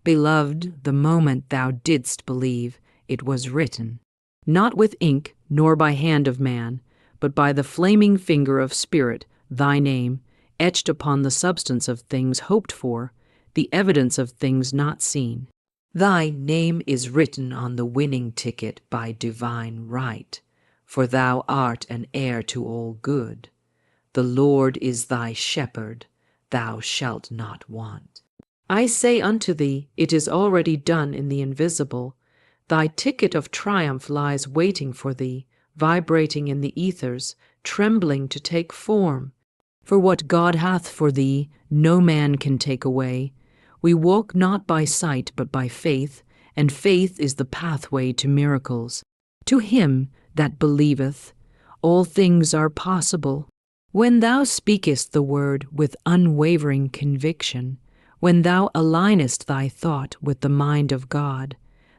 Beloved, the moment thou didst believe, it was written, not with ink, nor by hand of man, but by the flaming finger of Spirit, thy name, etched upon the substance of things hoped for, the evidence of things not seen. Thy name is written on the winning ticket by divine right, for thou art an heir to all good. The Lord is thy shepherd, thou shalt not want. I say unto thee, it is already done in the invisible. Thy ticket of triumph lies waiting for thee, vibrating in the ethers, trembling to take form. For what God hath for thee, no man can take away. We walk not by sight, but by faith, and faith is the pathway to miracles. To him that believeth, all things are possible. When thou speakest the word with unwavering conviction, when thou alignest thy thought with the mind of God,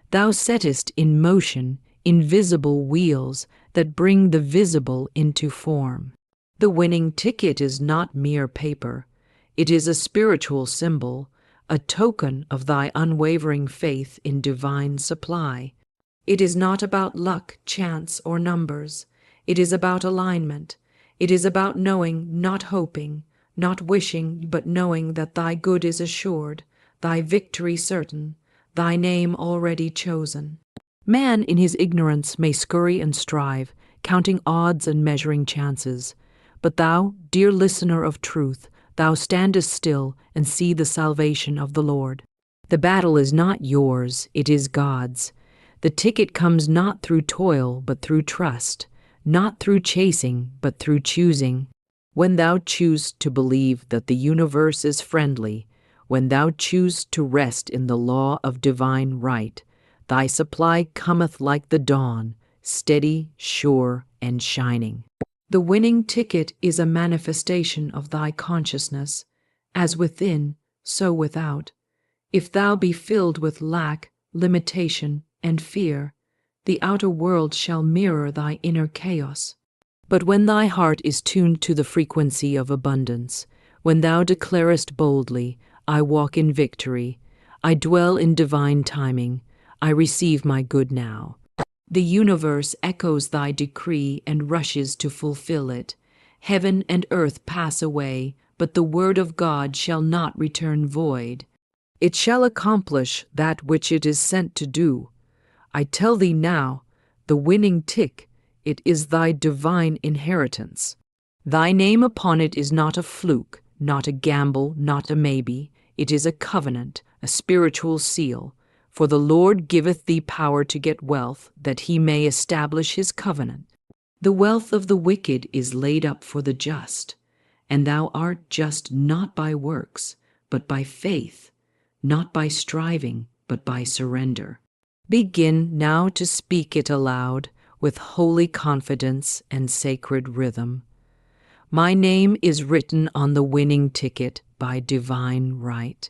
thou settest in motion invisible wheels that bring the visible into form. The winning ticket is not mere paper. It is a spiritual symbol, a token of thy unwavering faith in divine supply. It is not about luck, chance, or numbers. It is about alignment. It is about knowing, not hoping, not wishing, but knowing that thy good is assured, thy victory certain, thy name already chosen. Man in his ignorance may scurry and strive, counting odds and measuring chances. But thou, dear listener of truth, thou standest still and see the salvation of the Lord. The battle is not yours, it is God's. The ticket comes not through toil, but through trust, not through chasing, but through choosing. When thou choose to believe that the universe is friendly, when thou choose to rest in the law of divine right, thy supply cometh like the dawn, steady, sure, and shining. The winning ticket is a manifestation of thy consciousness, as within, so without. If thou be filled with lack, limitation, and fear, the outer world shall mirror thy inner chaos. But when thy heart is tuned to the frequency of abundance, when thou declarest boldly, I walk in victory, I dwell in divine timing, I receive my good now. The universe echoes thy decree and rushes to fulfill it. Heaven and earth pass away, but the word of God shall not return void. It shall accomplish that which it is sent to do. I tell thee now, the winning tick, it is thy divine inheritance. Thy name upon it is not a fluke, not a gamble, not a maybe. It is a covenant, a spiritual seal. For the Lord giveth thee power to get wealth, that he may establish his covenant. The wealth of the wicked is laid up for the just, and thou art just not by works, but by faith, not by striving, but by surrender. Begin now to speak it aloud, with holy confidence and sacred rhythm. My name is written on the winning ticket by divine right.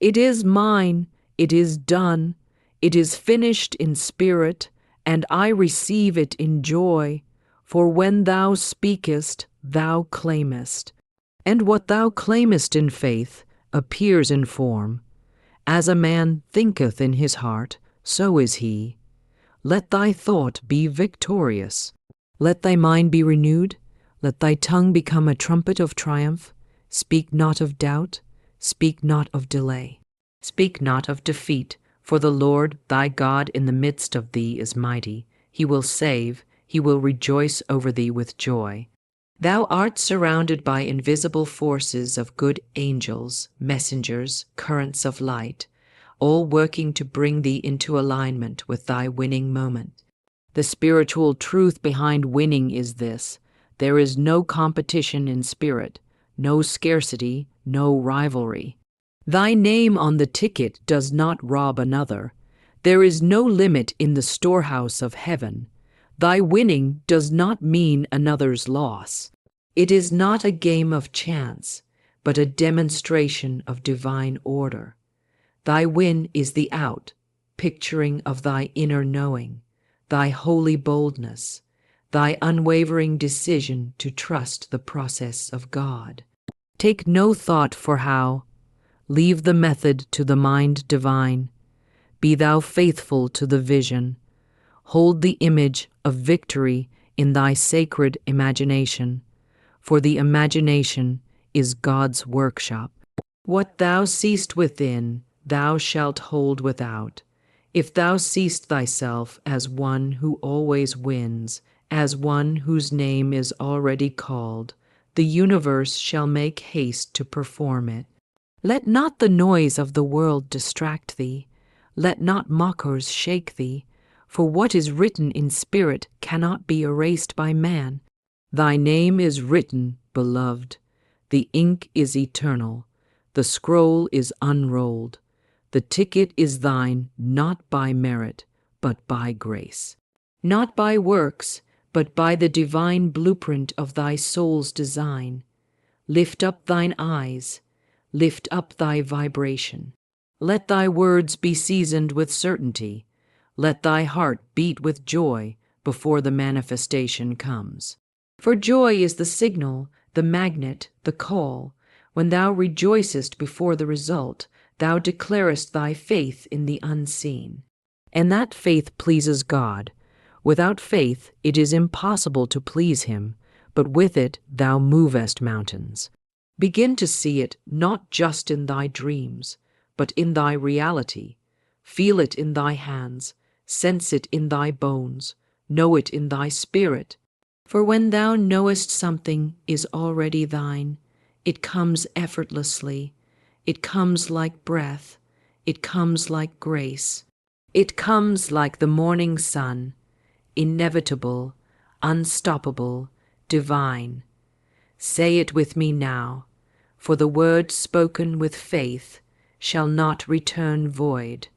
It is mine, it is done, it is finished in spirit, and I receive it in joy, for when thou speakest, thou claimest, and what thou claimest in faith appears in form. As a man thinketh in his heart, so is he. Let thy thought be victorious. Let thy mind be renewed. Let thy tongue become a trumpet of triumph. Speak not of doubt. Speak not of delay. Speak not of defeat, for the Lord thy God in the midst of thee is mighty. He will save. He will rejoice over thee with joy. Thou art surrounded by invisible forces of good angels, messengers, currents of light, all working to bring thee into alignment with thy winning moment. The spiritual truth behind winning is this: there is no competition in spirit, no scarcity, no rivalry. Thy name on the ticket does not rob another. There is no limit in the storehouse of heaven. Thy winning does not mean another's loss. It is not a game of chance, but a demonstration of divine order. Thy win is the out, picturing of thy inner knowing, thy holy boldness, thy unwavering decision to trust the process of God. Take no thought for how. Leave the method to the mind divine. Be thou faithful to the vision. Hold the image of victory in thy sacred imagination, for the imagination is God's workshop. What thou seest within, thou shalt hold without. If thou seest thyself as one who always wins, as one whose name is already called, the universe shall make haste to perform it. Let not the noise of the world distract thee. Let not mockers shake thee. For what is written in spirit cannot be erased by man. Thy name is written, beloved. The ink is eternal. The scroll is unrolled. The ticket is thine not by merit, but by grace. Not by works, but by the divine blueprint of thy soul's design. Lift up thine eyes. Lift up thy vibration. Let thy words be seasoned with certainty. Let thy heart beat with joy before the manifestation comes. For joy is the signal, the magnet, the call. When thou rejoicest before the result, thou declarest thy faith in the unseen. And that faith pleases God. Without faith it is impossible to please him, but with it thou movest mountains. Begin to see it not just in thy dreams, but in thy reality. Feel it in thy hands, sense it in thy bones, know it in thy spirit. For when thou knowest something is already thine, it comes effortlessly, it comes like breath, it comes like grace, it comes like the morning sun, inevitable, unstoppable, divine. Say it with me now, for the word spoken with faith shall not return void.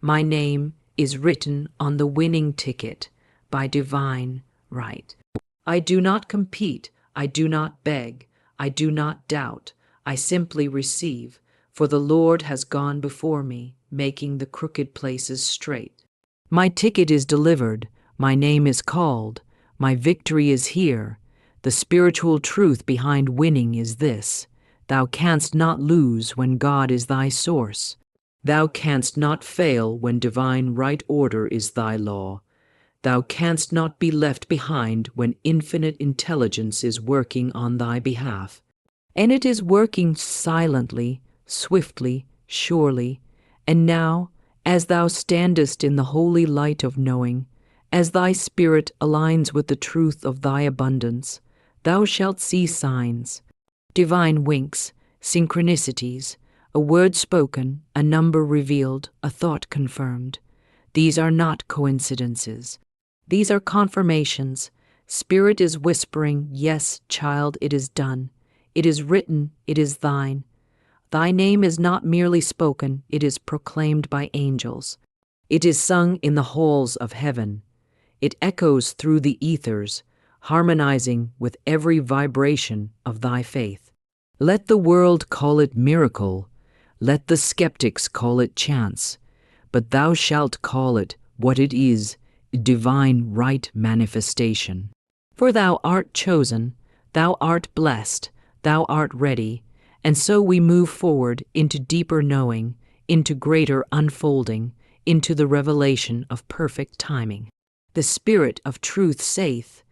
My name is written on the winning ticket by divine right. I do not compete, I do not beg, I do not doubt, I simply receive, for the Lord has gone before me, making the crooked places straight. My ticket is delivered, my name is called, my victory is here. The spiritual truth behind winning is this: thou canst not lose when God is thy source. Thou canst not fail when divine right order is thy law. Thou canst not be left behind when infinite intelligence is working on thy behalf. And it is working silently, swiftly, surely. And now, as thou standest in the holy light of knowing, as thy spirit aligns with the truth of thy abundance, thou shalt see signs, divine winks, synchronicities, a word spoken, a number revealed, a thought confirmed. These are not coincidences. These are confirmations. Spirit is whispering, yes, child, it is done. It is written, it is thine. Thy name is not merely spoken, it is proclaimed by angels. It is sung in the halls of heaven. It echoes through the ethers, harmonizing with every vibration of thy faith. Let the world call it miracle. Let the skeptics call it chance. But thou shalt call it what it is, divine right manifestation. For thou art chosen, thou art blessed, thou art ready, and so we move forward into deeper knowing, into greater unfolding, into the revelation of perfect timing. The Spirit of truth saith,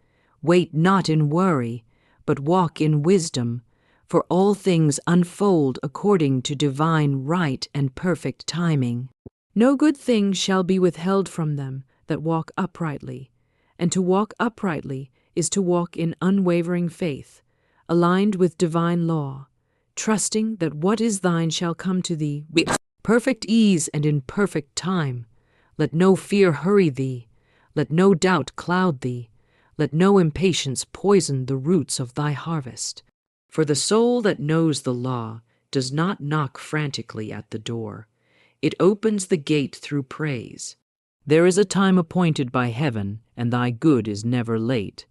wait not in worry, but walk in wisdom, for all things unfold according to divine right and perfect timing. No good thing shall be withheld from them that walk uprightly, and to walk uprightly is to walk in unwavering faith, aligned with divine law, trusting that what is thine shall come to thee with perfect ease and in perfect time. Let no fear hurry thee, let no doubt cloud thee, let no impatience poison the roots of thy harvest. For the soul that knows the law does not knock frantically at the door. It opens the gate through praise. There is a time appointed by heaven, and thy good is never late.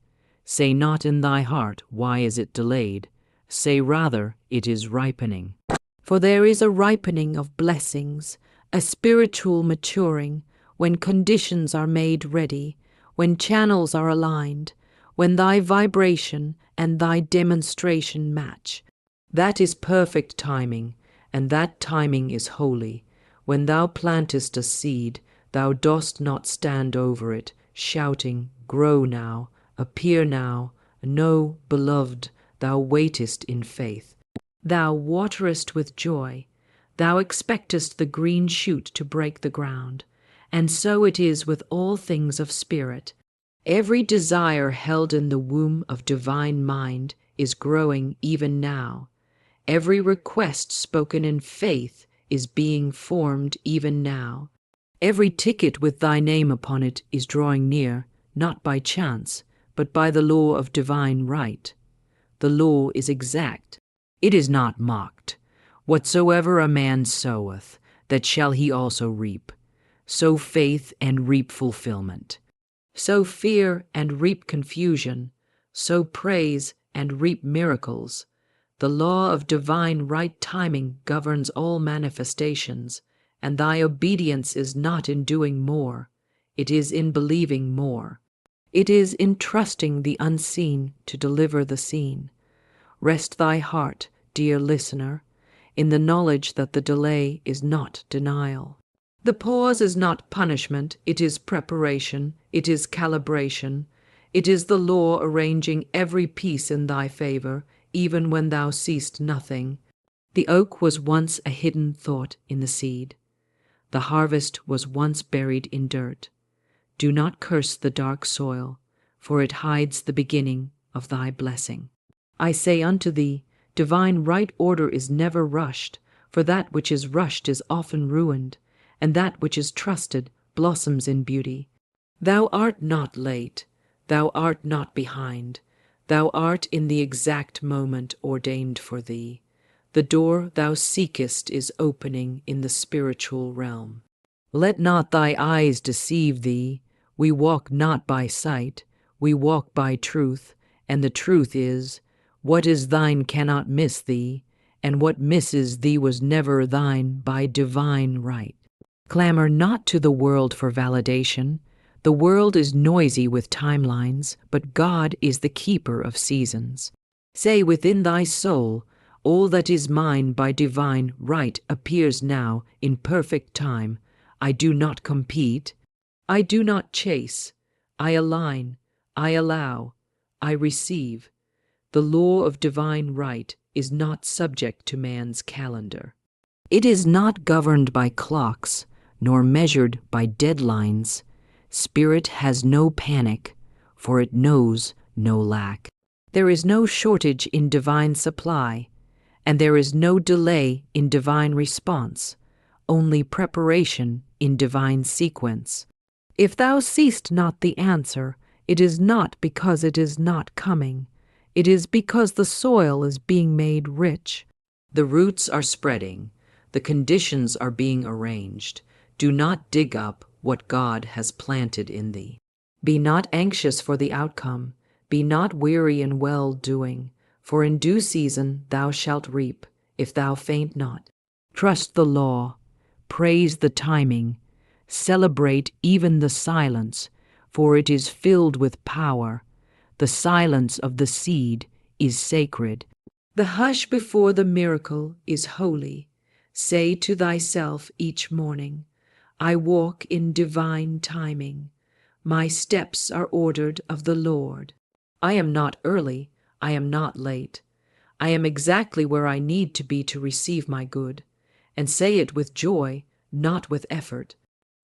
Say not in thy heart, why is it delayed? Say rather, it is ripening. For there is a ripening of blessings, a spiritual maturing, when conditions are made ready, when channels are aligned, when thy vibration and thy demonstration match. That is perfect timing, and that timing is holy. When thou plantest a seed, thou dost not stand over it, shouting, Grow now, appear now. No, beloved, thou waitest in faith. Thou waterest with joy. Thou expectest the green shoot to break the ground. And so it is with all things of spirit. Every desire held in the womb of divine mind is growing even now. Every request spoken in faith is being formed even now. Every ticket with thy name upon it is drawing near, not by chance, but by the law of divine right. The law is exact. It is not mocked. Whatsoever a man soweth, that shall he also reap. Sow faith and reap fulfillment. Sow fear and reap confusion. Sow praise and reap miracles. The law of divine right timing governs all manifestations, and thy obedience is not in doing more. It is in believing more. It is in trusting the unseen to deliver the seen. Rest thy heart, dear listener, in the knowledge that the delay is not denial. The pause is not punishment, it is preparation, it is calibration. It is the law arranging every piece in thy favor, even when thou seest nothing. The oak was once a hidden thought in the seed. The harvest was once buried in dirt. Do not curse the dark soil, for it hides the beginning of thy blessing. I say unto thee, divine right order is never rushed, for that which is rushed is often ruined, and that which is trusted blossoms in beauty. Thou art not late, thou art not behind, thou art in the exact moment ordained for thee. The door thou seekest is opening in the spiritual realm. Let not thy eyes deceive thee. We walk not by sight, we walk by truth, and the truth is, what is thine cannot miss thee, and what misses thee was never thine by divine right. Clamor not to the world for validation. The world is noisy with timelines, but God is the keeper of seasons. Say within thy soul, all that is mine by divine right appears now in perfect time. I do not compete. I do not chase. I align. I allow. I receive. The law of divine right is not subject to man's calendar. It is not governed by clocks, nor measured by deadlines. Spirit has no panic, for it knows no lack. There is no shortage in divine supply, and there is no delay in divine response, only preparation in divine sequence. If thou seest not the answer, it is not because it is not coming. It is because the soil is being made rich. The roots are spreading. The conditions are being arranged. Do not dig up what God has planted in thee. Be not anxious for the outcome. Be not weary in well-doing, for in due season thou shalt reap, if thou faint not. Trust the law. Praise the timing. Celebrate even the silence, for it is filled with power. The silence of the seed is sacred. The hush before the miracle is holy. Say to thyself each morning, I walk in divine timing. My steps are ordered of the Lord. I am not early, I am not late. I am exactly where I need to be to receive my good. And say it with joy, not with effort.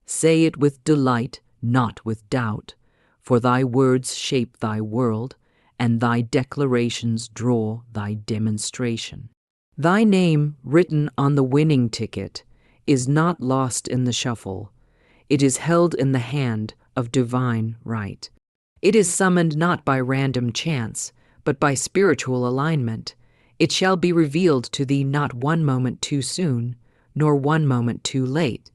Say it with delight, not with doubt. For thy words shape thy world, and thy declarations draw thy demonstration. Thy name written on the winning ticket is not lost in the shuffle. It is held in the hand of divine right. It is summoned not by random chance, but by spiritual alignment. It shall be revealed to thee not one moment too soon, nor one moment too late.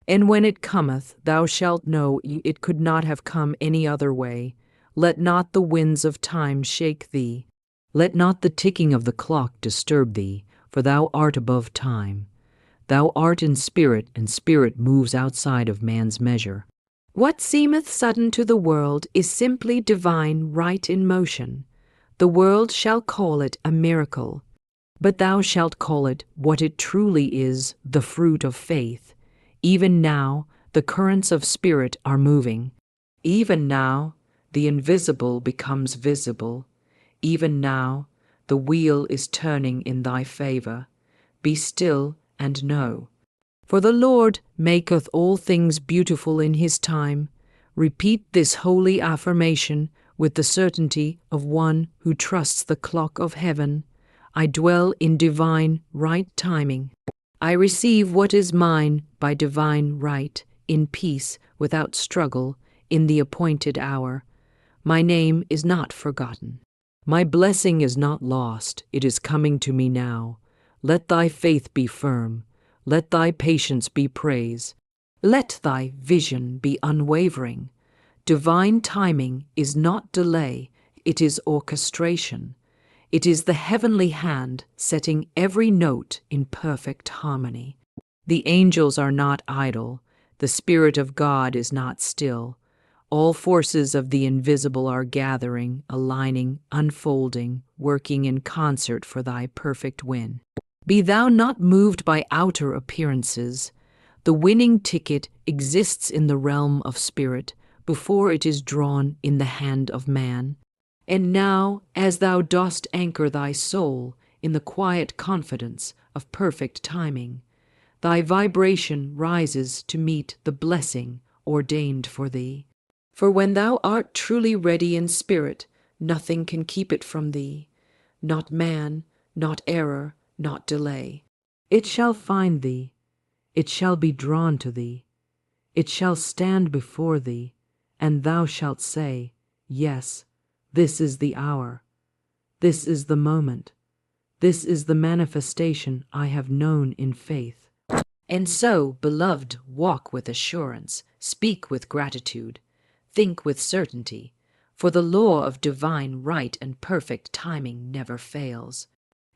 And when it cometh, thou shalt know it could not have come any other way. Let not the winds of time shake thee. Let not the ticking of the clock disturb thee, for thou art above time. Thou art in spirit, and spirit moves outside of man's measure. What seemeth sudden to the world is simply divine right in motion. The world shall call it a miracle. But thou shalt call it what it truly is, the fruit of faith. Even now, the currents of spirit are moving. Even now, the invisible becomes visible. Even now, the wheel is turning in thy favor. Be still and know. For the Lord maketh all things beautiful in his time. Repeat this holy affirmation with the certainty of one who trusts the clock of heaven. I dwell in divine right timing. I receive what is mine by divine right, in peace, without struggle, in the appointed hour. My name is not forgotten. My blessing is not lost. It is coming to me now. Let thy faith be firm. Let thy patience be praise. Let thy vision be unwavering. Divine timing is not delay, it is orchestration. It is the heavenly hand setting every note in perfect harmony. The angels are not idle. The Spirit of God is not still. All forces of the invisible are gathering, aligning, unfolding, working in concert for thy perfect win. Be thou not moved by outer appearances. The winning ticket exists in the realm of spirit before it is drawn in the hand of man. And now, as thou dost anchor thy soul in the quiet confidence of perfect timing, thy vibration rises to meet the blessing ordained for thee. For when thou art truly ready in spirit, nothing can keep it from thee, not man, not error, not delay. It shall find thee, it shall be drawn to thee, it shall stand before thee, and thou shalt say, Yes, this is the hour, this is the moment, this is the manifestation I have known in faith. And so, beloved, walk with assurance, speak with gratitude, think with certainty, for the law of divine right and perfect timing never fails.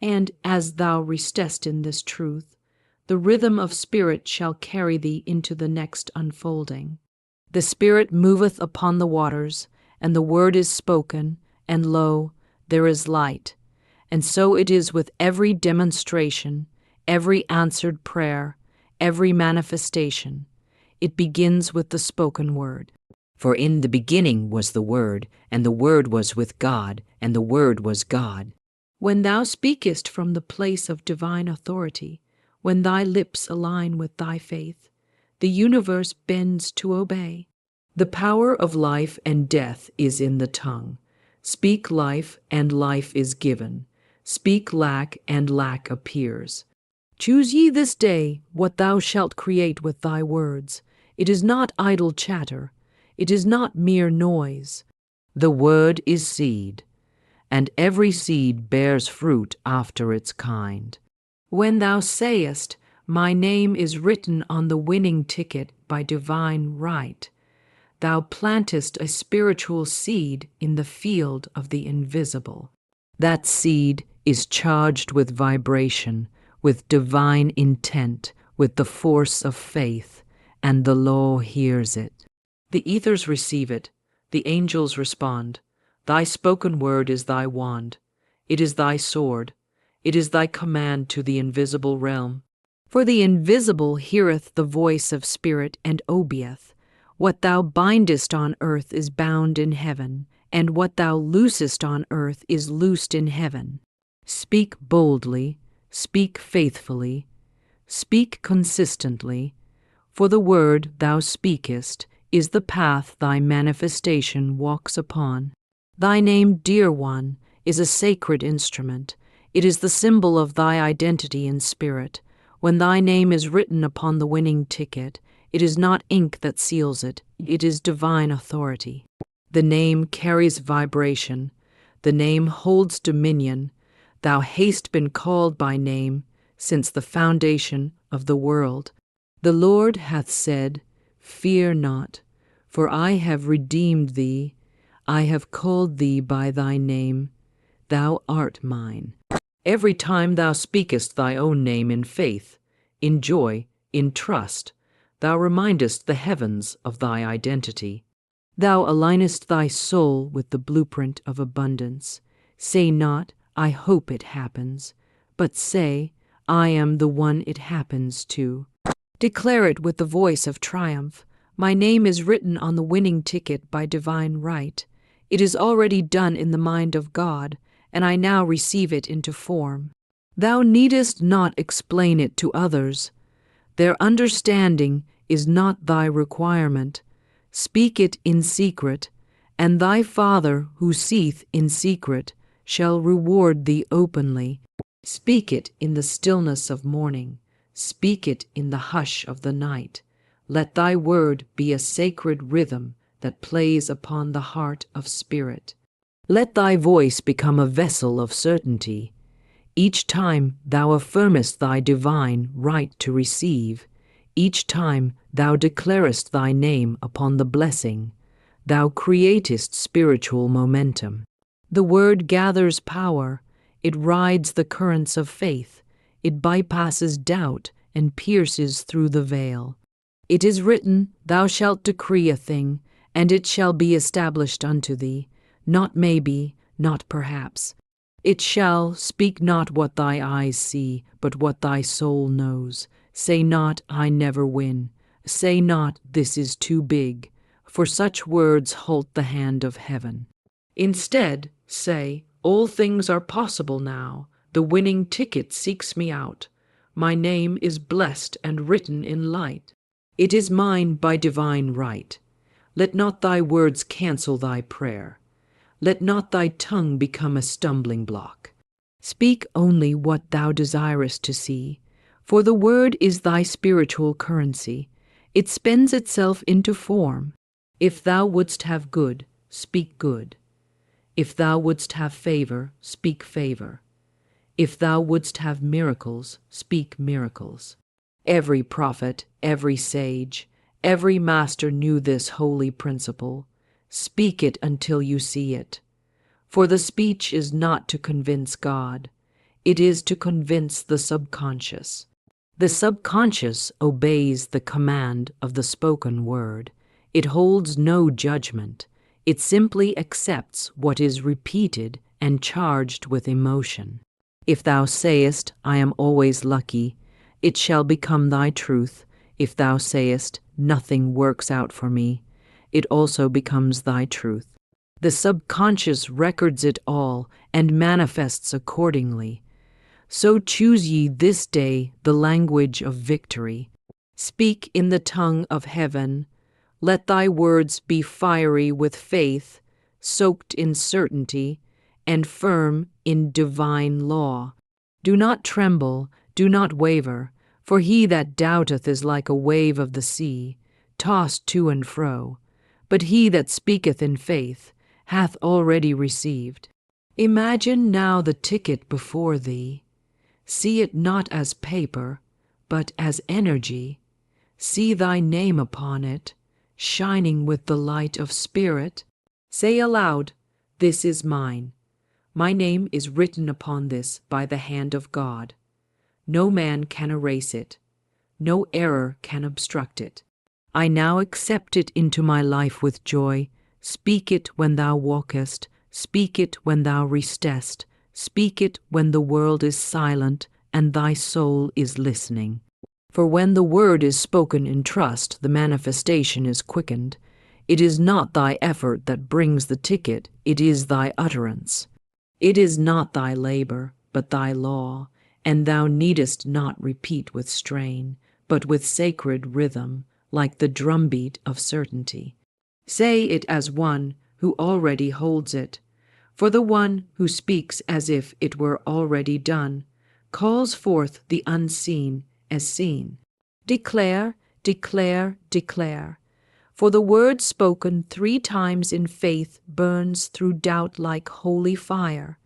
And as thou restest in this truth, the rhythm of spirit shall carry thee into the next unfolding. The Spirit moveth upon the waters, and the word is spoken, and lo, there is light. And so it is with every demonstration, every answered prayer, every manifestation. It begins with the spoken word. For in the beginning was the Word, and the Word was with God, and the Word was God. When thou speakest from the place of divine authority, when thy lips align with thy faith, the universe bends to obey. The power of life and death is in the tongue. Speak life, and life is given. Speak lack, and lack appears. Choose ye this day what thou shalt create with thy words. It is not idle chatter. It is not mere noise. The word is seed, and every seed bears fruit after its kind. When thou sayest, My name is written on the winning ticket by divine right, thou plantest a spiritual seed in the field of the invisible. That seed is charged with vibration, with divine intent, with the force of faith, and the law hears it. The ethers receive it, the angels respond. Thy spoken word is thy wand. It is thy sword. It is thy command to the invisible realm. For the invisible heareth the voice of spirit and obeyeth. What thou bindest on earth is bound in heaven, and what thou loosest on earth is loosed in heaven. Speak boldly, speak faithfully, speak consistently, for the word thou speakest is the path thy manifestation walks upon. Thy name, dear one, is a sacred instrument. It is the symbol of thy identity in spirit. When thy name is written upon the winning ticket, it is not ink that seals it, it is divine authority. The name carries vibration. The name holds dominion. Thou hast been called by name since the foundation of the world. The Lord hath said, Fear not, for I have redeemed thee. I have called thee by thy name. Thou art mine. Every time thou speakest thy own name in faith, in joy, in trust, thou remindest the heavens of thy identity. Thou alignest thy soul with the blueprint of abundance. Say not, I hope it happens, but say, I am the one it happens to. Declare it with the voice of triumph. My name is written on the winning ticket by divine right. It is already done in the mind of God, and I now receive it into form. Thou needest not explain it to others. Their understanding is not thy requirement. Speak it in secret, and thy Father who seeth in secret shall reward thee openly. Speak it in the stillness of morning. Speak it in the hush of the night. Let thy word be a sacred rhythm that plays upon the heart of spirit. Let thy voice become a vessel of certainty. Each time thou affirmest thy divine right to receive, each time thou declarest thy name upon the blessing, thou createst spiritual momentum. The word gathers power. It rides the currents of faith. It bypasses doubt and pierces through the veil. It is written, Thou shalt decree a thing, and it shall be established unto thee. Not maybe, not perhaps. It shall, speak not what thy eyes see, but what thy soul knows. Say not, I never win. Say not, this is too big. For such words halt the hand of heaven. Instead, say, all things are possible now. The winning ticket seeks me out. My name is blessed and written in light. It is mine by divine right. Let not thy words cancel thy prayer. Let not thy tongue become a stumbling block. Speak only what thou desirest to see, for the word is thy spiritual currency. It spends itself into form. If thou wouldst have good, speak good. If thou wouldst have favor, speak favor. If thou wouldst have miracles, speak miracles. Every prophet, every sage, every master knew this holy principle. Speak it until you see it. For the speech is not to convince God. It is to convince the subconscious. The subconscious obeys the command of the spoken word. It holds no judgment. It simply accepts what is repeated and charged with emotion. If thou sayest, I am always lucky, it shall become thy truth. If thou sayest, nothing works out for me, it also becomes thy truth. The subconscious records it all and manifests accordingly. So choose ye this day the language of victory. Speak in the tongue of heaven. Let thy words be fiery with faith, soaked in certainty, and firm in divine law. Do not tremble, do not waver, for he that doubteth is like a wave of the sea, tossed to and fro. But he that speaketh in faith hath already received. Imagine now the ticket before thee. See it not as paper, but as energy. See thy name upon it, shining with the light of spirit. Say aloud, This is mine. My name is written upon this by the hand of God. No man can erase it. No error can obstruct it. I now accept it into my life with joy. Speak it when thou walkest. Speak it when thou restest. Speak it when the world is silent and thy soul is listening. For when the word is spoken in trust, the manifestation is quickened. It is not thy effort that brings the ticket, it is thy utterance. It is not thy labor, but thy law, and thou needest not repeat with strain, but with sacred rhythm, like the drumbeat of certainty. Say it as one who already holds it, for the one who speaks as if it were already done calls forth the unseen as seen. Declare, declare, declare. For the word spoken 3 times in faith burns through doubt like holy fire.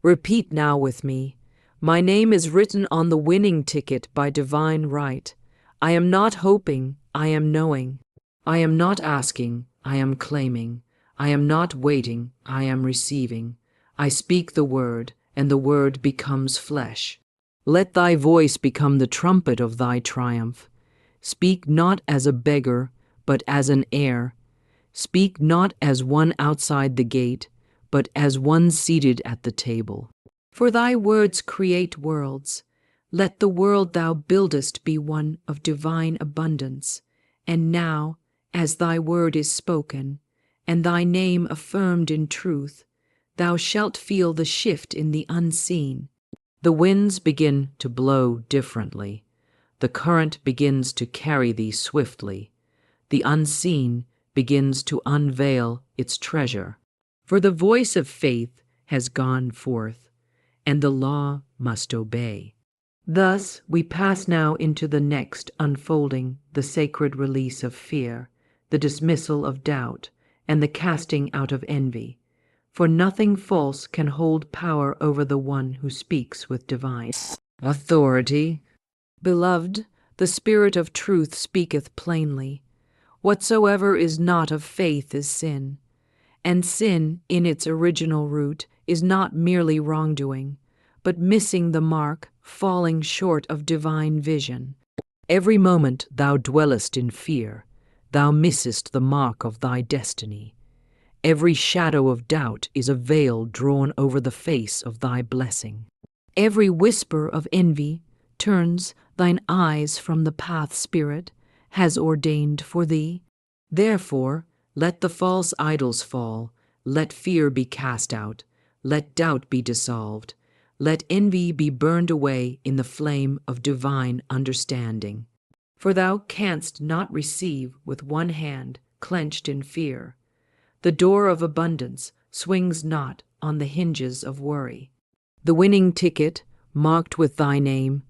Repeat now with me. My name is written on the winning ticket by divine right. I am not hoping, I am knowing. I am not asking, I am claiming. I am not waiting, I am receiving. I speak the word, and the word becomes flesh. Let thy voice become the trumpet of thy triumph. Speak not as a beggar, but as an heir. Speak not as one outside the gate, but as one seated at the table. For thy words create worlds. Let the world thou buildest be one of divine abundance. And now, as thy word is spoken, and thy name affirmed in truth, thou shalt feel the shift in the unseen. The winds begin to blow differently. The current begins to carry thee swiftly. The unseen begins to unveil its treasure. For the voice of faith has gone forth, and the law must obey. Thus we pass now into the next unfolding, the sacred release of fear, the dismissal of doubt, and the casting out of envy. For nothing false can hold power over the one who speaks with divine authority. Beloved, the Spirit of truth speaketh plainly. Whatsoever is not of faith is sin. And sin, in its original root, is not merely wrongdoing, but missing the mark, falling short of divine vision. Every moment thou dwellest in fear, thou missest the mark of thy destiny. Every shadow of doubt is a veil drawn over the face of thy blessing. Every whisper of envy turns thine eyes from the path Spirit has ordained for thee. Therefore, let the false idols fall, let fear be cast out, let doubt be dissolved, let envy be burned away in the flame of divine understanding. For thou canst not receive with one hand clenched in fear. The door of abundance swings not on the hinges of worry. The winning ticket, marked with thy name,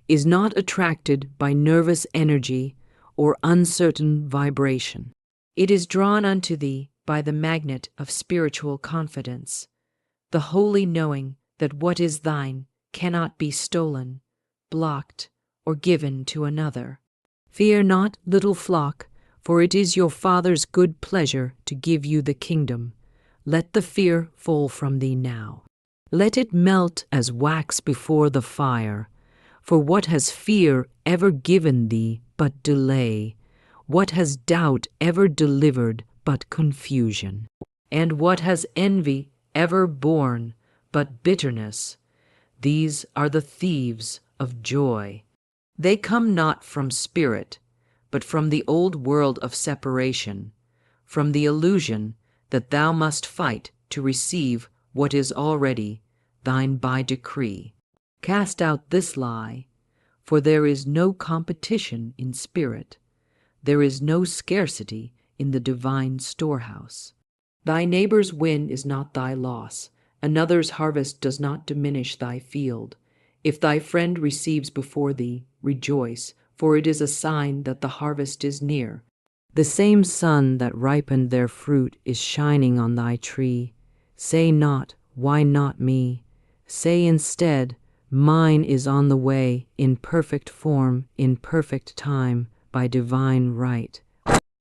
is not attracted by nervous energy or uncertain vibration. It is drawn unto thee by the magnet of spiritual confidence, the holy knowing that what is thine cannot be stolen, blocked, or given to another. Fear not, little flock, for it is your Father's good pleasure to give you the kingdom. Let the fear fall from thee now. Let it melt as wax before the fire. For what has fear ever given thee but delay? What has doubt ever delivered but confusion? And what has envy ever borne but bitterness? These are the thieves of joy. They come not from spirit, but from the old world of separation, from the illusion that thou must fight to receive what is already thine by decree. Cast out this lie, for there is no competition in spirit. There is no scarcity in the divine storehouse. Thy neighbor's win is not thy loss. Another's harvest does not diminish thy field. If thy friend receives before thee, rejoice, for it is a sign that the harvest is near. The same sun that ripened their fruit is shining on thy tree. Say not, why not me? Say instead, mine is on the way, in perfect form, in perfect time, by divine right.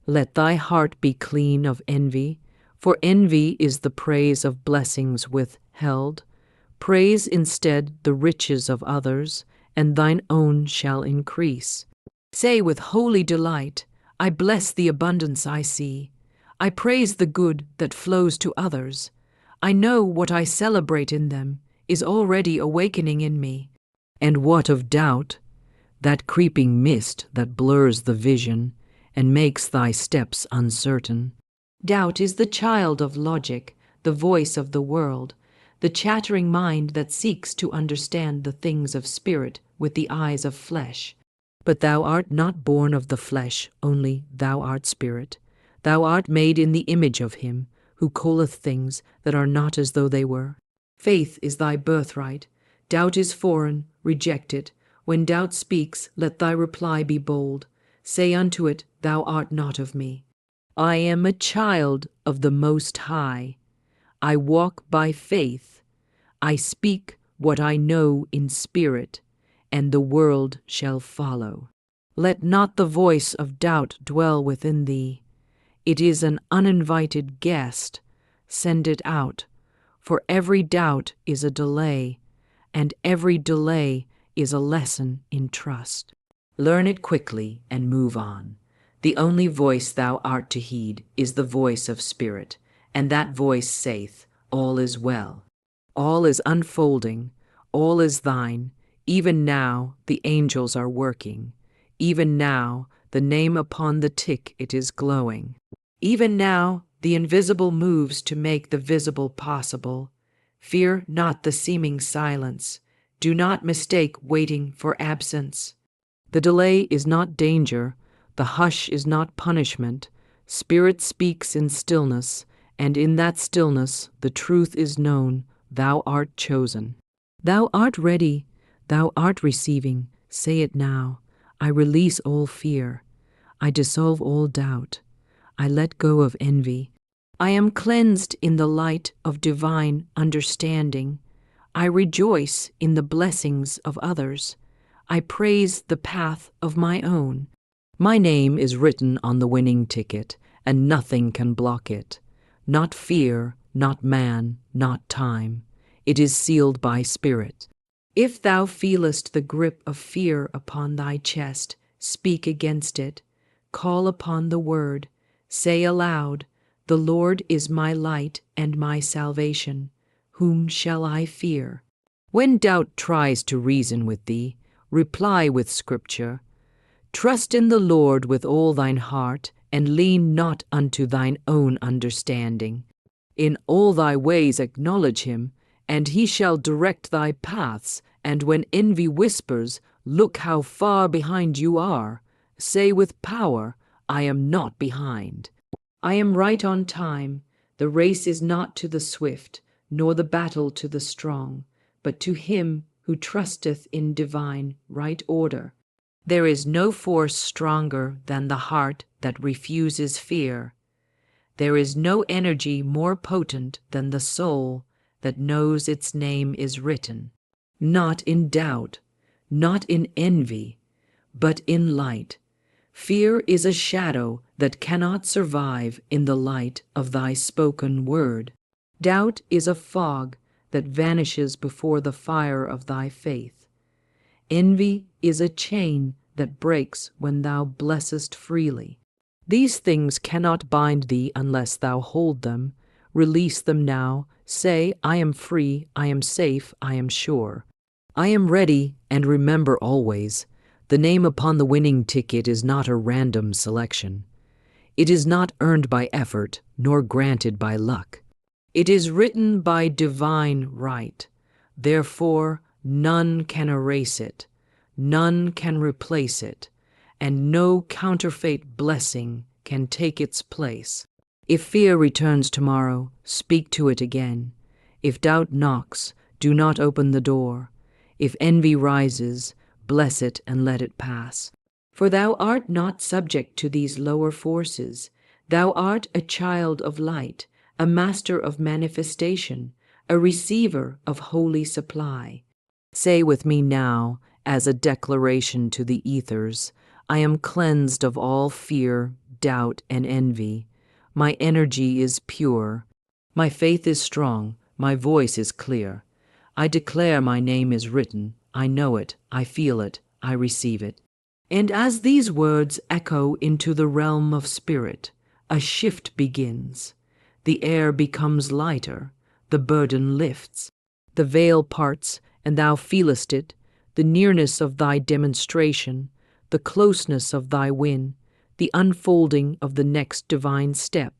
Let thy heart be clean of envy, for envy is the praise of blessings withheld. Praise instead the riches of others, and thine own shall increase. Say with holy delight, I bless the abundance I see. I praise the good that flows to others. I know what I celebrate in them is already awakening in me. And what of doubt? That creeping mist that blurs the vision and makes thy steps uncertain. Doubt is the child of logic, the voice of the world, the chattering mind that seeks to understand the things of spirit with the eyes of flesh. But thou art not born of the flesh, only thou art spirit. Thou art made in the image of him who calleth things that are not as though they were. Faith is thy birthright. Doubt is foreign, reject it. When doubt speaks, let thy reply be bold. Say unto it, thou art not of me. I am a child of the Most High. I walk by faith. I speak what I know in spirit, and the world shall follow. Let not the voice of doubt dwell within thee. It is an uninvited guest. Send it out, for every doubt is a delay, and every delay is a lesson in trust. Learn it quickly and move on. The only voice thou art to heed is the voice of spirit, and that voice saith, all is well. All is unfolding, all is thine. Even now the angels are working. Even now the name upon the tick it is glowing. Even now the invisible moves to make the visible possible. Fear not the seeming silence. Do not mistake waiting for absence. The delay is not danger. The hush is not punishment. Spirit speaks in stillness, and in that stillness the truth is known. Thou art chosen. Thou art ready. Thou art receiving. Say it now. I release all fear. I dissolve all doubt. I let go of envy. I am cleansed in the light of divine understanding. I rejoice in the blessings of others. I praise the path of my own. My name is written on the winning ticket, and nothing can block it. Not fear, not man, not time. It is sealed by spirit. If thou feelest the grip of fear upon thy chest, speak against it. Call upon the word. Say aloud, the Lord is my light and my salvation. Whom shall I fear? When doubt tries to reason with thee, reply with Scripture. Trust in the Lord with all thine heart, and lean not unto thine own understanding. In all thy ways acknowledge him, and he shall direct thy paths. And when envy whispers, look how far behind you are. Say with power, I am not behind. I am right on time. The race is not to the swift, nor the battle to the strong, but to him who trusteth in divine right order. There is no force stronger than the heart that refuses fear. There is no energy more potent than the soul that knows its name is written, not in doubt, not in envy, but in light. Fear is a shadow that cannot survive in the light of thy spoken word. Doubt is a fog that vanishes before the fire of thy faith. Envy is a chain that breaks when thou blessest freely. These things cannot bind thee unless thou hold them. Release them now. Say, I am free, I am safe, I am sure. I am ready, and remember always, the name upon the winning ticket is not a random selection. It is not earned by effort, nor granted by luck. It is written by divine right. Therefore, none can erase it, none can replace it, and no counterfeit blessing can take its place. If fear returns tomorrow, speak to it again. If doubt knocks, do not open the door. If envy rises, bless it and let it pass. For thou art not subject to these lower forces. Thou art a child of light, a master of manifestation, a receiver of holy supply. Say with me now, as a declaration to the ethers, I am cleansed of all fear, doubt, and envy. My energy is pure. My faith is strong. My voice is clear. I declare my name is written. I know it. I feel it. I receive it. And as these words echo into the realm of spirit, a shift begins. The air becomes lighter. The burden lifts. The veil parts, and thou feelest it, the nearness of thy demonstration, the closeness of thy win, the unfolding of the next divine step.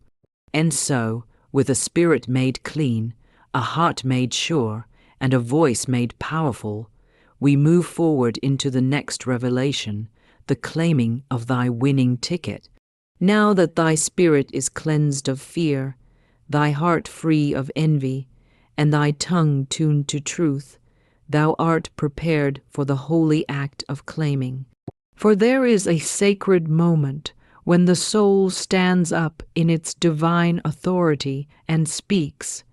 And so, with a spirit made clean, a heart made sure, and a voice made powerful, we move forward into the next revelation, the claiming of thy winning ticket. Now that thy spirit is cleansed of fear, thy heart free of envy, and thy tongue tuned to truth, thou art prepared for the holy act of claiming. For there is a sacred moment when the soul stands up in its divine authority and speaks,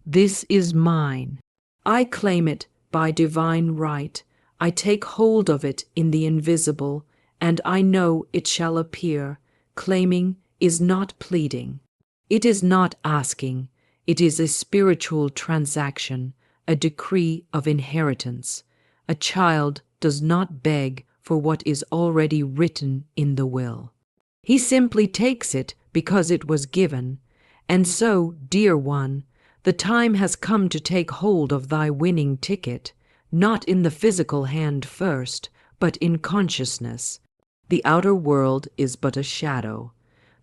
"This is mine. I claim it by divine right. I take hold of it in the invisible, and I know it shall appear." Claiming is not pleading. It is not asking. It is a spiritual transaction, a decree of inheritance. A child does not beg for what is already written in the will. He simply takes it because it was given. And so, dear one, the time has come to take hold of thy winning ticket. not in the physical hand first, but in consciousness. The outer world is but a shadow.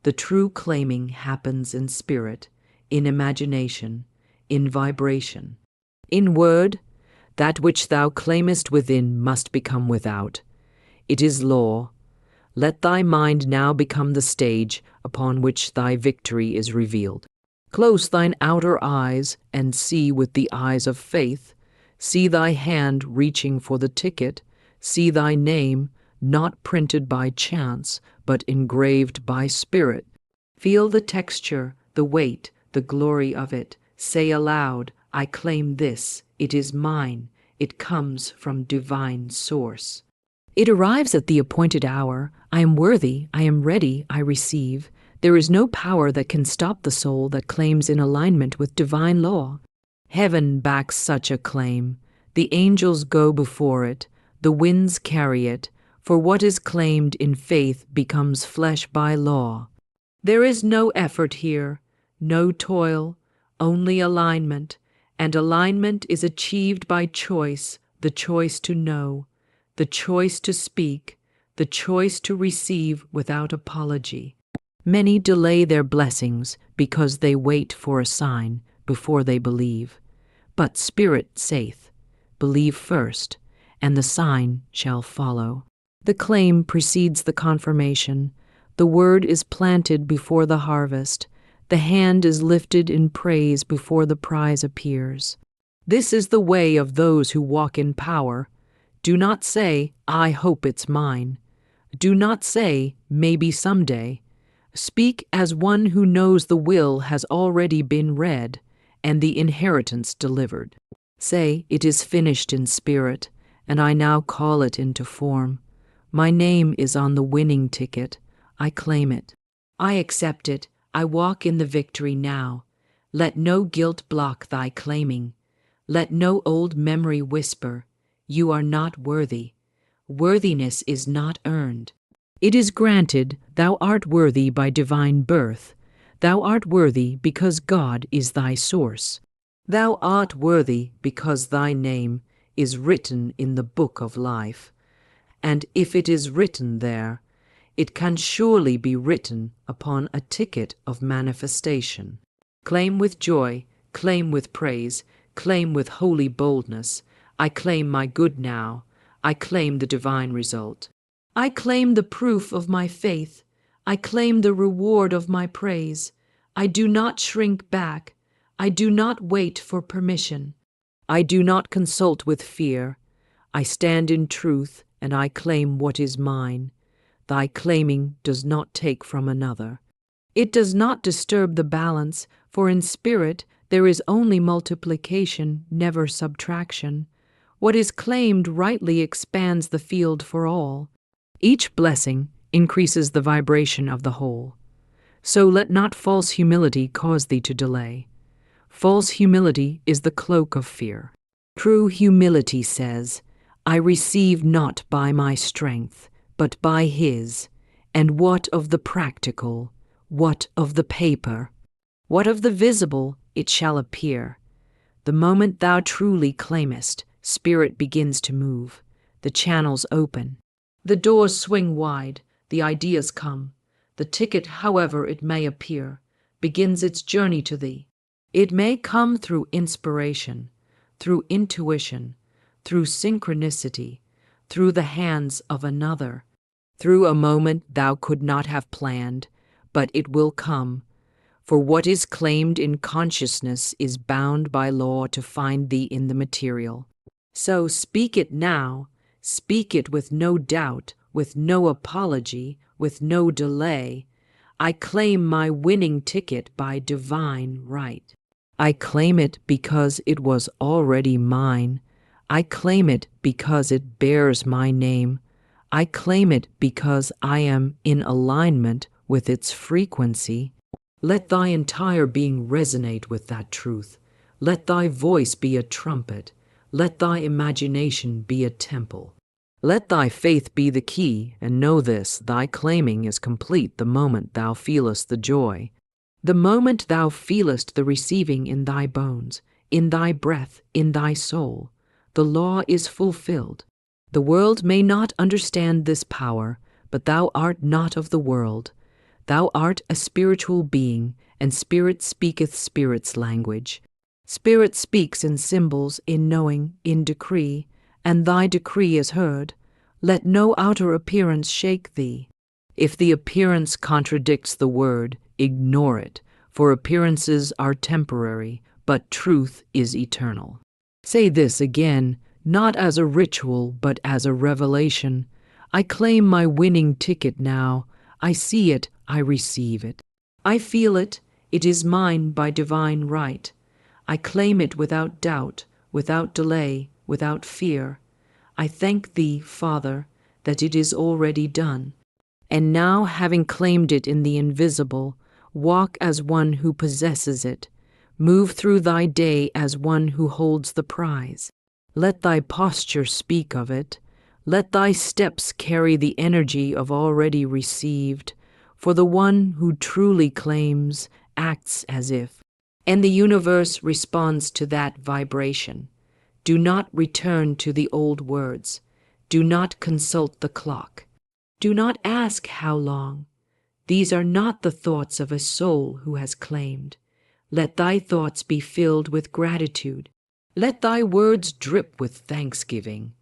The true claiming happens in spirit, in imagination, in vibration. In word, that which thou claimest within must become without. It is law. Let thy mind now become the stage upon which thy victory is revealed. Close thine outer eyes and see with the eyes of faith. See thy hand reaching for the ticket. See thy name, not printed by chance, but engraved by spirit. Feel the texture, the weight, the glory of it. Say aloud, I claim this. It is mine. It comes from divine source. It arrives at the appointed hour. I am worthy. I am ready. I receive. There is no power that can stop the soul that claims in alignment with divine law. Heaven backs such a claim. The angels go before it. The winds carry it. For what is claimed in faith becomes flesh by law. There is no effort here, no toil, only alignment. And alignment is achieved by choice, the choice to know, the choice to speak, the choice to receive without apology. Many delay their blessings because they wait for a sign before they believe. But Spirit saith, believe first, and the sign shall follow. The claim precedes the confirmation. The word is planted before the harvest. The hand is lifted in praise before the prize appears. This is the way of those who walk in power. Do not say, I hope it's mine. Do not say, maybe someday. Speak as one who knows the will has already been read and the inheritance delivered. Say, it is finished in spirit, and I now call it into form. My name is on the winning ticket. I claim it. I accept it. I walk in the victory now. Let no guilt block thy claiming. Let no old memory whisper, you are not worthy. Worthiness is not earned. It is granted, thou art worthy by divine birth. Thou art worthy because God is thy source. Thou art worthy because thy name is written in the book of life. And if it is written there, it can surely be written upon a ticket of manifestation. Claim with joy, claim with praise, claim with holy boldness. I claim my good now. I claim the divine result. I claim the proof of my faith. I claim the reward of my praise. I do not shrink back. I do not wait for permission. I do not consult with fear. I stand in truth, and I claim what is mine. Thy claiming does not take from another. It does not disturb the balance, for in spirit there is only multiplication, never subtraction. What is claimed rightly expands the field for all. Each blessing increases the vibration of the whole. So let not false humility cause thee to delay. False humility is the cloak of fear. True humility says, I receive not by my strength, but by his. And what of the practical? What of the paper? What of the visible? It shall appear. The moment thou truly claimest, spirit begins to move. The channels open. The doors swing wide. The ideas come. The ticket, however it may appear, begins its journey to thee. It may come through inspiration, through intuition, through synchronicity, through the hands of another, through a moment thou could not have planned, but it will come. For what is claimed in consciousness is bound by law to find thee in the material. So speak it now, speak it with no doubt, with no apology, with no delay. I claim my winning ticket by divine right. I claim it because it was already mine. I claim it because it bears my name. I claim it because I am in alignment with its frequency. Let thy entire being resonate with that truth. Let thy voice be a trumpet. Let thy imagination be a temple. Let thy faith be the key, and know this, thy claiming is complete the moment thou feelest the joy. The moment thou feelest the receiving in thy bones, in thy breath, in thy soul. the law is fulfilled. The world may not understand this power, but thou art not of the world. Thou art a spiritual being, and spirit speaketh spirit's language. Spirit speaks in symbols, in knowing, in decree, and thy decree is heard. Let no outer appearance shake thee. If the appearance contradicts the word, ignore it, for appearances are temporary, but truth is eternal. Say this again, not as a ritual, but as a revelation. I claim my winning ticket now. I see it, I receive it. I feel it is mine by divine right. I claim it without doubt, without delay, without fear. I thank thee, Father, that it is already done. And now, having claimed it in the invisible, walk as one who possesses it. Move through thy day as one who holds the prize. Let thy posture speak of it. Let thy steps carry the energy of already received, for the one who truly claims acts as if. And the universe responds to that vibration. Do not return to the old words. Do not consult the clock. Do not ask how long. These are not the thoughts of a soul who has claimed. Let thy thoughts be filled with gratitude. Let thy words drip with thanksgiving.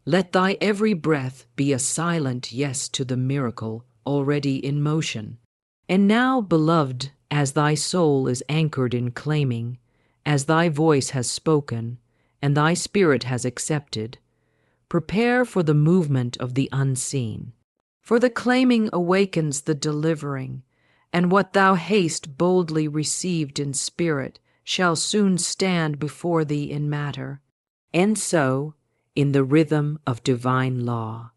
Let thy every breath be a silent yes to the miracle already in motion. And now, beloved, as thy soul is anchored in claiming, as thy voice has spoken, and thy spirit has accepted, prepare for the movement of the unseen. For the claiming awakens the delivering, and what thou hast boldly received in spirit shall soon stand before thee in matter. And so, in the rhythm of divine law,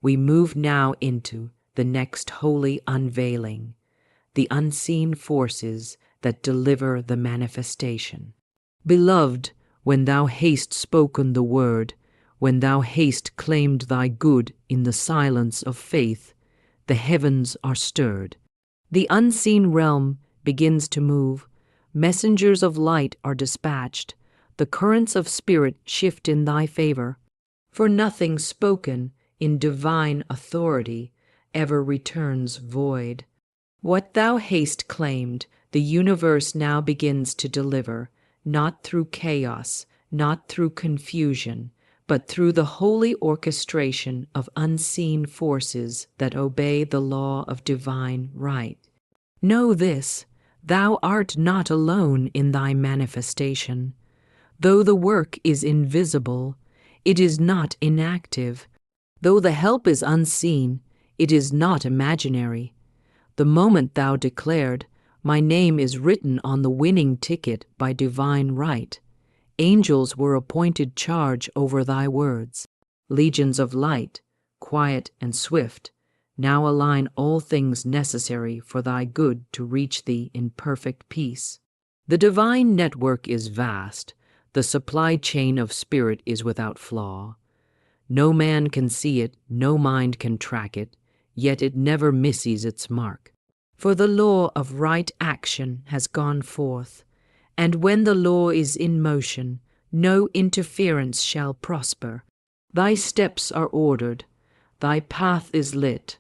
we move now into the next holy unveiling, the unseen forces that deliver the manifestation. Beloved, when thou hast spoken the word, when thou hast claimed thy good in the silence of faith, the heavens are stirred. The unseen realm begins to move. Messengers of light are dispatched. The currents of spirit shift in thy favor. For nothing spoken in divine authority ever returns void. What thou hast claimed, the universe now begins to deliver, not through chaos, not through confusion, but through the holy orchestration of unseen forces that obey the law of divine right. Know this, thou art not alone in thy manifestation. Though the work is invisible, it is not inactive. Though the help is unseen, it is not imaginary. The moment thou declared, "My name is written on the winning ticket by divine right," angels were appointed charge over thy words. Legions of light, quiet and swift, now align all things necessary for thy good to reach thee in perfect peace. The divine network is vast. The supply chain of spirit is without flaw. No man can see it, no mind can track it, yet it never misses its mark. For the law of right action has gone forth, and when the law is in motion, no interference shall prosper. Thy steps are ordered, thy path is lit,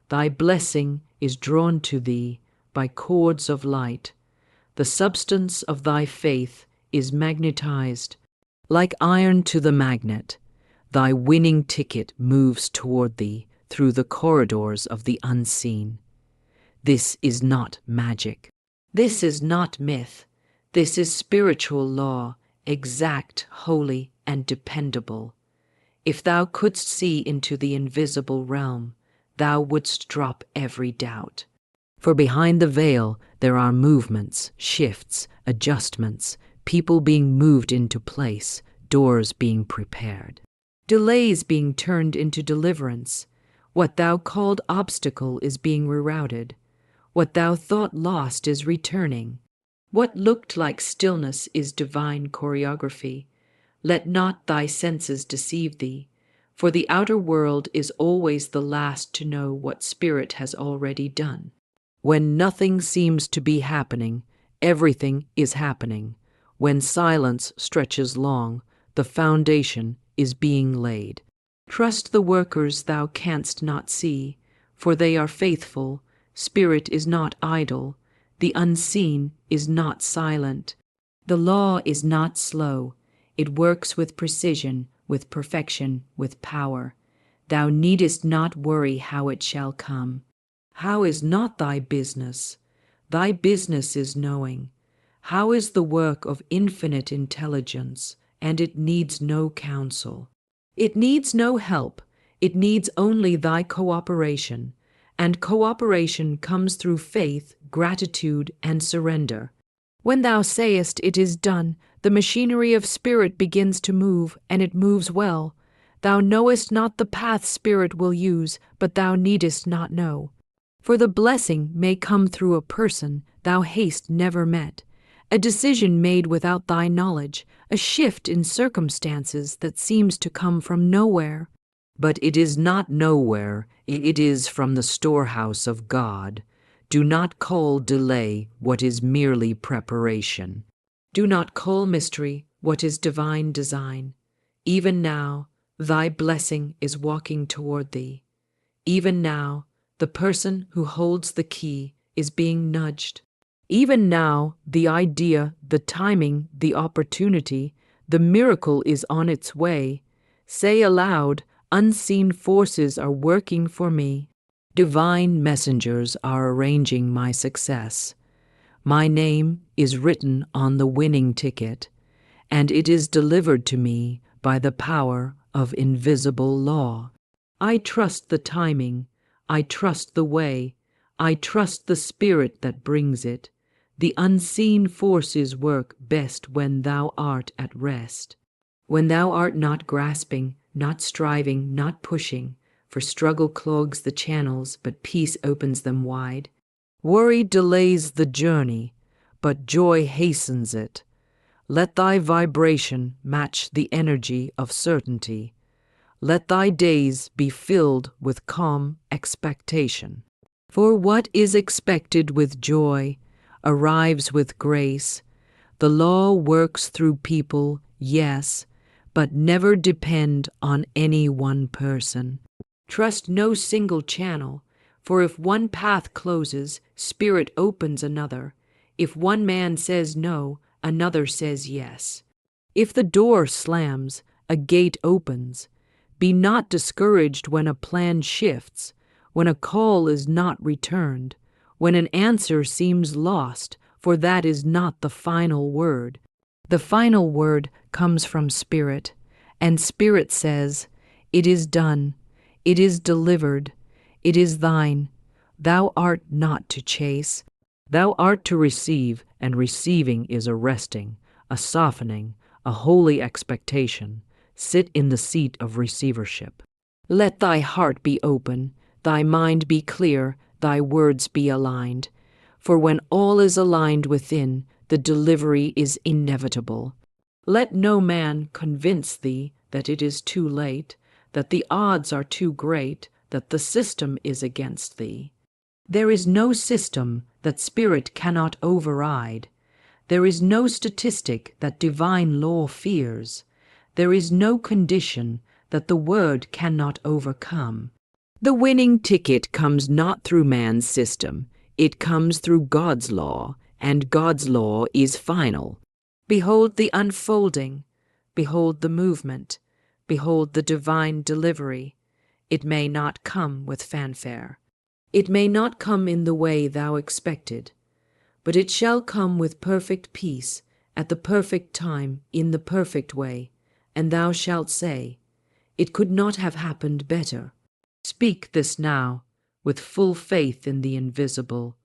thy blessing is drawn to thee by cords of light. The substance of thy faith is magnetized. Like iron to the magnet, thy winning ticket moves toward thee through the corridors of the unseen. This is not magic. This is not myth. This is spiritual law, exact, holy, and dependable. If thou couldst see into the invisible realm, thou wouldst drop every doubt. For behind the veil there are movements, shifts, adjustments, people being moved into place, doors being prepared, delays being turned into deliverance. What thou called obstacle is being rerouted. What thou thought lost is returning. What looked like stillness is divine choreography. Let not thy senses deceive thee, for the outer world is always the last to know what spirit has already done. When nothing seems to be happening, everything is happening. When silence stretches long, the foundation is being laid. Trust the workers thou canst not see, for they are faithful. Spirit is not idle. The unseen is not silent. The law is not slow. It works with precision, with perfection, with power. Thou needest not worry how it shall come. How is not thy business? Thy business is knowing. How is the work of infinite intelligence, and it needs no counsel. It needs no help. It needs only thy cooperation, and cooperation comes through faith, gratitude, and surrender. When thou sayest it is done, the machinery of spirit begins to move, and it moves well. Thou knowest not the path spirit will use, but thou needest not know. For the blessing may come through a person thou hast never met, a decision made without thy knowledge, a shift in circumstances that seems to come from nowhere. But it is not nowhere, it is from the storehouse of God. Do not call delay what is merely preparation. Do not call mystery what is divine design. Even now, thy blessing is walking toward thee. Even now, the person who holds the key is being nudged. Even now, the idea, the timing, the opportunity, the miracle is on its way. Say aloud, unseen forces are working for me. Divine messengers are arranging my success. My name is written on the winning ticket, and it is delivered to me by the power of invisible law. I trust the timing. I trust the way. I trust the spirit that brings it. The unseen forces work best when thou art at rest. When thou art not grasping, not striving, not pushing, for struggle clogs the channels, but peace opens them wide. Worry delays the journey, but joy hastens it. Let thy vibration match the energy of certainty. Let thy days be filled with calm expectation. For what is expected with joy arrives with grace. The law works through people, yes, but never depend on any one person. Trust no single channel, for if one path closes, spirit opens another. If one man says no, another says yes. If the door slams, a gate opens. Be not discouraged when a plan shifts, when a call is not returned, when an answer seems lost, for that is not the final word. The final word comes from Spirit, and Spirit says, "It is done, it is delivered, it is thine. Thou art not to chase, thou art to receive, and receiving is a resting, a softening, a holy expectation. Sit in the seat of receivership. Let thy heart be open, thy mind be clear, thy words be aligned. For when all is aligned within, the delivery is inevitable. Let no man convince thee that it is too late, that the odds are too great, that the system is against thee. There is no system that spirit cannot override. There is no statistic that divine law fears. There is no condition that the word cannot overcome. The winning ticket comes not through man's system. It comes through God's law, and God's law is final. Behold the unfolding. Behold the movement. Behold the divine delivery. It may not come with fanfare. It may not come in the way thou expected, but it shall come with perfect peace, at the perfect time, in the perfect way, and thou shalt say, "It could not have happened better." Speak this now, with full faith in the invisible.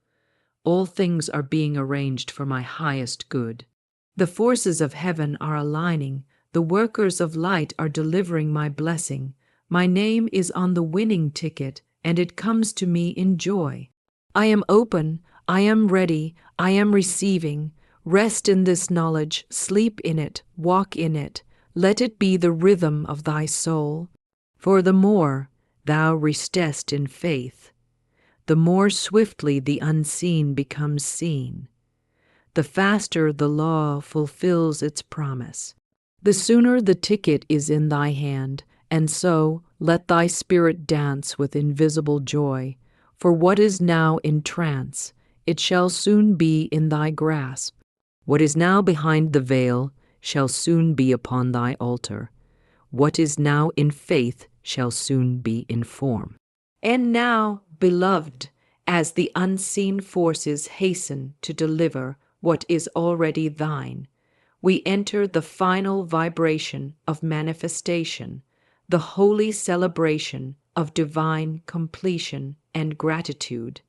All things are being arranged for my highest good. The forces of heaven are aligning. The workers of light are delivering my blessing. My name is on the winning ticket, and it comes to me in joy. I am open, I am ready, I am receiving. Rest in this knowledge, sleep in it, walk in it. Let it be the rhythm of thy soul. For the more thou restest in faith, the more swiftly the unseen becomes seen. The faster the law fulfills its promise. The sooner the ticket is in thy hand, and so let thy spirit dance with invisible joy. For what is now in trance, it shall soon be in thy grasp. What is now behind the veil shall soon be upon thy altar. What is now in faith shall soon be in form. And now, beloved, as the unseen forces hasten to deliver what is already thine, we enter the final vibration of manifestation, the holy celebration of divine completion and gratitude.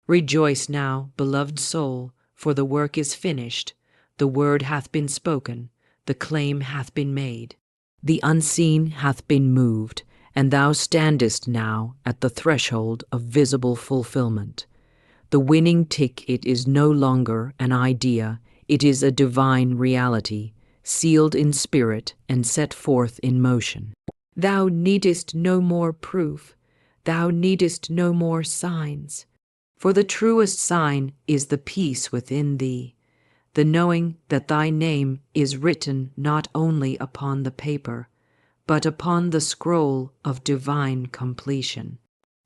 Rejoice now, beloved soul, for the work is finished, the word hath been spoken, the claim hath been made, the unseen hath been moved, and thou standest now at the threshold of visible fulfillment. The winning ticket is no longer an idea, it is a divine reality, sealed in spirit and set forth in motion. Thou needest no more proof, thou needest no more signs, for the truest sign is the peace within thee, the knowing that thy name is written not only upon the paper, but upon the scroll of divine completion.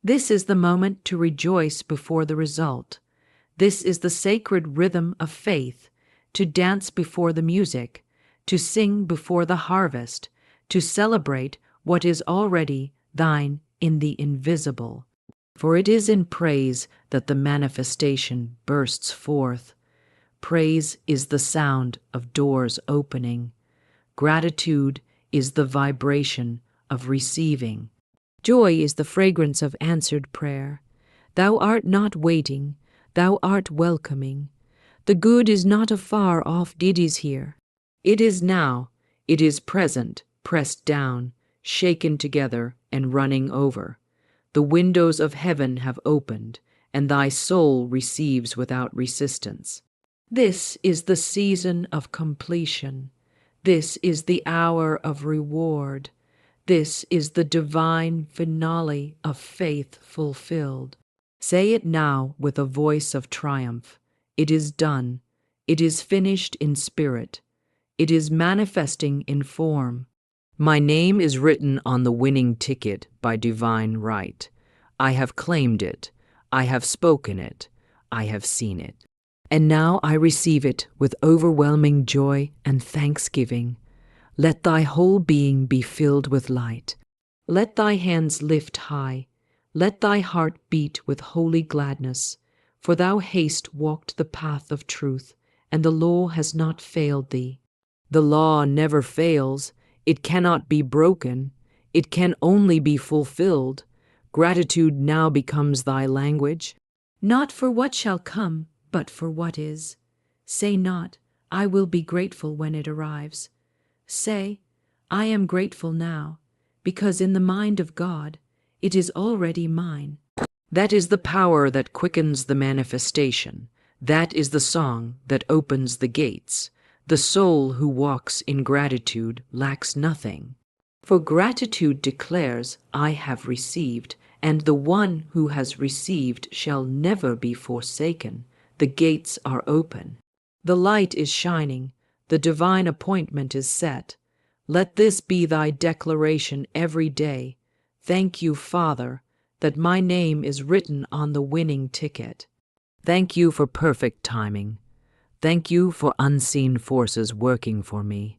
This is the moment to rejoice before the result. This is the sacred rhythm of faith, to dance before the music, to sing before the harvest, to celebrate what is already thine in the invisible. For it is in praise that the manifestation bursts forth. Praise is the sound of doors opening. Gratitude is the vibration of receiving. Joy is the fragrance of answered prayer. Thou art not waiting, thou art welcoming. The good is not afar off, it is here. It is now, it is present, pressed down, shaken together, and running over. The windows of heaven have opened, and thy soul receives without resistance. This is the season of completion. This is the hour of reward. This is the divine finale of faith fulfilled. Say it now with a voice of triumph. It is done. It is finished in spirit. It is manifesting in form. My name is written on the winning ticket by divine right. I have claimed it. I have spoken it. I have seen it. And now I receive it with overwhelming joy and thanksgiving. Let thy whole being be filled with light. Let thy hands lift high. Let thy heart beat with holy gladness. For thou hast walked the path of truth, and the law has not failed thee. The law never fails. It cannot be broken. It can only be fulfilled. Gratitude now becomes thy language. Not for what shall come, but for what is. Say not, I will be grateful when it arrives. Say, I am grateful now, because in the mind of God, it is already mine. That is the power that quickens the manifestation. That is the song that opens the gates. The soul who walks in gratitude lacks nothing. For gratitude declares, I have received, and the one who has received shall never be forsaken. The gates are open. The light is shining. The divine appointment is set. Let this be thy declaration every day. Thank you, Father, that my name is written on the winning ticket. Thank you for perfect timing. Thank you for unseen forces working for me.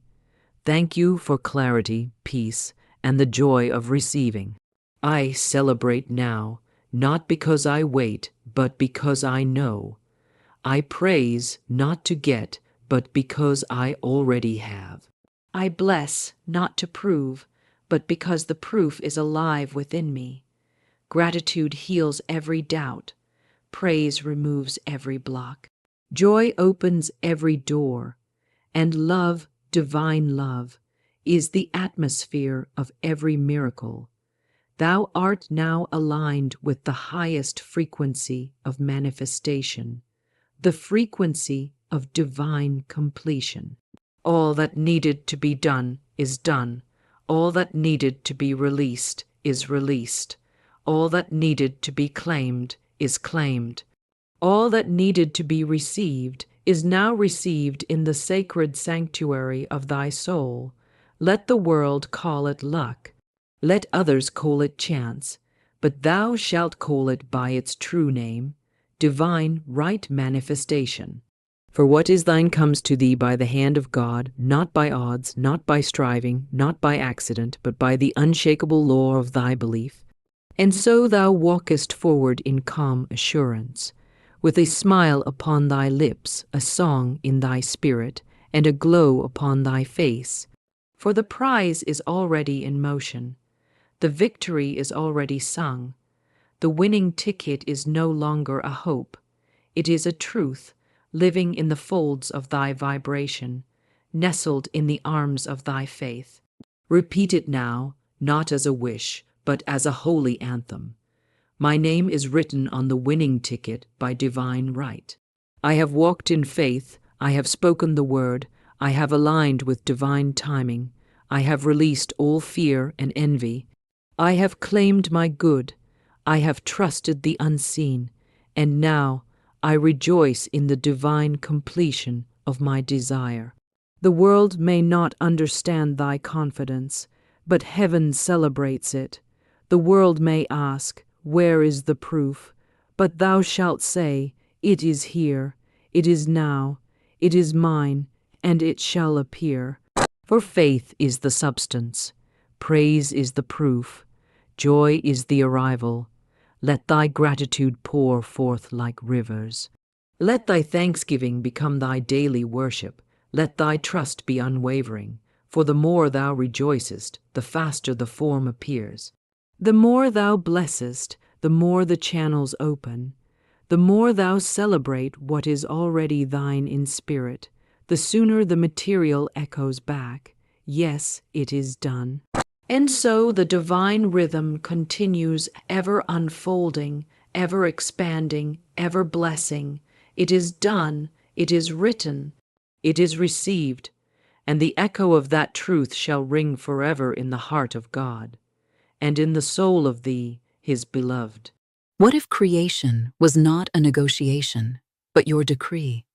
Thank you for clarity, peace, and the joy of receiving. I celebrate now, not because I wait, but because I know. I praise not to get, but because I already have. I bless not to prove, but because the proof is alive within me. Gratitude heals every doubt. Praise removes every block. Joy opens every door. And love, divine love, is the atmosphere of every miracle. Thou art now aligned with the highest frequency of manifestation, the frequency of divine completion. All that needed to be done is done. All that needed to be released is released. All that needed to be claimed is claimed. All that needed to be received is now received in the sacred sanctuary of thy soul. Let the world call it luck. Let others call it chance. But thou shalt call it by its true name, divine right manifestation. For what is thine comes to thee by the hand of God, not by odds, not by striving, not by accident, but by the unshakable law of thy belief. And so thou walkest forward in calm assurance, with a smile upon thy lips, a song in thy spirit, and a glow upon thy face. For the prize is already in motion. The victory is already sung. The winning ticket is no longer a hope. It is a truth, living in the folds of thy vibration, nestled in the arms of thy faith. Repeat it now, not as a wish, but as a holy anthem. My name is written on the winning ticket by divine right. I have walked in faith, I have spoken the word, I have aligned with divine timing, I have released all fear and envy, I have claimed my good, I have trusted the unseen, and now I rejoice in the divine completion of my desire. The world may not understand thy confidence, but heaven celebrates it. The world may ask, where is the proof? But thou shalt say, it is here, it is now, it is mine, and it shall appear. For faith is the substance, praise is the proof, joy is the arrival. Let thy gratitude pour forth like rivers. Let thy thanksgiving become thy daily worship. Let thy trust be unwavering. For the more thou rejoicest, the faster the form appears. The more thou blessest, the more the channels open. The more thou celebrate what is already thine in spirit, the sooner the material echoes back, yes, it is done. And so the divine rhythm continues, ever unfolding, ever expanding, ever blessing. It is done, it is written, it is received, and the echo of that truth shall ring forever in the heart of God, and in the soul of thee, his beloved. What if creation was not a negotiation, but your decree?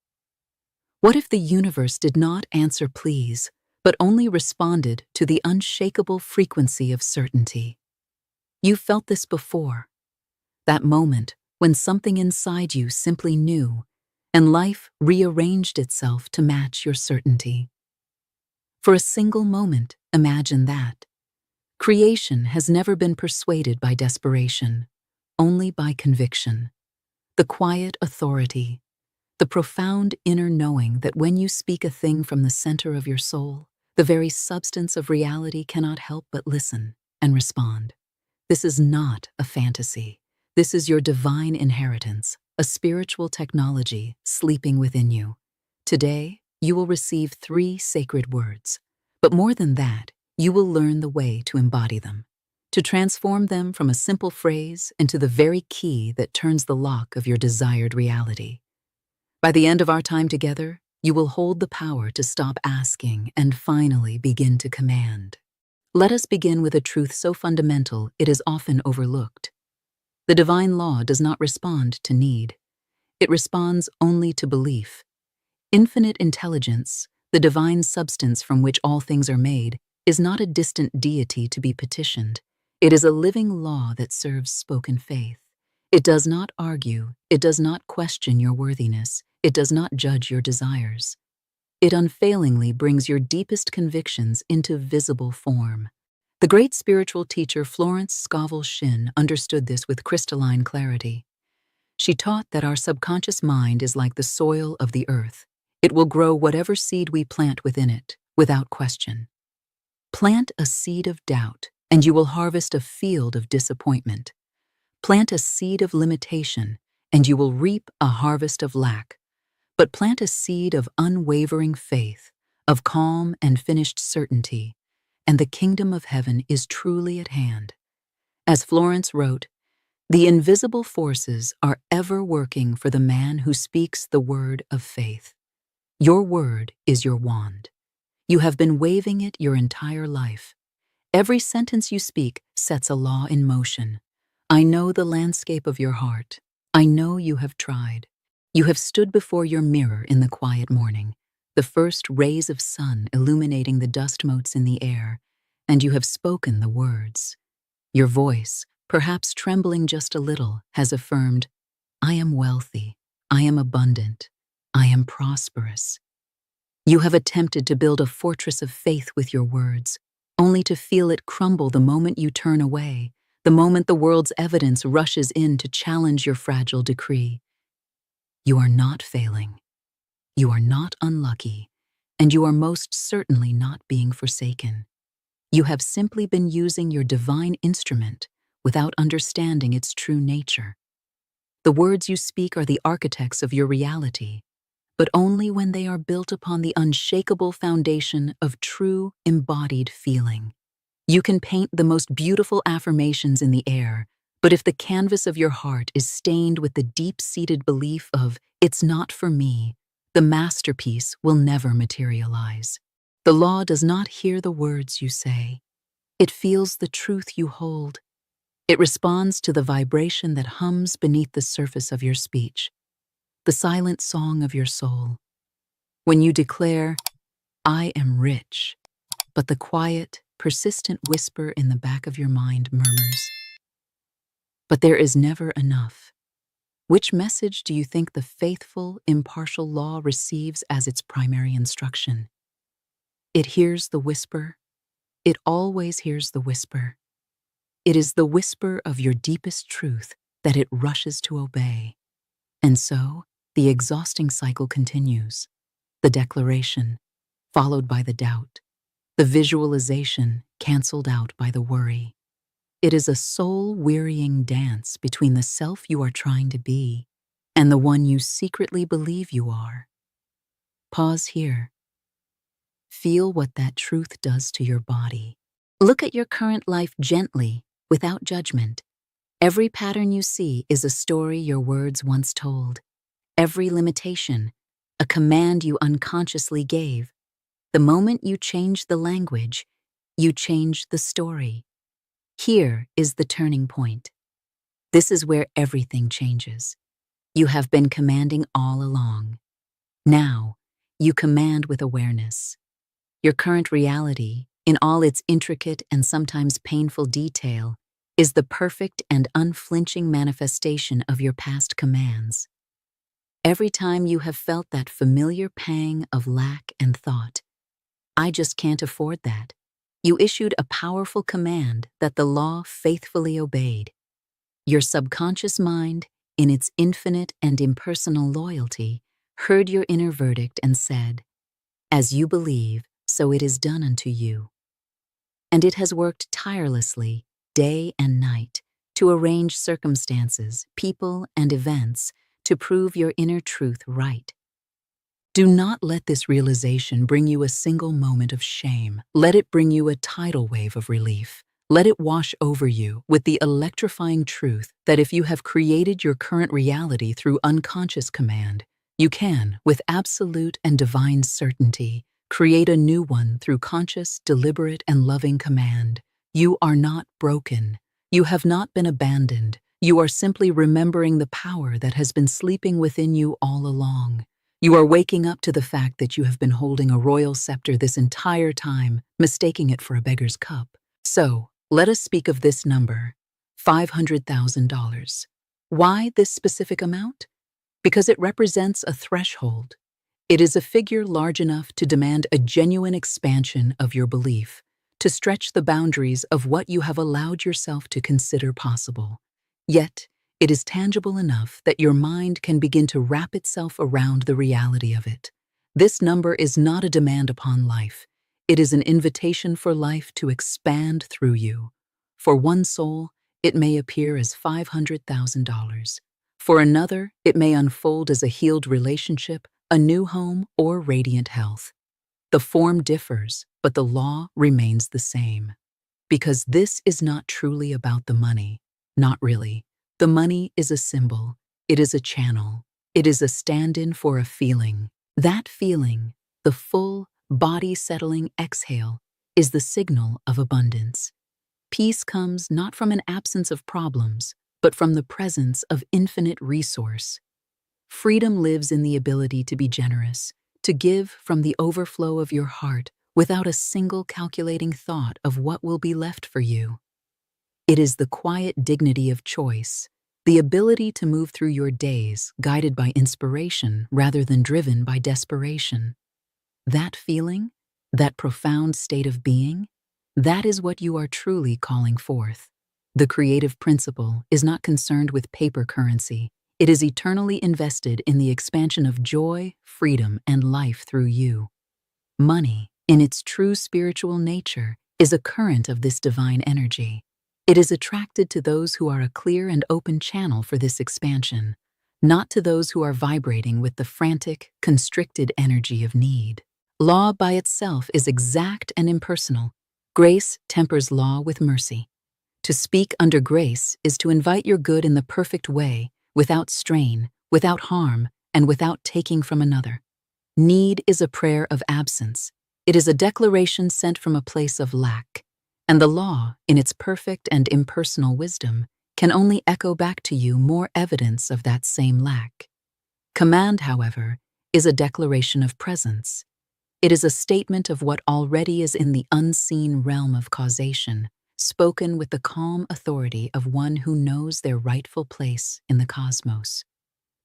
What if the universe did not answer pleas, but only responded to the unshakable frequency of certainty? You felt this before. That moment when something inside you simply knew, and life rearranged itself to match your certainty. For a single moment, imagine that. Creation has never been persuaded by desperation, only by conviction. The quiet authority, the profound inner knowing that when you speak a thing from the center of your soul, the very substance of reality cannot help but listen and respond. This is not a fantasy. This is your divine inheritance, a spiritual technology sleeping within you. Today, you will receive 3 sacred words, but more than that, you will learn the way to embody them, to transform them from a simple phrase into the very key that turns the lock of your desired reality. By the end of our time together, you will hold the power to stop asking and finally begin to command. Let us begin with a truth so fundamental it is often overlooked. The divine law does not respond to need. It responds only to belief. Infinite intelligence, the divine substance from which all things are made, is not a distant deity to be petitioned. It is a living law that serves spoken faith. It does not argue, it does not question your worthiness, it does not judge your desires. It unfailingly brings your deepest convictions into visible form. The great spiritual teacher Florence Scovel Shinn understood this with crystalline clarity. She taught that our subconscious mind is like the soil of the earth. It will grow whatever seed we plant within it, without question. Plant a seed of doubt, and you will harvest a field of disappointment. Plant a seed of limitation, and you will reap a harvest of lack. But plant a seed of unwavering faith, of calm and finished certainty, and the kingdom of heaven is truly at hand. As Florence wrote, "The invisible forces are ever working for the man who speaks the word of faith." Your word is your wand. You have been waving it your entire life. Every sentence you speak sets a law in motion. I know the landscape of your heart. I know you have tried. You have stood before your mirror in the quiet morning. the first rays of sun illuminating the dust motes in the air, and you have spoken the words. Your voice, perhaps trembling just a little, has affirmed, I am wealthy, I am abundant, I am prosperous. You have attempted to build a fortress of faith with your words, only to feel it crumble the moment you turn away, the moment the world's evidence rushes in to challenge your fragile decree. You are not failing. You are not unlucky, and you are most certainly not being forsaken. You have simply been using your divine instrument without understanding its true nature. The words you speak are the architects of your reality, but only when they are built upon the unshakable foundation of true embodied feeling. You can paint the most beautiful affirmations in the air, but if the canvas of your heart is stained with the deep-seated belief of, it's not for me, the masterpiece will never materialize. The law does not hear the words you say. It feels the truth you hold. It responds to the vibration that hums beneath the surface of your speech, the silent song of your soul. When you declare, I am rich, but the quiet, persistent whisper in the back of your mind murmurs, but there is never enough. Which message do you think the faithful, impartial law receives as its primary instruction? It hears the whisper. It always hears the whisper. It is the whisper of your deepest truth that it rushes to obey. And so, the exhausting cycle continues. The declaration, followed by the doubt. The visualization, canceled out by the worry. It is a soul-wearying dance between the self you are trying to be and the one you secretly believe you are. Pause here. Feel what that truth does to your body. Look at your current life gently, without judgment. Every pattern you see is a story your words once told. Every limitation, a command you unconsciously gave. The moment you change the language, you change the story. Here is the turning point. This is where everything changes. You have been commanding all along. Now, you command with awareness. Your current reality, in all its intricate and sometimes painful detail, is the perfect and unflinching manifestation of your past commands. Every time you have felt that familiar pang of lack and thought, I just can't afford that, you issued a powerful command that the law faithfully obeyed. Your subconscious mind, in its infinite and impersonal loyalty, heard your inner verdict and said, as you believe, so it is done unto you. And it has worked tirelessly, day and night, to arrange circumstances, people, and events to prove your inner truth right. Do not let this realization bring you a single moment of shame. Let it bring you a tidal wave of relief. Let it wash over you with the electrifying truth that if you have created your current reality through unconscious command, you can, with absolute and divine certainty, create a new one through conscious, deliberate, and loving command. You are not broken. You have not been abandoned. You are simply remembering the power that has been sleeping within you all along. You are waking up to the fact that you have been holding a royal scepter this entire time, mistaking it for a beggar's cup. So, let us speak of this number, $500,000. Why this specific amount? Because it represents a threshold. It is a figure large enough to demand a genuine expansion of your belief, to stretch the boundaries of what you have allowed yourself to consider possible. Yet, it is tangible enough that your mind can begin to wrap itself around the reality of it. This number is not a demand upon life. It is an invitation for life to expand through you. For one soul, it may appear as $500,000. For another, it may unfold as a healed relationship, a new home, or radiant health. The form differs, but the law remains the same. Because this is not truly about the money. Not really. The money is a symbol. It is a channel. It is a stand-in for a feeling. That feeling, the full, body-settling exhale, is the signal of abundance. Peace comes not from an absence of problems, but from the presence of infinite resource. Freedom lives in the ability to be generous, to give from the overflow of your heart without a single calculating thought of what will be left for you. It is the quiet dignity of choice, the ability to move through your days guided by inspiration rather than driven by desperation. That feeling, that profound state of being, that is what you are truly calling forth. The creative principle is not concerned with paper currency. It is eternally invested in the expansion of joy, freedom, and life through you. Money, in its true spiritual nature, is a current of this divine energy. It is attracted to those who are a clear and open channel for this expansion, not to those who are vibrating with the frantic, constricted energy of need. Law by itself is exact and impersonal. Grace tempers law with mercy. To speak under grace is to invite your good in the perfect way, without strain, without harm, and without taking from another. Need is a prayer of absence. It is a declaration sent from a place of lack. And the law, in its perfect and impersonal wisdom, can only echo back to you more evidence of that same lack. Command, however, is a declaration of presence. It is a statement of what already is in the unseen realm of causation, spoken with the calm authority of one who knows their rightful place in the cosmos.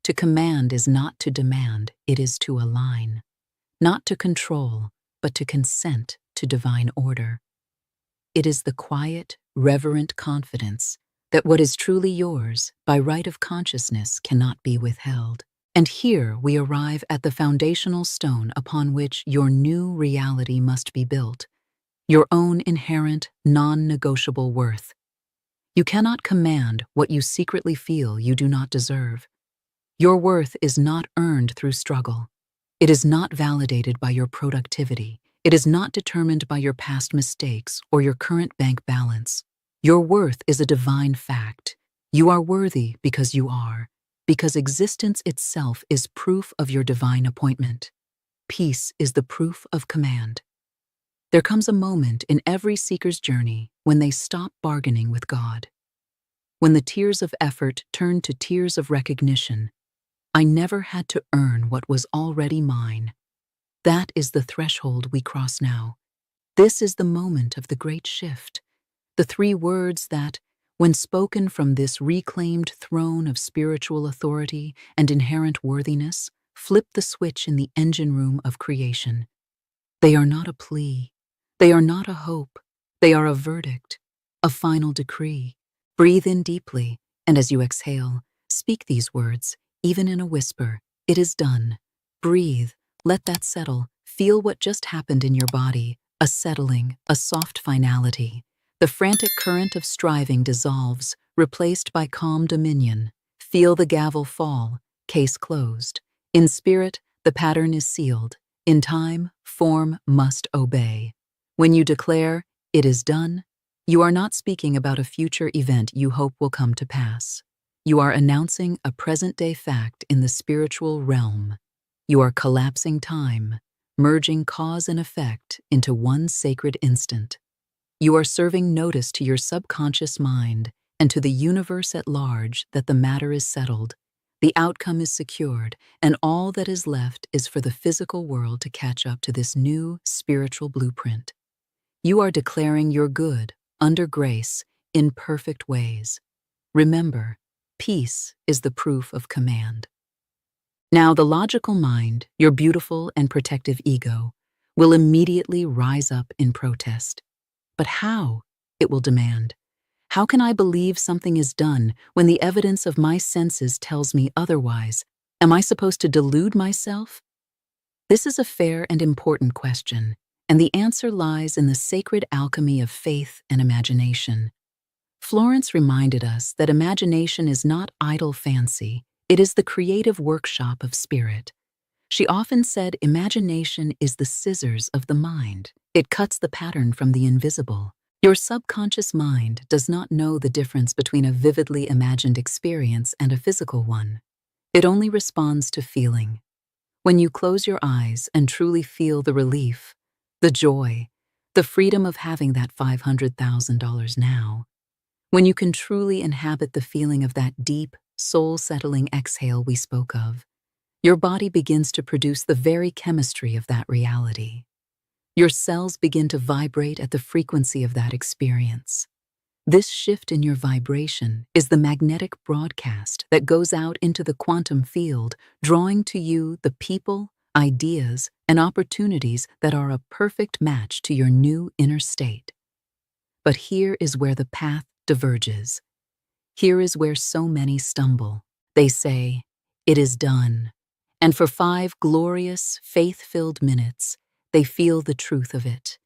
To command is not to demand, it is to align. Not to control, but to consent to divine order. It is the quiet, reverent confidence that what is truly yours by right of consciousness cannot be withheld. And here we arrive at the foundational stone upon which your new reality must be built, your own inherent, non-negotiable worth. You cannot command what you secretly feel you do not deserve. Your worth is not earned through struggle. It is not validated by your productivity. It is not determined by your past mistakes or your current bank balance. Your worth is a divine fact. You are worthy because you are, because existence itself is proof of your divine appointment. Peace is the proof of command. There comes a moment in every seeker's journey when they stop bargaining with God. When the tears of effort turn to tears of recognition, I never had to earn what was already mine. That is the threshold we cross now. This is the moment of the great shift. The three words that, when spoken from this reclaimed throne of spiritual authority and inherent worthiness, flip the switch in the engine room of creation. They are not a plea. They are not a hope. They are a verdict, a final decree. Breathe in deeply, and as you exhale, speak these words, even in a whisper. It is done. Breathe. Let that settle. Feel what just happened in your body, a settling, a soft finality. The frantic current of striving dissolves, replaced by calm dominion. Feel the gavel fall, case closed. In spirit, the pattern is sealed. In time, form must obey. When you declare, "It is done," you are not speaking about a future event you hope will come to pass. You are announcing a present-day fact in the spiritual realm. You are collapsing time, merging cause and effect into one sacred instant. You are serving notice to your subconscious mind and to the universe at large that the matter is settled, the outcome is secured, and all that is left is for the physical world to catch up to this new spiritual blueprint. You are declaring your good, under grace, in perfect ways. Remember, peace is the proof of command. Now the logical mind, your beautiful and protective ego, will immediately rise up in protest. But how? It will demand. How can I believe something is done when the evidence of my senses tells me otherwise? Am I supposed to delude myself? This is a fair and important question, and the answer lies in the sacred alchemy of faith and imagination. Florence reminded us that imagination is not idle fancy, it is the creative workshop of spirit. She often said imagination is the scissors of the mind. It cuts the pattern from the invisible. Your subconscious mind does not know the difference between a vividly imagined experience and a physical one. It only responds to feeling. When you close your eyes and truly feel the relief, the joy, the freedom of having that $500,000 now, when you can truly inhabit the feeling of that deep, soul-settling exhale we spoke of, Your body begins to produce the very chemistry of that reality. Your cells begin to vibrate at the frequency of that experience. This shift in your vibration is the magnetic broadcast that goes out into the quantum field, drawing to you the people, ideas, and opportunities that are a perfect match to your new inner state. But here is where the path diverges. Here is where so many stumble. They say, "It is done." And for 5 glorious, faith-filled minutes, they feel the truth of it.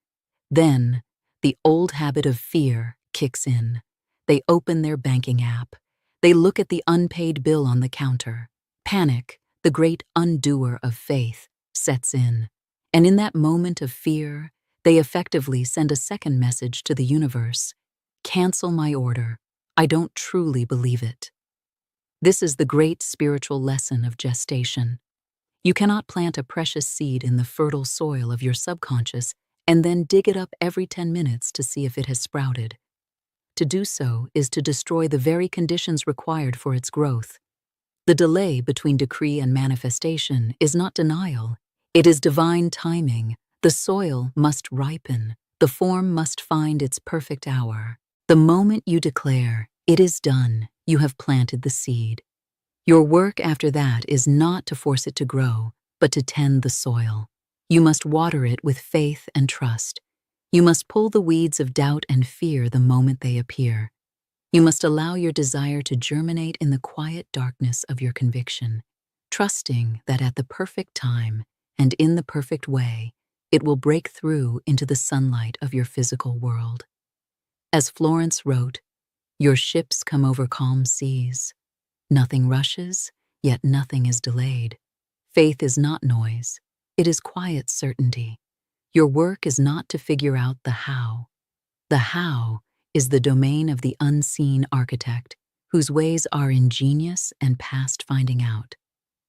Then, the old habit of fear kicks in. They open their banking app. They look at the unpaid bill on the counter. Panic, the great undoer of faith, sets in. And in that moment of fear, they effectively send a second message to the universe. Cancel my order. I don't truly believe it. This is the great spiritual lesson of gestation. You cannot plant a precious seed in the fertile soil of your subconscious and then dig it up every 10 minutes to see if it has sprouted. To do so is to destroy the very conditions required for its growth. The delay between decree and manifestation is not denial. It is divine timing. The soil must ripen. The form must find its perfect hour. The moment you declare, "It is done," you have planted the seed. Your work after that is not to force it to grow, but to tend the soil. You must water it with faith and trust. You must pull the weeds of doubt and fear the moment they appear. You must allow your desire to germinate in the quiet darkness of your conviction, trusting that at the perfect time and in the perfect way, it will break through into the sunlight of your physical world. As Florence wrote, "Your ships come over calm seas. Nothing rushes, yet nothing is delayed. Faith is not noise. It is quiet certainty. Your work is not to figure out the how. The how is the domain of the unseen architect, whose ways are ingenious and past finding out.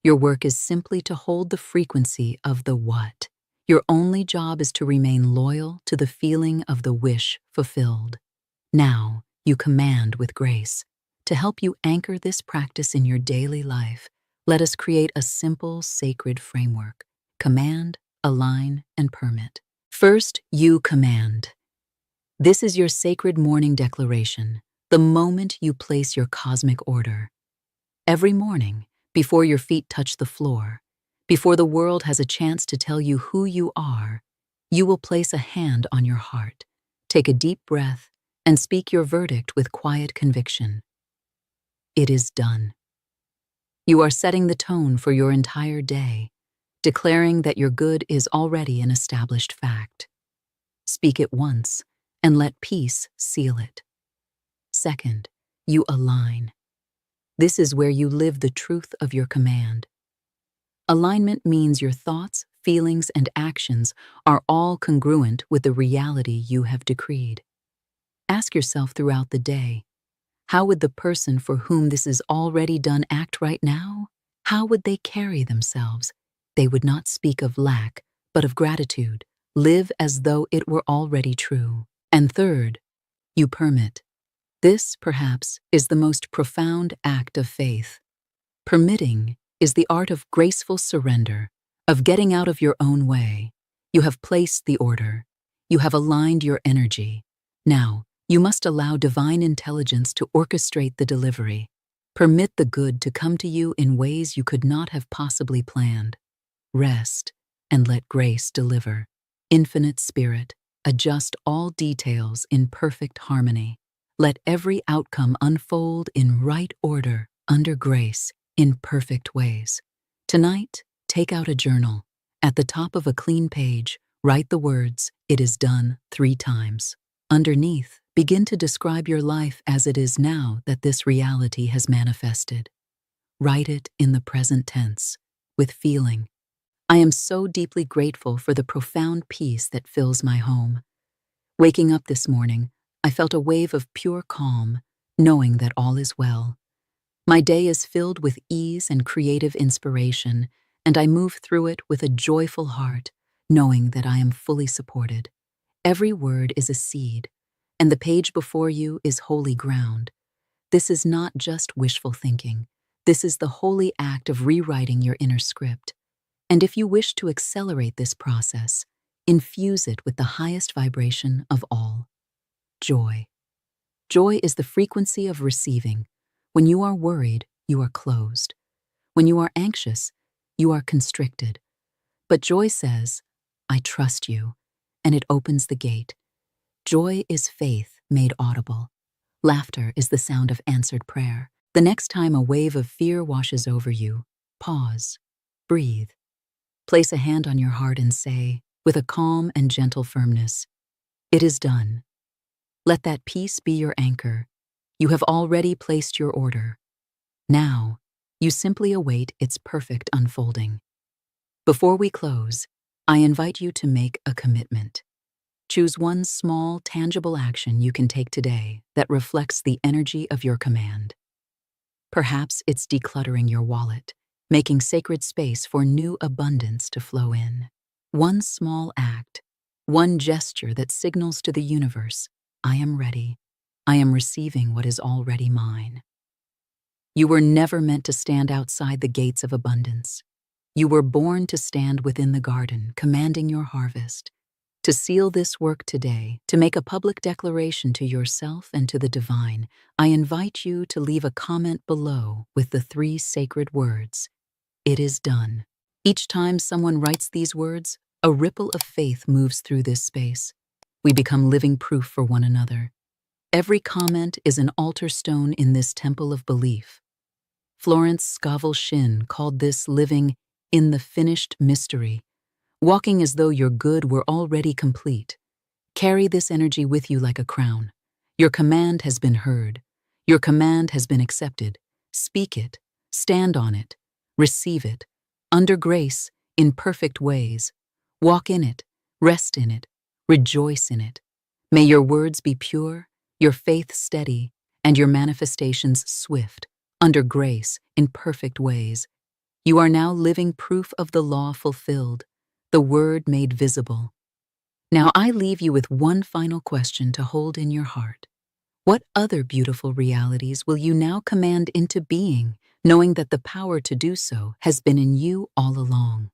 Your work is simply to hold the frequency of the what. Your only job is to remain loyal to the feeling of the wish fulfilled. Now, you command with grace. To help you anchor this practice in your daily life, let us create a simple, sacred framework. Command, align, and permit. First, you command. This is your sacred morning declaration, the moment you place your cosmic order. Every morning, before your feet touch the floor, before the world has a chance to tell you who you are, you will place a hand on your heart, take a deep breath, and speak your verdict with quiet conviction. It is done. You are setting the tone for your entire day, declaring that your good is already an established fact. Speak it once, and let peace seal it. Second, you align. This is where you live the truth of your command. Alignment means your thoughts, feelings, and actions are all congruent with the reality you have decreed. Ask yourself throughout the day, how would the person for whom this is already done act right now? How would they carry themselves? They would not speak of lack, but of gratitude. Live as though it were already true. And third, you permit. This, perhaps, is the most profound act of faith. Permitting is the art of graceful surrender, of getting out of your own way. You have placed the order. You have aligned your energy. Now, you must allow divine intelligence to orchestrate the delivery. Permit the good to come to you in ways you could not have possibly planned. Rest and let grace deliver. Infinite Spirit, adjust all details in perfect harmony. Let every outcome unfold in right order, under grace, in perfect ways. Tonight, take out a journal. At the top of a clean page, write the words, "It is done," 3 times. Underneath, begin to describe your life as it is now that this reality has manifested. Write it in the present tense, with feeling. I am so deeply grateful for the profound peace that fills my home. Waking up this morning, I felt a wave of pure calm, knowing that all is well. My day is filled with ease and creative inspiration, and I move through it with a joyful heart, knowing that I am fully supported. Every word is a seed, and the page before you is holy ground. This is not just wishful thinking. This is the holy act of rewriting your inner script. And if you wish to accelerate this process, infuse it with the highest vibration of all, joy. Joy is the frequency of receiving. When you are worried, you are closed. When you are anxious, you are constricted. But joy says, I trust you, and it opens the gate. Joy is faith made audible. Laughter is the sound of answered prayer. The next time a wave of fear washes over you, pause, breathe. Place a hand on your heart and say, with a calm and gentle firmness, it is done. Let that peace be your anchor. You have already placed your order. Now, you simply await its perfect unfolding. Before we close, I invite you to make a commitment. Choose one small, tangible action you can take today that reflects the energy of your command. Perhaps it's decluttering your wallet, making sacred space for new abundance to flow in. One small act, one gesture that signals to the universe, I am ready. I am receiving what is already mine. You were never meant to stand outside the gates of abundance. You were born to stand within the garden, commanding your harvest. To seal this work today, to make a public declaration to yourself and to the divine, I invite you to leave a comment below with the 3 sacred words, it is done. Each time someone writes these words, a ripple of faith moves through this space. We become living proof for one another. Every comment is an altar stone in this temple of belief. Florence Scovel Shinn called this living in the finished mystery, walking as though your good were already complete. Carry this energy with you like a crown. Your command has been heard. Your command has been accepted. Speak it, stand on it, receive it, under grace, in perfect ways. Walk in it, rest in it, rejoice in it. May your words be pure, your faith steady, and your manifestations swift, under grace, in perfect ways. You are now living proof of the law fulfilled, the word made visible. Now I leave you with one final question to hold in your heart. What other beautiful realities will you now command into being, knowing that the power to do so has been in you all along?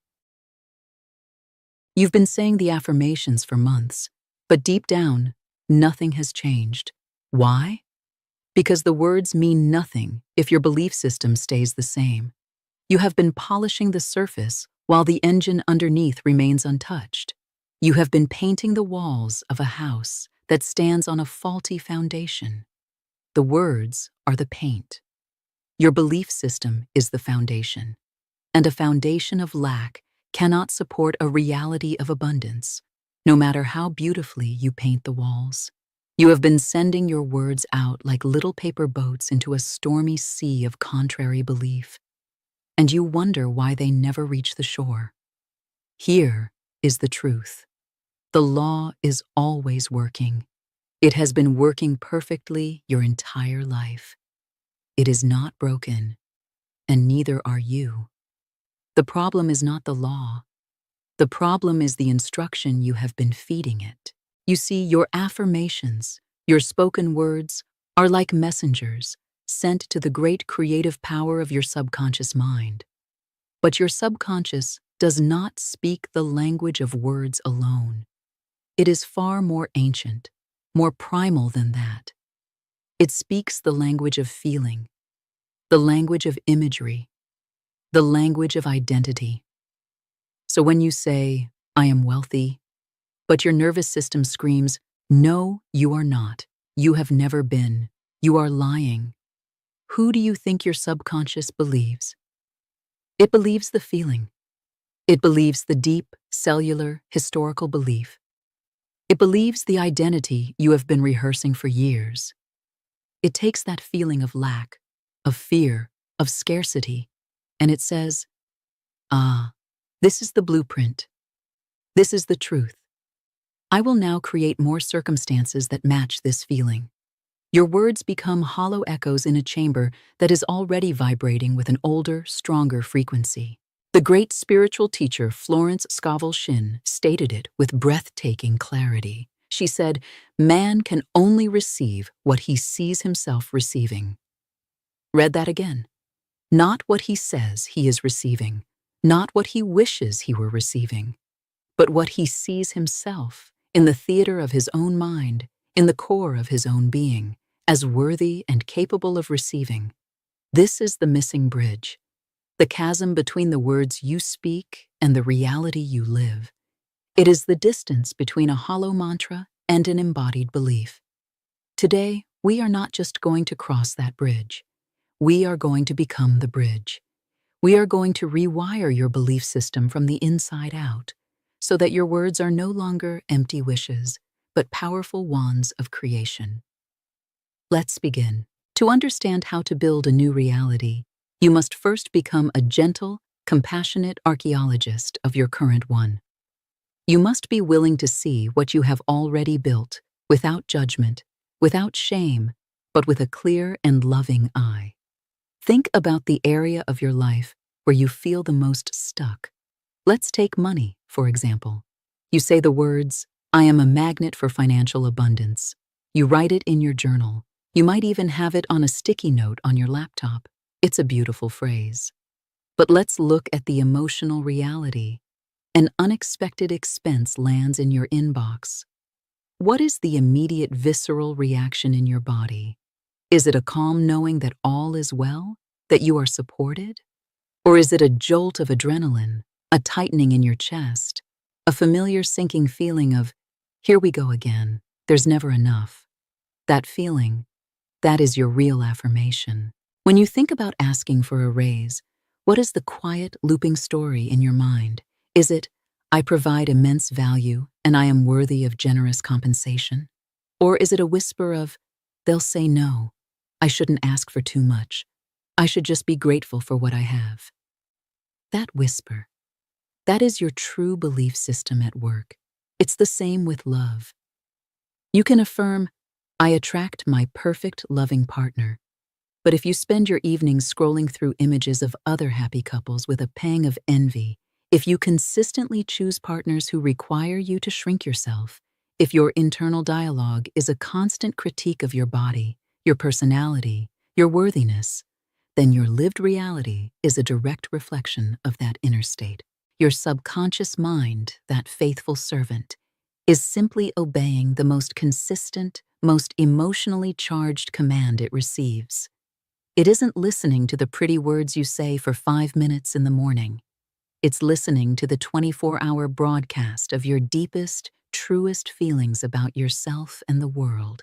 You've been saying the affirmations for months, but deep down, nothing has changed. Why? Because the words mean nothing if your belief system stays the same. You have been polishing the surface while the engine underneath remains untouched. You have been painting the walls of a house that stands on a faulty foundation. The words are the paint. Your belief system is the foundation, and a foundation of lack cannot support a reality of abundance, no matter how beautifully you paint the walls. You have been sending your words out like little paper boats into a stormy sea of contrary belief, and you wonder why they never reach the shore. Here is the truth. The law is always working. It has been working perfectly your entire life. It is not broken, and neither are you. The problem is not the law. The problem is the instruction you have been feeding it. You see, your affirmations, your spoken words, are like messengers sent to the great creative power of your subconscious mind. But your subconscious does not speak the language of words alone. It is far more ancient, more primal than that. It speaks the language of feeling, the language of imagery, the language of identity. So when you say, I am wealthy, but your nervous system screams, no, you are not. You have never been. You are lying. Who do you think your subconscious believes? It believes the feeling. It believes the deep, cellular, historical belief. It believes the identity you have been rehearsing for years. It takes that feeling of lack, of fear, of scarcity, and it says, this is the blueprint. This is the truth. I will now create more circumstances that match this feeling. Your words become hollow echoes in a chamber that is already vibrating with an older, stronger frequency. The great spiritual teacher Florence Scovel Shinn stated it with breathtaking clarity. She said, man can only receive what he sees himself receiving. Read that again. Not what he says he is receiving, not what he wishes he were receiving, but what he sees himself in the theater of his own mind, in the core of his own being, as worthy and capable of receiving. This is the missing bridge, the chasm between the words you speak and the reality you live. It is the distance between a hollow mantra and an embodied belief. Today, we are not just going to cross that bridge. We are going to become the bridge. We are going to rewire your belief system from the inside out so that your words are no longer empty wishes, but powerful wands of creation. Let's begin. To understand how to build a new reality, you must first become a gentle, compassionate archaeologist of your current one. You must be willing to see what you have already built without judgment, without shame, but with a clear and loving eye. Think about the area of your life where you feel the most stuck. Let's take money, for example. You say the words, "I am a magnet for financial abundance." You write it in your journal. You might even have it on a sticky note on your laptop. It's a beautiful phrase. But let's look at the emotional reality. An unexpected expense lands in your inbox. What is the immediate visceral reaction in your body? Is it a calm knowing that all is well, that you are supported? Or is it a jolt of adrenaline, a tightening in your chest, a familiar sinking feeling of, here we go again, there's never enough? That feeling, that is your real affirmation. When you think about asking for a raise, what is the quiet, looping story in your mind? Is it, I provide immense value and I am worthy of generous compensation? Or is it a whisper of, they'll say no, I shouldn't ask for too much, I should just be grateful for what I have? That whisper, that is your true belief system at work. It's the same with love. You can affirm, I attract my perfect loving partner. But if you spend your evenings scrolling through images of other happy couples with a pang of envy, if you consistently choose partners who require you to shrink yourself, if your internal dialogue is a constant critique of your body, your personality, your worthiness, then your lived reality is a direct reflection of that inner state. Your subconscious mind, that faithful servant, is simply obeying the most consistent, most emotionally charged command it receives. It isn't listening to the pretty words you say for 5 minutes in the morning. It's listening to the 24-hour broadcast of your deepest, truest feelings about yourself and the world.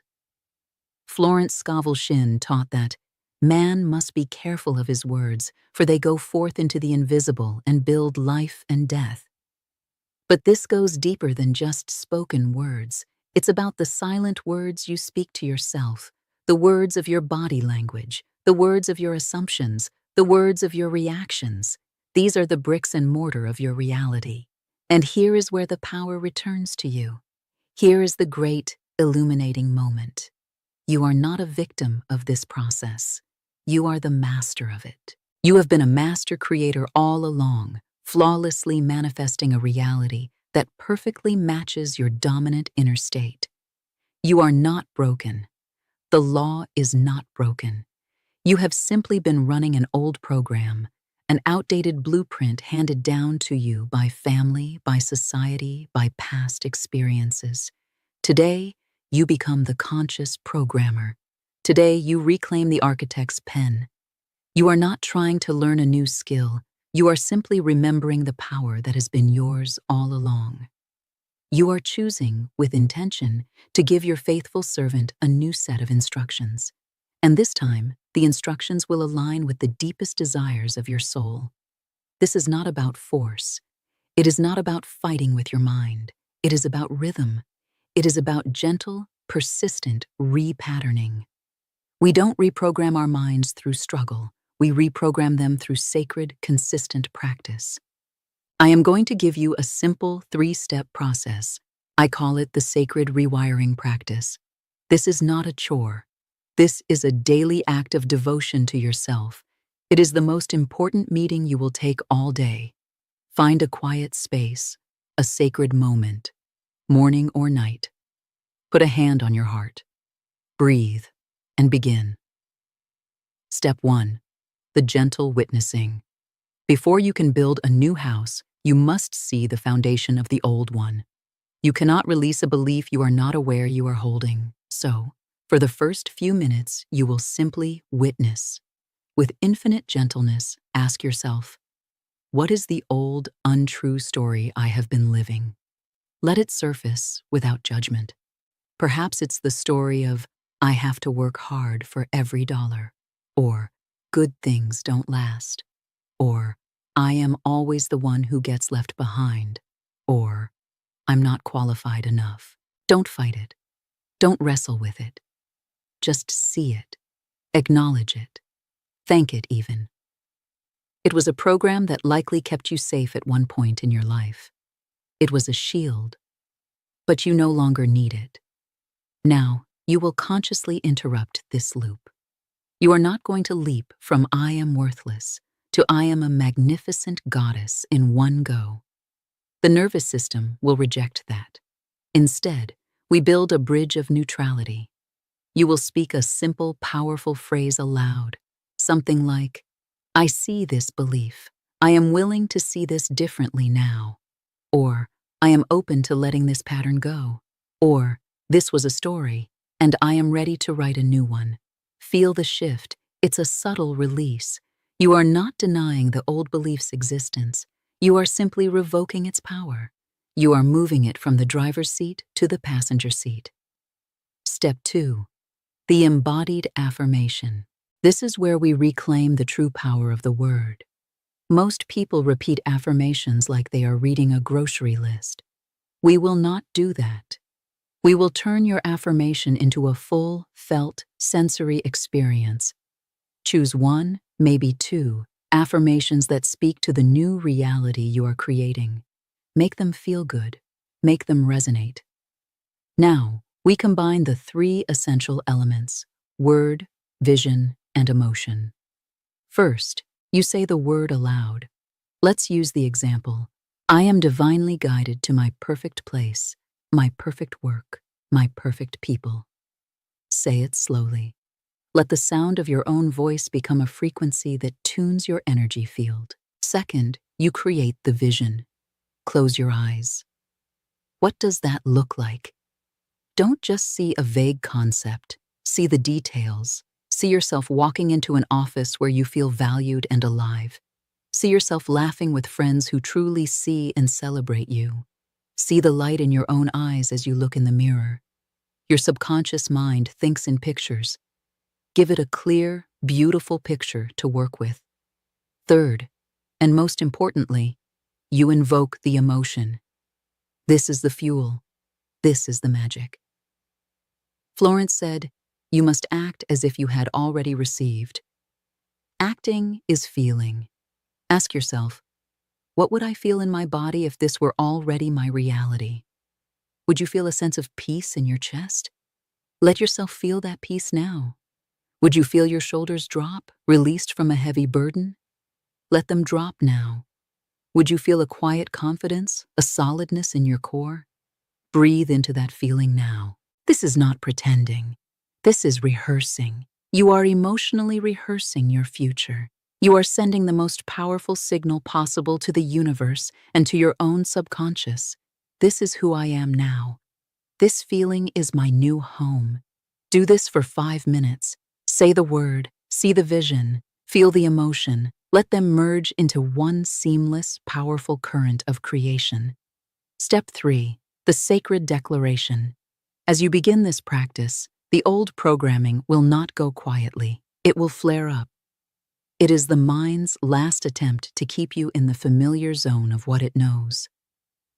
Florence Scovel Shinn taught that man must be careful of his words, for they go forth into the invisible and build life and death. But this goes deeper than just spoken words. It's about the silent words you speak to yourself, the words of your body language, the words of your assumptions, the words of your reactions. These are the bricks and mortar of your reality. And here is where the power returns to you. Here is the great, illuminating moment. You are not a victim of this process. You are the master of it. You have been a master creator all along, flawlessly manifesting a reality that perfectly matches your dominant inner state. You are not broken. The law is not broken. You have simply been running an old program, an outdated blueprint handed down to you by family, by society, by past experiences. Today, you become the conscious programmer. Today, you reclaim the architect's pen. You are not trying to learn a new skill. You are simply remembering the power that has been yours all along. You are choosing, with intention, to give your faithful servant a new set of instructions. And this time, the instructions will align with the deepest desires of your soul. This is not about force. It is not about fighting with your mind. It is about rhythm. It is about gentle, persistent repatterning. We don't reprogram our minds through struggle. We reprogram them through sacred, consistent practice. I am going to give you a simple 3-step process. I call it the sacred rewiring practice. This is not a chore. This is a daily act of devotion to yourself. It is the most important meeting you will take all day. Find a quiet space, a sacred moment, morning or night. Put a hand on your heart. Breathe and begin. Step 1. the gentle witnessing. Before you can build a new house, you must see the foundation of the old one. You cannot release a belief you are not aware you are holding. So, for the first few minutes, you will simply witness. With infinite gentleness, ask yourself, what is the old, untrue story I have been living? Let it surface without judgment. Perhaps it's the story of, I have to work hard for every dollar, or good things don't last, or I am always the one who gets left behind, or I'm not qualified enough. Don't fight it. Don't wrestle with it. Just see it. Acknowledge it. Thank it even. It was a program that likely kept you safe at one point in your life. It was a shield, but you no longer need it. Now, you will consciously interrupt this loop. You are not going to leap from I am worthless to I am a magnificent goddess in one go. The nervous system will reject that. Instead, we build a bridge of neutrality. You will speak a simple, powerful phrase aloud, something like, I see this belief. I am willing to see this differently now. Or, I am open to letting this pattern go. Or, this was a story, and I am ready to write a new one. Feel the shift. It's a subtle release. You are not denying the old belief's existence. You are simply revoking its power. You are moving it from the driver's seat to the passenger seat. Step 2. The embodied affirmation. This is where we reclaim the true power of the word. Most people repeat affirmations like they are reading a grocery list. We will not do that. We will turn your affirmation into a full, felt, sensory experience. Choose 1, maybe 2, affirmations that speak to the new reality you are creating. Make them feel good. Make them resonate. Now, we combine the 3 essential elements: word, vision, and emotion. First, you say the word aloud. Let's use the example. I am divinely guided to my perfect place, my perfect work, my perfect people. Say it slowly. Let the sound of your own voice become a frequency that tunes your energy field. Second, you create the vision. Close your eyes. What does that look like? Don't just see a vague concept. See the details. See yourself walking into an office where you feel valued and alive. See yourself laughing with friends who truly see and celebrate you. See the light in your own eyes as you look in the mirror. Your subconscious mind thinks in pictures. Give it a clear, beautiful picture to work with. Third, and most importantly, you invoke the emotion. This is the fuel. This is the magic. Florence said, you must act as if you had already received. Acting is feeling. Ask yourself, what would I feel in my body if this were already my reality? Would you feel a sense of peace in your chest? Let yourself feel that peace now. Would you feel your shoulders drop, released from a heavy burden? Let them drop now. Would you feel a quiet confidence, a solidness in your core? Breathe into that feeling now. This is not pretending. This is rehearsing. You are emotionally rehearsing your future. You are sending the most powerful signal possible to the universe and to your own subconscious. This is who I am now. This feeling is my new home. Do this for 5 minutes. Say the word, see the vision, feel the emotion. Let them merge into one seamless, powerful current of creation. Step 3. The sacred declaration. As you begin this practice, the old programming will not go quietly. It will flare up. It is the mind's last attempt to keep you in the familiar zone of what it knows.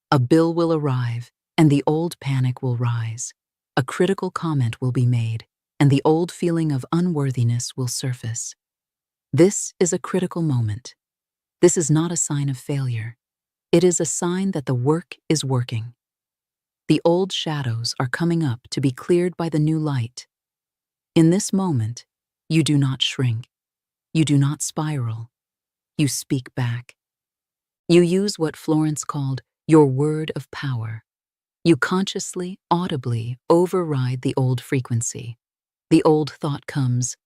A bill will arrive, and the old panic will rise. A critical comment will be made, and the old feeling of unworthiness will surface. This is a critical moment. This is not a sign of failure. It is a sign that the work is working. The old shadows are coming up to be cleared by the new light. In this moment, you do not shrink. You do not spiral. You speak back. You use what Florence called your word of power. You consciously, audibly override the old frequency. The old thought comes,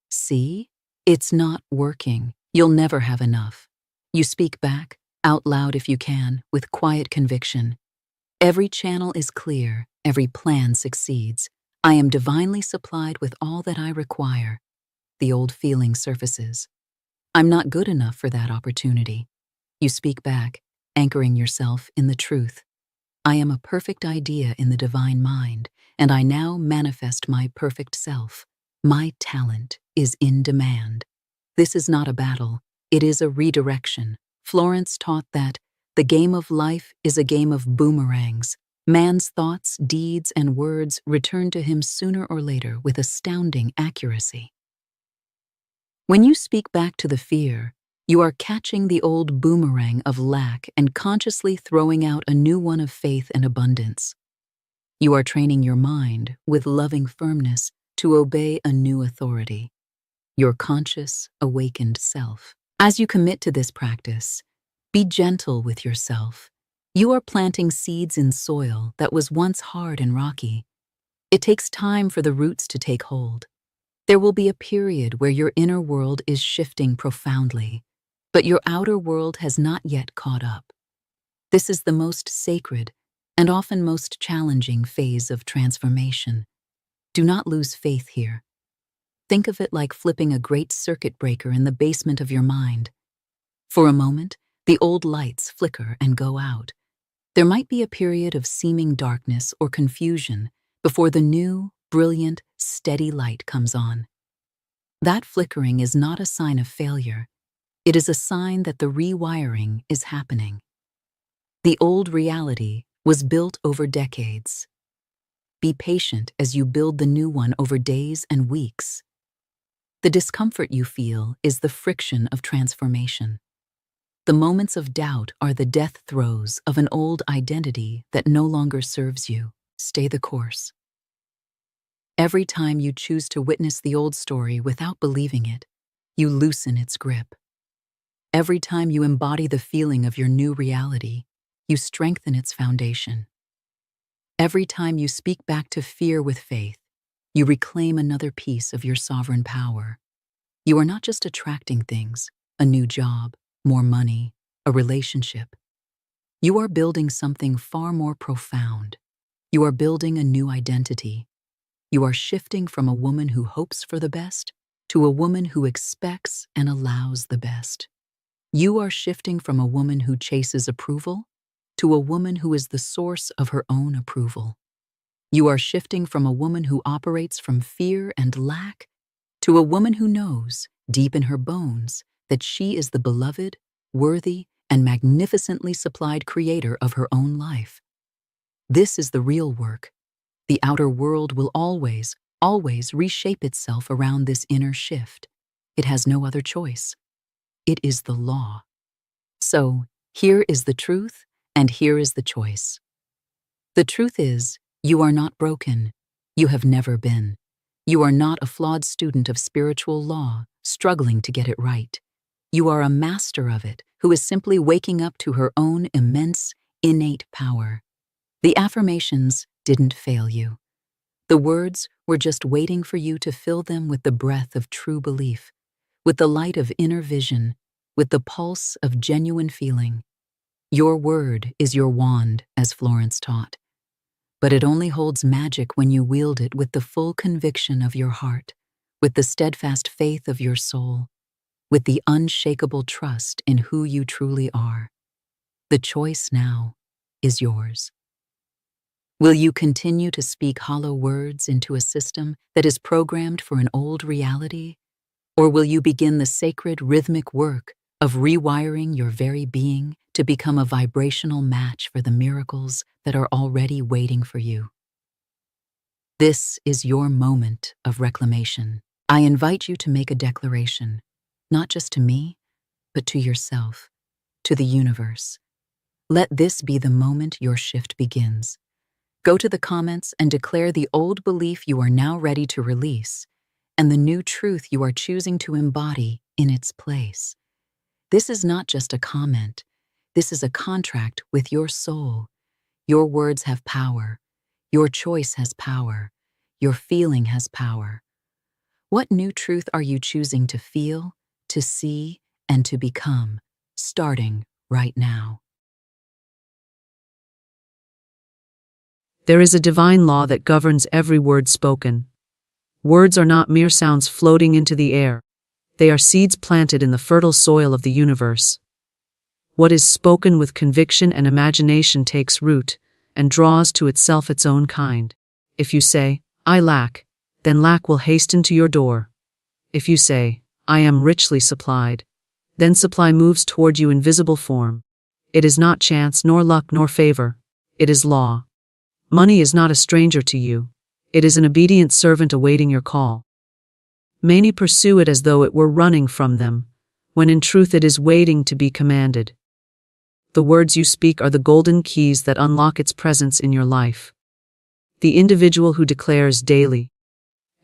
see, It's not working. You'll never have enough. You speak back, out loud if you can, with quiet conviction. Every channel is clear, every plan succeeds. I am divinely supplied with all that I require. The old feeling surfaces. I'm not good enough for that opportunity. You speak back, anchoring yourself in the truth. I am a perfect idea in the divine mind, and I now manifest my perfect self. My talent is in demand. This is not a battle, it is a redirection. Florence taught that the game of life is a game of boomerangs. Man's thoughts, deeds, and words return to him sooner or later with astounding accuracy. When you speak back to the fear, you are catching the old boomerang of lack and consciously throwing out a new one of faith and abundance. You are training your mind with loving firmness to obey a new authority, your conscious, awakened self. As you commit to this practice, be gentle with yourself. You are planting seeds in soil that was once hard and rocky. It takes time for the roots to take hold. There will be a period where your inner world is shifting profoundly, but your outer world has not yet caught up. This is the most sacred and often most challenging phase of transformation. Do not lose faith here. Think of it like flipping a great circuit breaker in the basement of your mind. For a moment, the old lights flicker and go out. There might be a period of seeming darkness or confusion before the new, brilliant, steady light comes on. That flickering is not a sign of failure. It is a sign that the rewiring is happening. The old reality was built over decades. Be patient as you build the new one over days and weeks. The discomfort you feel is the friction of transformation. The moments of doubt are the death throes of an old identity that no longer serves you. Stay the course. Every time you choose to witness the old story without believing it, you loosen its grip. Every time you embody the feeling of your new reality, you strengthen its foundation. Every time you speak back to fear with faith, you reclaim another piece of your sovereign power. You are not just attracting things, a new job, more money, a relationship. You are building something far more profound. You are building a new identity. You are shifting from a woman who hopes for the best to a woman who expects and allows the best. You are shifting from a woman who chases approval to a woman who is the source of her own approval. You are shifting from a woman who operates from fear and lack to a woman who knows, deep in her bones, that she is the beloved, worthy, and magnificently supplied creator of her own life. This is the real work. The outer world will always reshape itself around this inner shift. It has no other choice. It is the law. So, here is the truth, and here is the choice. The truth is, you are not broken. You have never been. You are not a flawed student of spiritual law, struggling to get it right. You are a master of it, who is simply waking up to her own immense, innate power. The affirmations didn't fail you. The words were just waiting for you to fill them with the breath of true belief, with the light of inner vision, with the pulse of genuine feeling. Your word is your wand, as Florence taught. But it only holds magic when you wield it with the full conviction of your heart, with the steadfast faith of your soul, with the unshakable trust in who you truly are. The choice now is yours. Will you continue to speak hollow words into a system that is programmed for an old reality? Or will you begin the sacred rhythmic work of rewiring your very being to become a vibrational match for the miracles that are already waiting for you? This is your moment of reclamation. I invite you to make a declaration, not just to me, but to yourself, to the universe. Let this be the moment your shift begins. Go to the comments and declare the old belief you are now ready to release and the new truth you are choosing to embody in its place. This is not just a comment. This is a contract with your soul. Your words have power. Your choice has power. Your feeling has power. What new truth are you choosing to feel, to see, and to become, starting right now? There is a divine law that governs every word spoken. Words are not mere sounds floating into the air. They are seeds planted in the fertile soil of the universe. What is spoken with conviction and imagination takes root and draws to itself its own kind. If you say, "I lack," then lack will hasten to your door. If you say, "I am richly supplied," then supply moves toward you in visible form. It is not chance, nor luck, nor favor. It is law. Money is not a stranger to you. It is an obedient servant awaiting your call. Many pursue it as though it were running from them, when in truth it is waiting to be commanded. The words you speak are the golden keys that unlock its presence in your life. The individual who declares daily,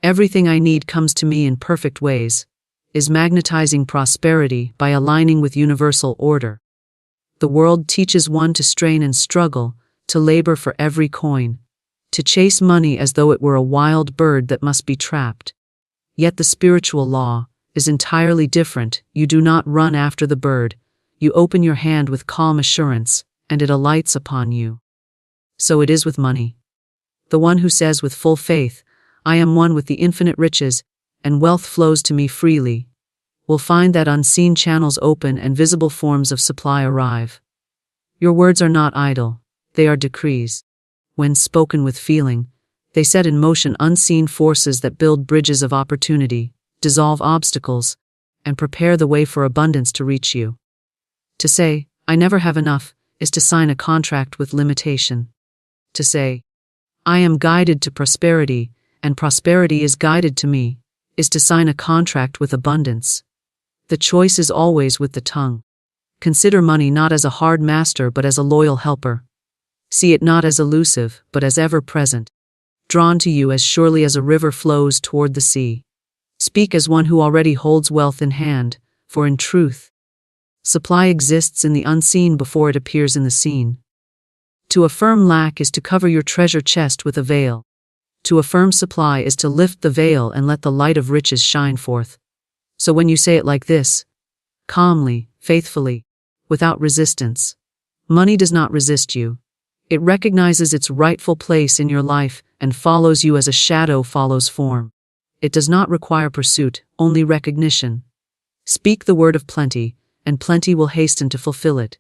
"Everything I need comes to me in perfect ways," is magnetizing prosperity by aligning with universal order. The world teaches one to strain and struggle, to labor for every coin, to chase money as though it were a wild bird that must be trapped. Yet the spiritual law is entirely different. You do not run after the bird. You open your hand with calm assurance, and it alights upon you. So it is with money. The one who says with full faith, "I am one with the infinite riches, and wealth flows to me freely," will find that unseen channels open and visible forms of supply arrive. Your words are not idle. They are decrees. When spoken with feeling, they set in motion unseen forces that build bridges of opportunity, dissolve obstacles, and prepare the way for abundance to reach you. To say, "I never have enough," is to sign a contract with limitation. To say, "I am guided to prosperity, and prosperity is guided to me," is to sign a contract with abundance. The choice is always with the tongue. Consider money not as a hard master but as a loyal helper. See it not as elusive, but as ever-present, drawn to you as surely as a river flows toward the sea. Speak as one who already holds wealth in hand, for in truth, supply exists in the unseen before it appears in the seen. To affirm lack is to cover your treasure chest with a veil. To affirm supply is to lift the veil and let the light of riches shine forth. So when you say it like this, calmly, faithfully, without resistance, money does not resist you. It recognizes its rightful place in your life and follows you as a shadow follows form. It does not require pursuit, only recognition. Speak the word of plenty, and plenty will hasten to fulfill it.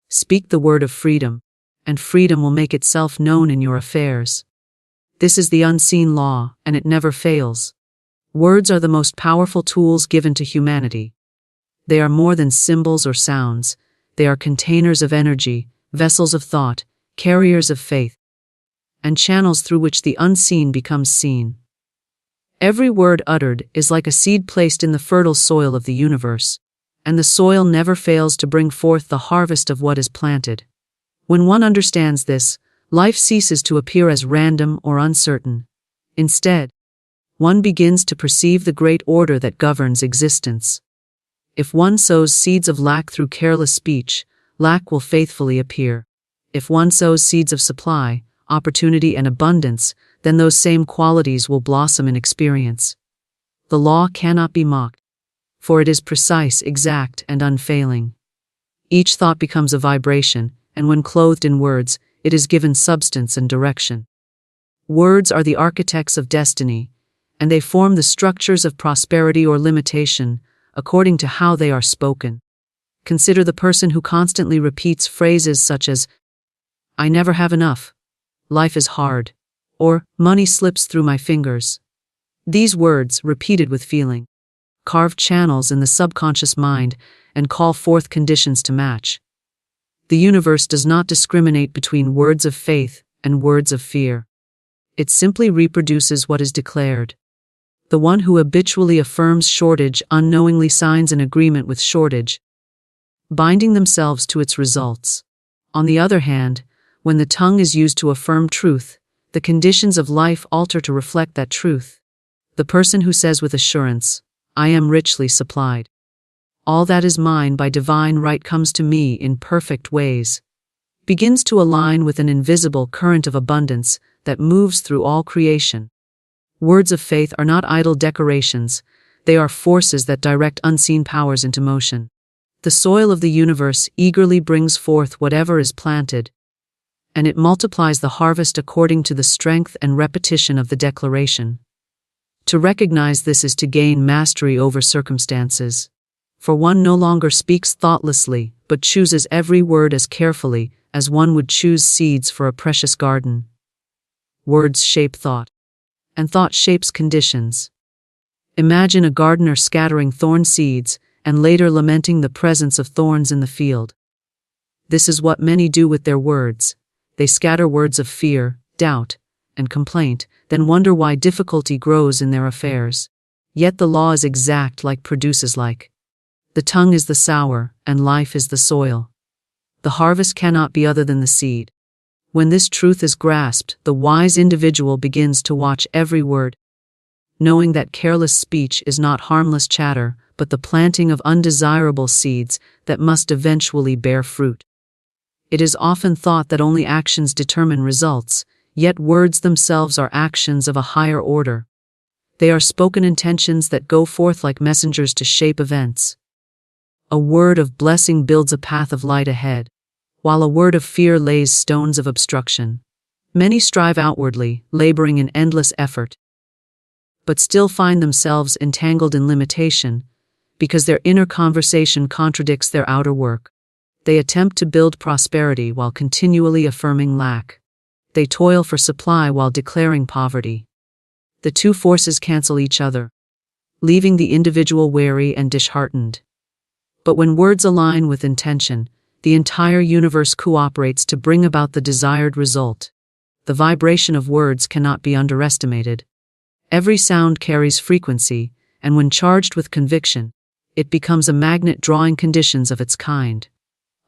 Speak the word of freedom, and freedom will make itself known in your affairs. This is the unseen law, and it never fails. Words are the most powerful tools given to humanity. They are more than symbols or sounds. They are containers of energy, vessels of thought, carriers of faith, and channels through which the unseen becomes seen. Every word uttered is like a seed placed in the fertile soil of the universe, and the soil never fails to bring forth the harvest of what is planted. When one understands this, life ceases to appear as random or uncertain. Instead, one begins to perceive the great order that governs existence. If one sows seeds of lack through careless speech, lack will faithfully appear. If one sows seeds of supply, opportunity, and abundance, then those same qualities will blossom in experience. The law cannot be mocked, for it is precise, exact, and unfailing. Each thought becomes a vibration, and when clothed in words, it is given substance and direction. Words are the architects of destiny, and they form the structures of prosperity or limitation, according to how they are spoken. Consider the person who constantly repeats phrases such as, "I never have enough," "Life is hard," or "Money slips through my fingers." These words, repeated with feeling, carve channels in the subconscious mind and call forth conditions to match. The universe does not discriminate between words of faith and words of fear. It simply reproduces what is declared. The one who habitually affirms shortage unknowingly signs an agreement with shortage, binding themselves to its results. On the other hand, when the tongue is used to affirm truth, the conditions of life alter to reflect that truth. The person who says with assurance, "I am richly supplied. All that is mine by divine right comes to me in perfect ways," begins to align with an invisible current of abundance that moves through all creation. Words of faith are not idle decorations, they are forces that direct unseen powers into motion. The soil of the universe eagerly brings forth whatever is planted, and it multiplies the harvest according to the strength and repetition of the declaration. To recognize this is to gain mastery over circumstances. For one no longer speaks thoughtlessly, but chooses every word as carefully as one would choose seeds for a precious garden. Words shape thought, and thought shapes conditions. Imagine a gardener scattering thorn seeds and later lamenting the presence of thorns in the field. This is what many do with their words. They scatter words of fear, doubt, and complaint, then wonder why difficulty grows in their affairs. Yet the law is exact like produces like. The tongue is the sower, and life is the soil. The harvest cannot be other than the seed. When this truth is grasped, the wise individual begins to watch every word, knowing that careless speech is not harmless chatter, but the planting of undesirable seeds that must eventually bear fruit. It is often thought that only actions determine results, yet words themselves are actions of a higher order. They are spoken intentions that go forth like messengers to shape events. A word of blessing builds a path of light ahead, while a word of fear lays stones of obstruction. Many strive outwardly, laboring in endless effort, but still find themselves entangled in limitation, because their inner conversation contradicts their outer work. They attempt to build prosperity while continually affirming lack. They toil for supply while declaring poverty. The two forces cancel each other, leaving the individual weary and disheartened. But when words align with intention, the entire universe cooperates to bring about the desired result. The vibration of words cannot be underestimated. Every sound carries frequency, and when charged with conviction, it becomes a magnet drawing conditions of its kind.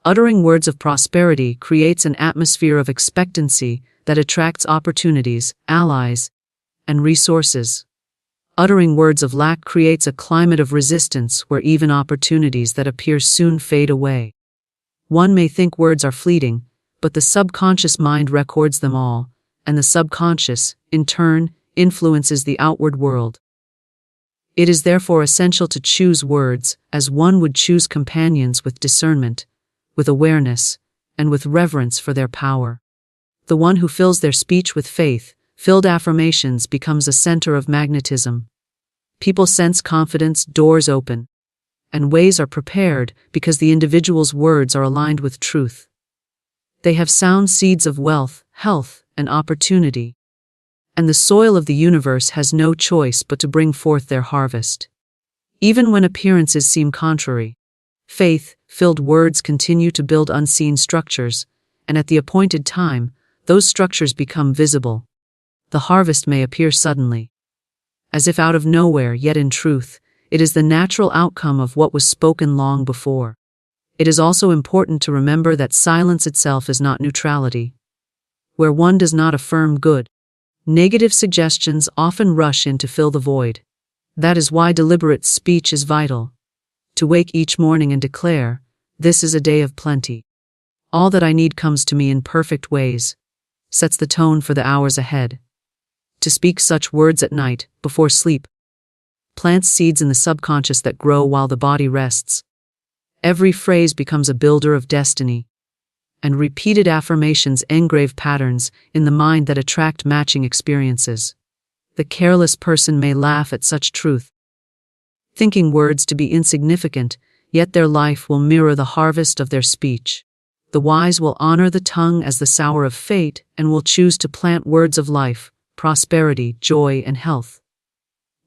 Uttering words of prosperity creates an atmosphere of expectancy that attracts opportunities, allies, and resources. Uttering words of lack creates a climate of resistance where even opportunities that appear soon fade away. One may think words are fleeting, but the subconscious mind records them all, and the subconscious, in turn, influences the outward world. It is therefore essential to choose words as one would choose companions with discernment, with awareness, and with reverence for their power. The one who fills their speech with faith-filled affirmations becomes a center of magnetism. People sense confidence, doors open, and ways are prepared because the individual's words are aligned with truth. They have sound seeds of wealth, health, and opportunity, and the soil of the universe has no choice but to bring forth their harvest. Even when appearances seem contrary, faith-filled words continue to build unseen structures, and at the appointed time, those structures become visible. The harvest may appear suddenly, as if out of nowhere, yet in truth, it is the natural outcome of what was spoken long before. It is also important to remember that silence itself is not neutrality. Where one does not affirm good, negative suggestions often rush in to fill the void. That is why deliberate speech is vital. To wake each morning and declare, "This is a day of plenty. All that I need comes to me in perfect ways," sets the tone for the hours ahead. To speak such words at night, before sleep, plants seeds in the subconscious that grow while the body rests. Every phrase becomes a builder of destiny, and repeated affirmations engrave patterns in the mind that attract matching experiences. The careless person may laugh at such truth, thinking words to be insignificant, yet their life will mirror the harvest of their speech. The wise will honor the tongue as the sower of fate and will choose to plant words of life, prosperity, joy, and health.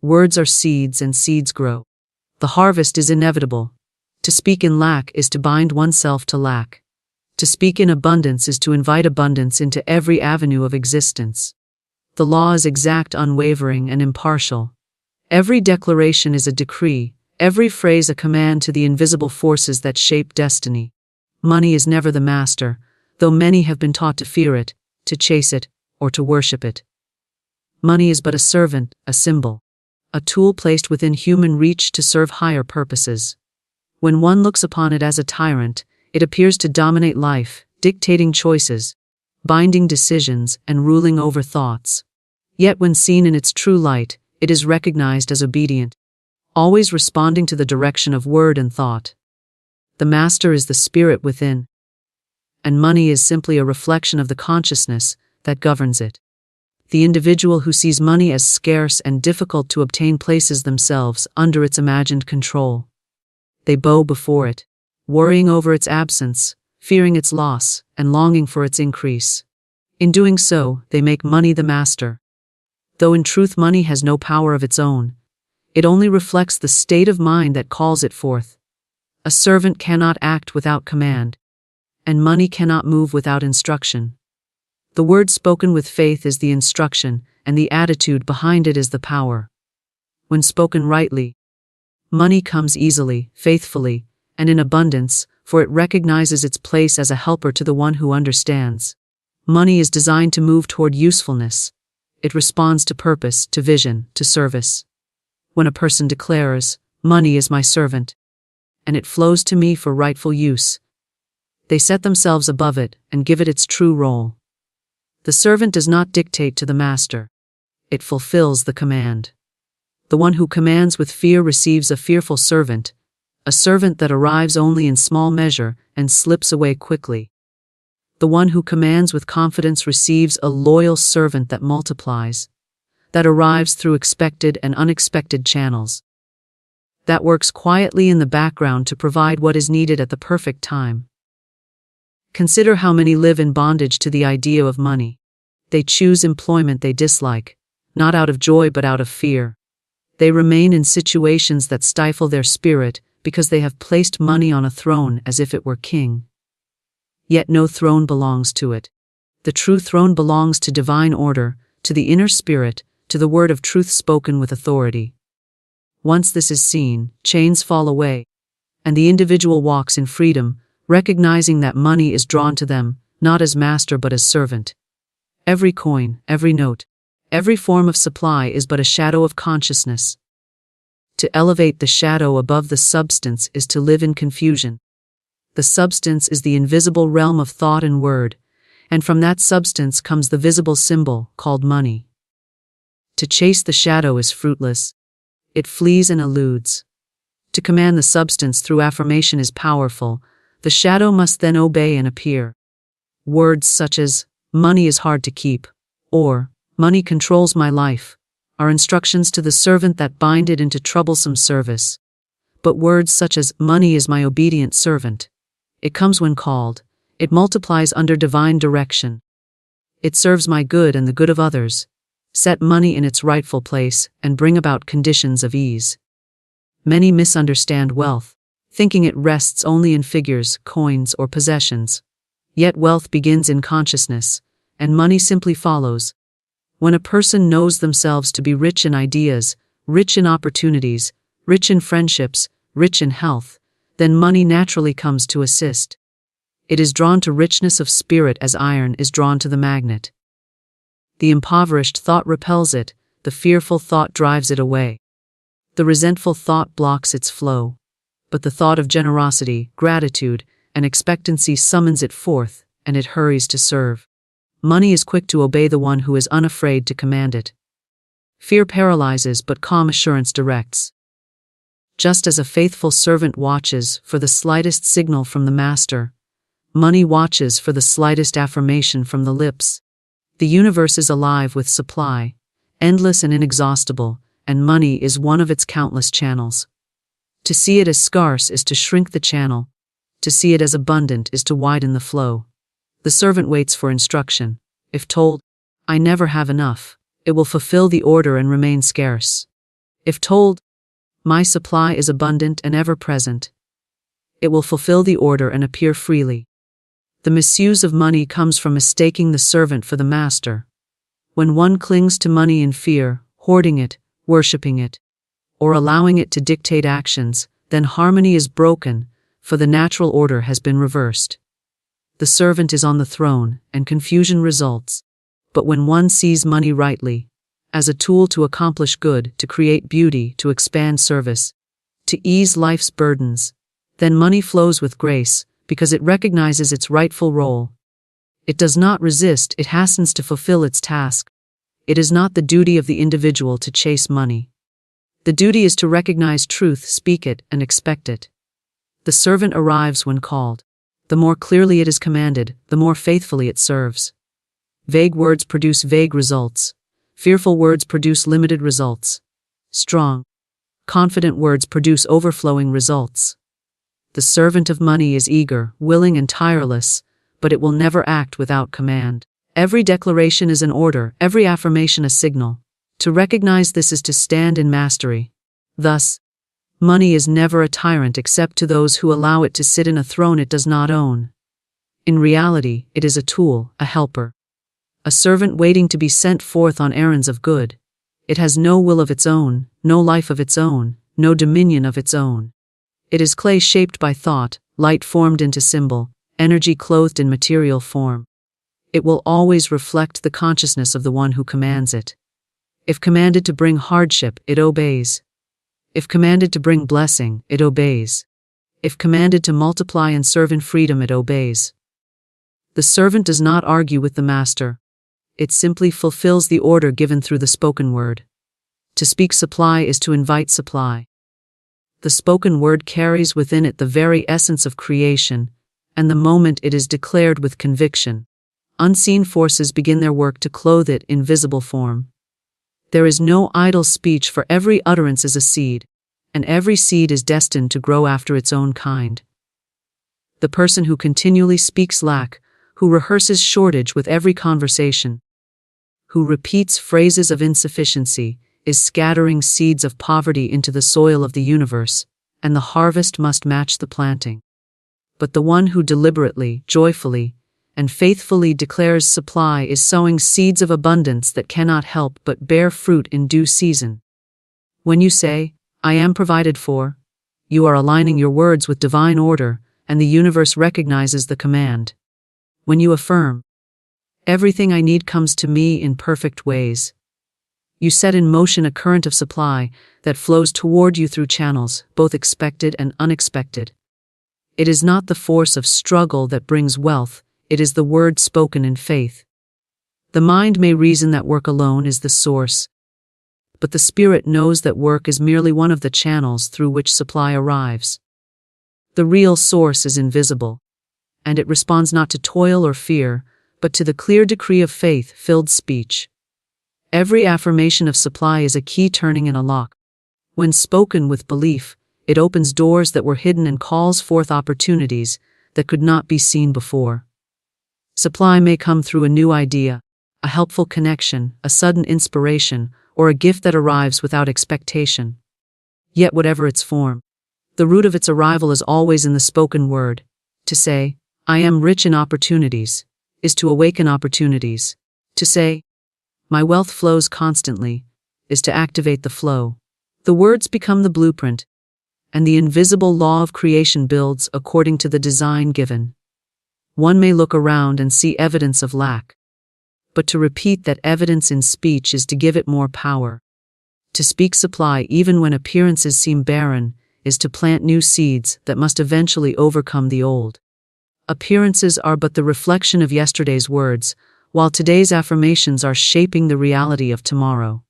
Words are seeds and seeds grow. The harvest is inevitable. To speak in lack is to bind oneself to lack. To speak in abundance is to invite abundance into every avenue of existence. The law is exact, unwavering, and impartial. Every declaration is a decree, every phrase a command to the invisible forces that shape destiny. Money is never the master, though many have been taught to fear it, to chase it, or to worship it. Money is but a servant, a symbol, a tool placed within human reach to serve higher purposes. When one looks upon it as a tyrant, it appears to dominate life, dictating choices, binding decisions, and ruling over thoughts. Yet when seen in its true light, it is recognized as obedient, always responding to the direction of word and thought. The master is the spirit within, and money is simply a reflection of the consciousness that governs it. The individual who sees money as scarce and difficult to obtain places themselves under its imagined control. They bow before it, worrying over its absence, fearing its loss, and longing for its increase. In doing so, they make money the master. Though in truth money has no power of its own, it only reflects the state of mind that calls it forth. A servant cannot act without command, and money cannot move without instruction. The word spoken with faith is the instruction, and the attitude behind it is the power. When spoken rightly, money comes easily, faithfully, and in abundance, for it recognizes its place as a helper to the one who understands. Money is designed to move toward usefulness. It responds to purpose, to vision, to service. When a person declares, "Money is my servant, and it flows to me for rightful use," they set themselves above it and give it its true role. The servant does not dictate to the master. It fulfills the command. The one who commands with fear receives a fearful servant, a servant that arrives only in small measure and slips away quickly. The one who commands with confidence receives a loyal servant that multiplies, that arrives through expected and unexpected channels, that works quietly in the background to provide what is needed at the perfect time. Consider how many live in bondage to the idea of money. They choose employment they dislike, not out of joy but out of fear. They remain in situations that stifle their spirit because they have placed money on a throne as if it were king. Yet no throne belongs to it. The true throne belongs to divine order, to the inner spirit, to the word of truth spoken with authority. Once this is seen, chains fall away, and the individual walks in freedom, recognizing that money is drawn to them, not as master but as servant. Every coin, every note, every form of supply is but a shadow of consciousness. To elevate the shadow above the substance is to live in confusion. The substance is the invisible realm of thought and word, and from that substance comes the visible symbol, called money. To chase the shadow is fruitless. It flees and eludes. To command the substance through affirmation is powerful. The shadow must then obey and appear. Words such as, "Money is hard to keep," or "Money controls my life," are instructions to the servant that bind it into troublesome service. But words such as, "Money is my obedient servant," it comes when called, it multiplies under divine direction. It serves my good and the good of others, set money in its rightful place, and bring about conditions of ease. Many misunderstand wealth, thinking it rests only in figures, coins, or possessions. Yet wealth begins in consciousness, and money simply follows. When a person knows themselves to be rich in ideas, rich in opportunities, rich in friendships, rich in health, then money naturally comes to assist. It is drawn to richness of spirit as iron is drawn to the magnet. The impoverished thought repels it, the fearful thought drives it away. The resentful thought blocks its flow. But the thought of generosity, gratitude, and expectancy summons it forth, and it hurries to serve. Money is quick to obey the one who is unafraid to command it. Fear paralyzes, but calm assurance directs. Just as a faithful servant watches for the slightest signal from the master, money watches for the slightest affirmation from the lips. The universe is alive with supply, endless and inexhaustible, and money is one of its countless channels. To see it as scarce is to shrink the channel. To see it as abundant is to widen the flow. The servant waits for instruction. If told, "I never have enough," it will fulfill the order and remain scarce. If told, "My supply is abundant and ever present," it will fulfill the order and appear freely. The misuse of money comes from mistaking the servant for the master. When one clings to money in fear, hoarding it, worshipping it, or allowing it to dictate actions, then harmony is broken, for the natural order has been reversed. The servant is on the throne, and confusion results. But when one sees money rightly, as a tool to accomplish good, to create beauty, to expand service, to ease life's burdens, then money flows with grace, because it recognizes its rightful role. It does not resist, it hastens to fulfill its task. It is not the duty of the individual to chase money. The duty is to recognize truth, speak it, and expect it. The servant arrives when called. The more clearly it is commanded, the more faithfully it serves. Vague words produce vague results. Fearful words produce limited results. Strong, confident words produce overflowing results. The servant of money is eager, willing, and tireless, but it will never act without command. Every declaration is an order, every affirmation a signal. To recognize this is to stand in mastery. Thus, money is never a tyrant except to those who allow it to sit in a throne it does not own. In reality, it is a tool, a helper. A servant waiting to be sent forth on errands of good. It has no will of its own, no life of its own, no dominion of its own. It is clay shaped by thought, light formed into symbol, energy clothed in material form. It will always reflect the consciousness of the one who commands it. If commanded to bring hardship, it obeys. If commanded to bring blessing, it obeys. If commanded to multiply and serve in freedom, it obeys. The servant does not argue with the master. It simply fulfills the order given through the spoken word. To speak supply is to invite supply. The spoken word carries within it the very essence of creation, and the moment it is declared with conviction, unseen forces begin their work to clothe it in visible form. There is no idle speech, for every utterance is a seed, and every seed is destined to grow after its own kind. The person who continually speaks lack, who rehearses shortage with every conversation, who repeats phrases of insufficiency, is scattering seeds of poverty into the soil of the universe, and the harvest must match the planting. But the one who deliberately, joyfully, and faithfully declares supply is sowing seeds of abundance that cannot help but bear fruit in due season. When you say, "I am provided for," you are aligning your words with divine order, and the universe recognizes the command. When you affirm, "Everything I need comes to me in perfect ways," you set in motion a current of supply that flows toward you through channels, both expected and unexpected. It is not the force of struggle that brings wealth, it is the word spoken in faith. The mind may reason that work alone is the source, but the spirit knows that work is merely one of the channels through which supply arrives. The real source is invisible, and it responds not to toil or fear, but to the clear decree of faith-filled speech. Every affirmation of supply is a key turning in a lock. When spoken with belief, it opens doors that were hidden and calls forth opportunities that could not be seen before. Supply may come through a new idea, a helpful connection, a sudden inspiration, or a gift that arrives without expectation. Yet whatever its form, the root of its arrival is always in the spoken word. To say, "I am rich in opportunities," is to awaken opportunities. To say, "My wealth flows constantly," is to activate the flow. The words become the blueprint, and the invisible law of creation builds according to the design given. One may look around and see evidence of lack, but to repeat that evidence in speech is to give it more power. To speak supply even when appearances seem barren is to plant new seeds that must eventually overcome the old. Appearances are but the reflection of yesterday's words, while today's affirmations are shaping the reality of tomorrow.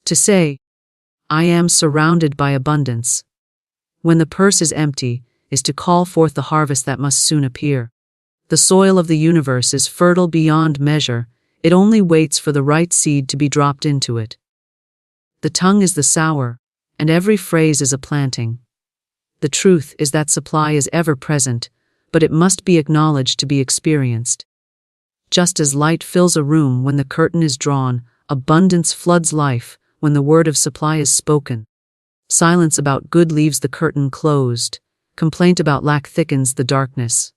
To say, "I am surrounded by abundance," when the purse is empty, is to call forth the harvest that must soon appear. The soil of the universe is fertile beyond measure, it only waits for the right seed to be dropped into it. The tongue is the sower, and every phrase is a planting. The truth is that supply is ever present, but it must be acknowledged to be experienced. Just as light fills a room when the curtain is drawn, abundance floods life when the word of supply is spoken. Silence about good leaves the curtain closed, complaint about lack thickens the darkness.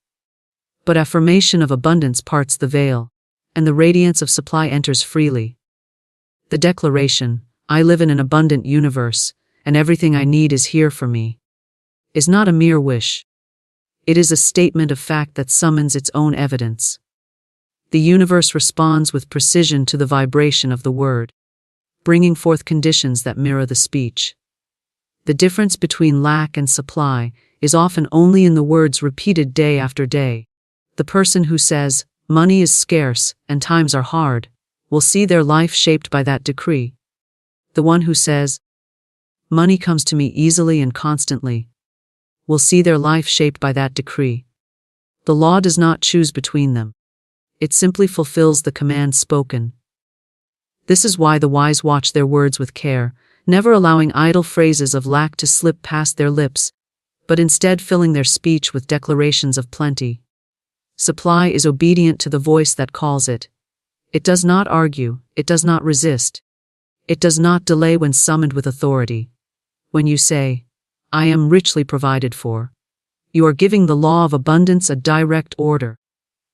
But affirmation of abundance parts the veil, and the radiance of supply enters freely. The declaration, "I live in an abundant universe, and everything I need is here for me," is not a mere wish. It is a statement of fact that summons its own evidence. The universe responds with precision to the vibration of the word, bringing forth conditions that mirror the speech. The difference between lack and supply is often only in the words repeated day after day. The person who says, "Money is scarce and times are hard," will see their life shaped by that decree. The one who says, "Money comes to me easily and constantly," will see their life shaped by that decree. The law does not choose between them. It simply fulfills the command spoken. This is why the wise watch their words with care, never allowing idle phrases of lack to slip past their lips, but instead filling their speech with declarations of plenty. Supply is obedient to the voice that calls it. It does not argue, it does not resist. It does not delay when summoned with authority. When you say, "I am richly provided for," you are giving the law of abundance a direct order.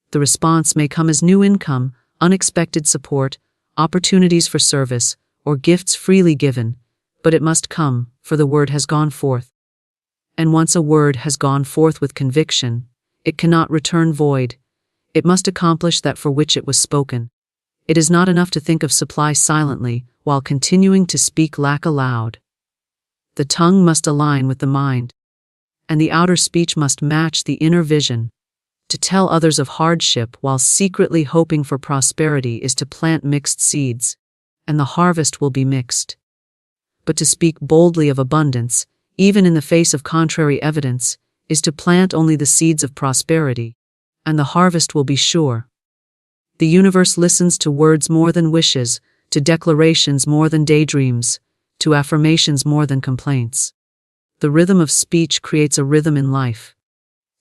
The response may come as new income, unexpected support, opportunities for service, or gifts freely given, but it must come, for the word has gone forth. And once a word has gone forth with conviction, it cannot return void. It must accomplish that for which it was spoken. It is not enough to think of supply silently while continuing to speak lack aloud. The tongue must align with the mind, and the outer speech must match the inner vision. To tell others of hardship while secretly hoping for prosperity is to plant mixed seeds, and the harvest will be mixed. But to speak boldly of abundance, even in the face of contrary evidence, is to plant only the seeds of prosperity, and the harvest will be sure. The universe listens to words more than wishes, to declarations more than daydreams, to affirmations more than complaints. The rhythm of speech creates a rhythm in life.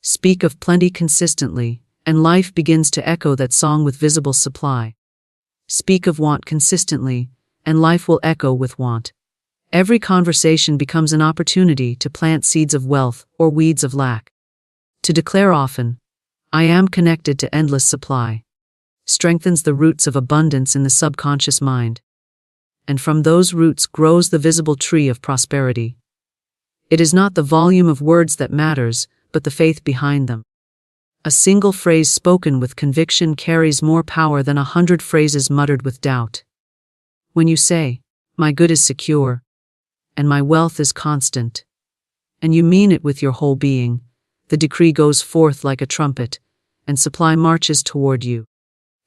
Speak of plenty consistently, and life begins to echo that song with visible supply. Speak of want consistently, and life will echo with want. Every conversation becomes an opportunity to plant seeds of wealth or weeds of lack. To declare often, "I am connected to endless supply," strengthens the roots of abundance in the subconscious mind. And from those roots grows the visible tree of prosperity. It is not the volume of words that matters, but the faith behind them. A single phrase spoken with conviction carries more power than 100 phrases muttered with doubt. When you say, "My good is secure," and "My wealth is constant," and you mean it with your whole being, the decree goes forth like a trumpet, and supply marches toward you.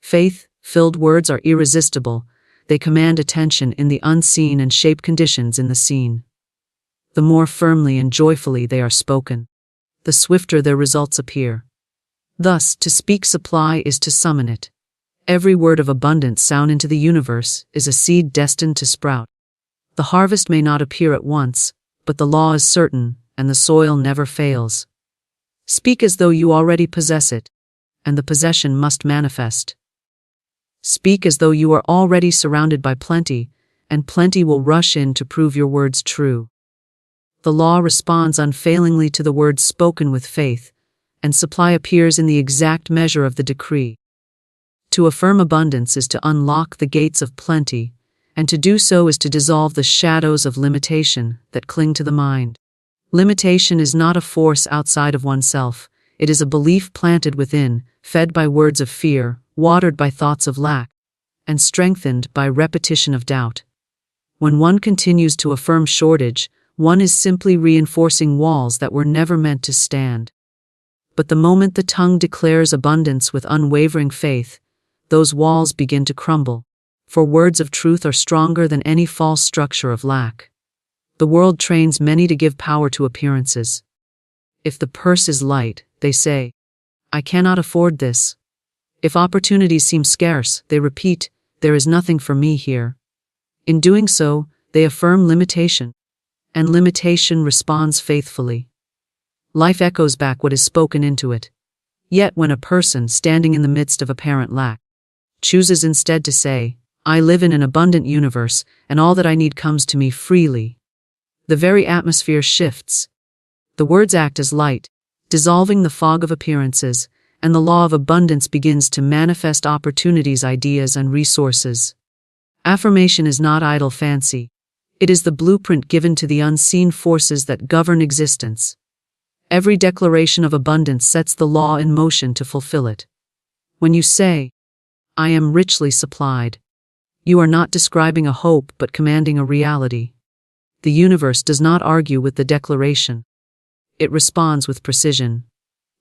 Faith-filled words are irresistible. They command attention in the unseen and shape conditions in the seen. The more firmly and joyfully they are spoken, the swifter their results appear. Thus, to speak supply is to summon it. Every word of abundance sown into the universe is a seed destined to sprout. The harvest may not appear at once, but the law is certain, and the soil never fails. Speak as though you already possess it, and the possession must manifest. Speak as though you are already surrounded by plenty, and plenty will rush in to prove your words true. The law responds unfailingly to the words spoken with faith, and supply appears in the exact measure of the decree. To affirm abundance is to unlock the gates of plenty, and to do so is to dissolve the shadows of limitation that cling to the mind. Limitation is not a force outside of oneself, it is a belief planted within, fed by words of fear, watered by thoughts of lack, and strengthened by repetition of doubt. When one continues to affirm shortage, one is simply reinforcing walls that were never meant to stand. But the moment the tongue declares abundance with unwavering faith, those walls begin to crumble, for words of truth are stronger than any false structure of lack. The world trains many to give power to appearances. If the purse is light, they say, "I cannot afford this." If opportunities seem scarce, they repeat, "There is nothing for me here." In doing so, they affirm limitation, and limitation responds faithfully. Life echoes back what is spoken into it. Yet when a person, standing in the midst of apparent lack, chooses instead to say, "I live in an abundant universe, and all that I need comes to me freely," the very atmosphere shifts. The words act as light, dissolving the fog of appearances, and the law of abundance begins to manifest opportunities, ideas, and resources. Affirmation is not idle fancy. It is the blueprint given to the unseen forces that govern existence. Every declaration of abundance sets the law in motion to fulfill it. When you say, "I am richly supplied," you are not describing a hope but commanding a reality. The universe does not argue with the declaration. It responds with precision.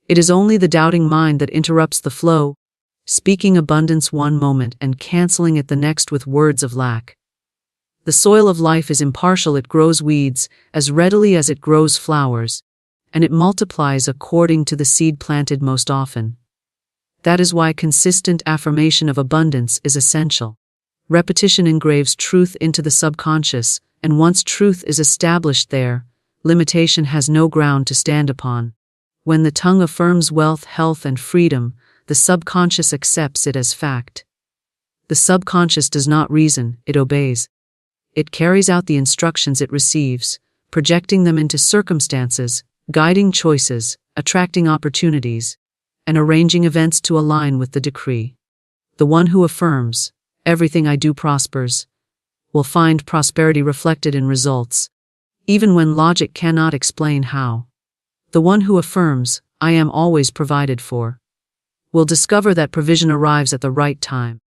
It is only the doubting mind that interrupts the flow, speaking abundance one moment and canceling it the next with words of lack. The soil of life is impartial, it grows weeds as readily as it grows flowers, and it multiplies according to the seed planted most often. That is why consistent affirmation of abundance is essential. Repetition engraves truth into the subconscious, and once truth is established there, limitation has no ground to stand upon. When the tongue affirms wealth, health, and freedom, the subconscious accepts it as fact. The subconscious does not reason, it obeys. It carries out the instructions it receives, projecting them into circumstances, guiding choices, attracting opportunities, and arranging events to align with the decree. The one who affirms, "Everything I do prospers," will find prosperity reflected in results, even when logic cannot explain how. The one who affirms, "I am always provided for," will discover that provision arrives at the right time,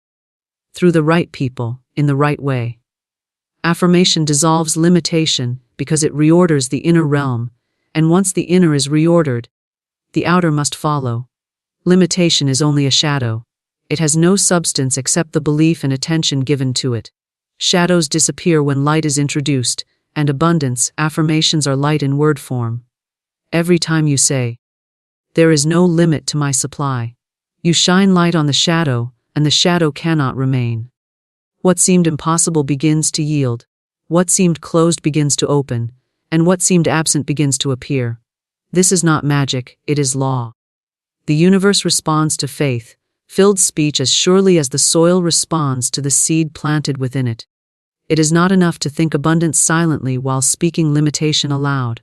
through the right people, in the right way. Affirmation dissolves limitation because it reorders the inner realm, and once the inner is reordered, the outer must follow. Limitation is only a shadow. It has no substance except the belief and attention given to it. Shadows disappear when light is introduced, and abundance, affirmations are light in word form. Every time you say, "There is no limit to my supply," you shine light on the shadow, and the shadow cannot remain. What seemed impossible begins to yield, what seemed closed begins to open, and what seemed absent begins to appear. This is not magic, it is law. The universe responds to faith-filled speech as surely as the soil responds to the seed planted within it. It is not enough to think abundance silently while speaking limitation aloud.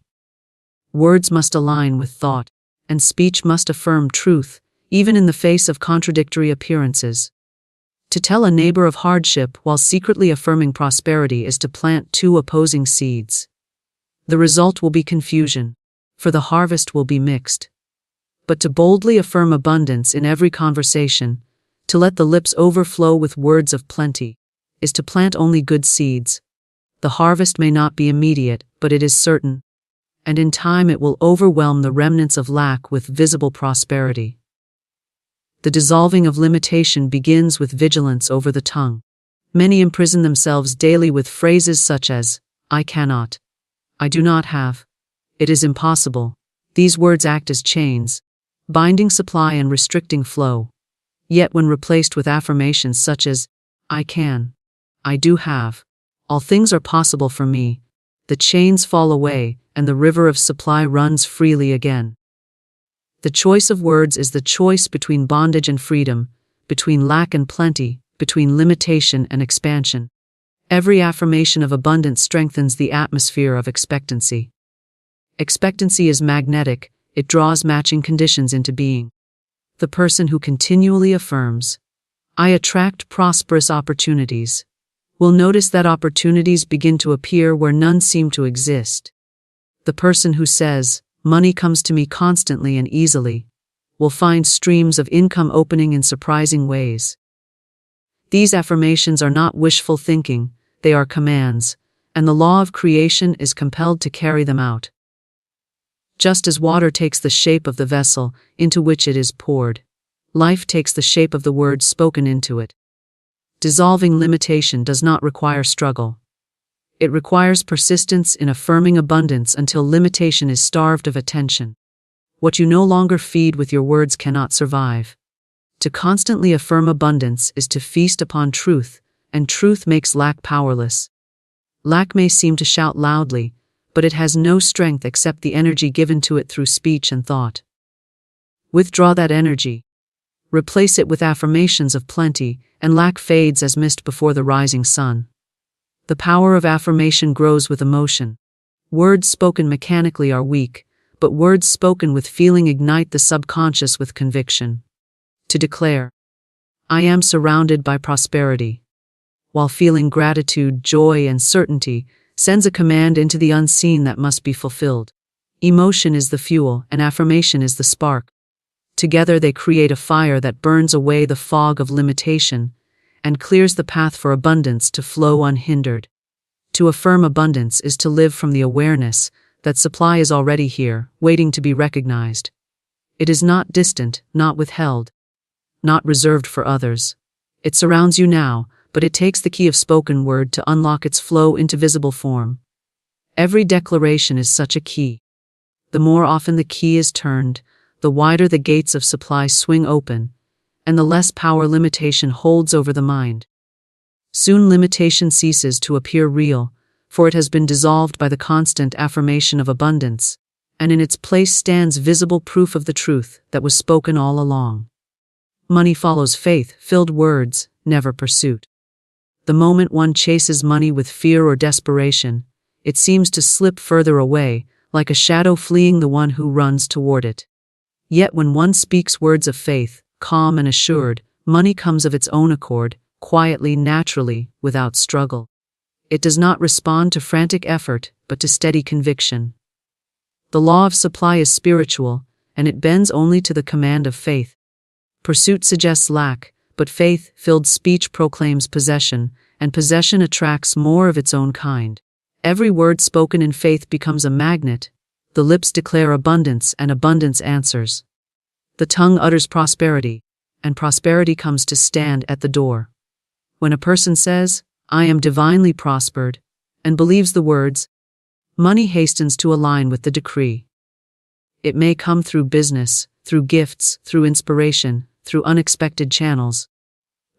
Words must align with thought, and speech must affirm truth, even in the face of contradictory appearances. To tell a neighbor of hardship while secretly affirming prosperity is to plant two opposing seeds. The result will be confusion, for the harvest will be mixed. But to boldly affirm abundance in every conversation, to let the lips overflow with words of plenty, is to plant only good seeds. The harvest may not be immediate, but it is certain, and in time it will overwhelm the remnants of lack with visible prosperity. The dissolving of limitation begins with vigilance over the tongue. Many imprison themselves daily with phrases such as, "I cannot," "I do not have," "It is impossible." These words act as chains, binding supply and restricting flow. Yet when replaced with affirmations such as, "I can," "I do have," "All things are possible for me," the chains fall away and the river of supply runs freely again. The choice of words is the choice between bondage and freedom, between lack and plenty, between limitation and expansion. Every affirmation of abundance strengthens the atmosphere of expectancy. Expectancy is magnetic, it draws matching conditions into being. The person who continually affirms, "I attract prosperous opportunities," will notice that opportunities begin to appear where none seem to exist. The person who says, "Money comes to me constantly and easily," will find streams of income opening in surprising ways. These affirmations are not wishful thinking, they are commands, and the law of creation is compelled to carry them out. Just as water takes the shape of the vessel into which it is poured, life takes the shape of the words spoken into it. Dissolving limitation does not require struggle. It requires persistence in affirming abundance until limitation is starved of attention. What you no longer feed with your words cannot survive. To constantly affirm abundance is to feast upon truth, and truth makes lack powerless. Lack may seem to shout loudly, but it has no strength except the energy given to it through speech and thought. Withdraw that energy. Replace it with affirmations of plenty, and lack fades as mist before the rising sun. The power of affirmation grows with emotion. Words spoken mechanically are weak, but words spoken with feeling ignite the subconscious with conviction. To declare, "I am surrounded by prosperity," while feeling gratitude, joy, and certainty, sends a command into the unseen that must be fulfilled. Emotion is the fuel, and affirmation is the spark. Together they create a fire that burns away the fog of limitation and clears the path for abundance to flow unhindered. To affirm abundance is to live from the awareness that supply is already here, waiting to be recognized. It is not distant, not withheld. not reserved for others. It surrounds you now, but it takes the key of spoken word to unlock its flow into visible form. Every declaration is such a key. The more often the key is turned, the wider the gates of supply swing open, and the less power limitation holds over the mind. Soon limitation ceases to appear real, for it has been dissolved by the constant affirmation of abundance, and in its place stands visible proof of the truth that was spoken all along. Money follows faith-filled words, never pursuit. The moment one chases money with fear or desperation, it seems to slip further away, like a shadow fleeing the one who runs toward it. Yet when one speaks words of faith, calm and assured, money comes of its own accord, quietly, naturally, without struggle. It does not respond to frantic effort, but to steady conviction. The law of supply is spiritual, and it bends only to the command of faith. Pursuit suggests lack, but faith-filled speech proclaims possession, and possession attracts more of its own kind. Every word spoken in faith becomes a magnet. The lips declare abundance, and abundance answers. The tongue utters prosperity, and prosperity comes to stand at the door. When a person says, "I am divinely prospered," and believes the words, money hastens to align with the decree. It may come through business, through gifts, through inspiration, through unexpected channels.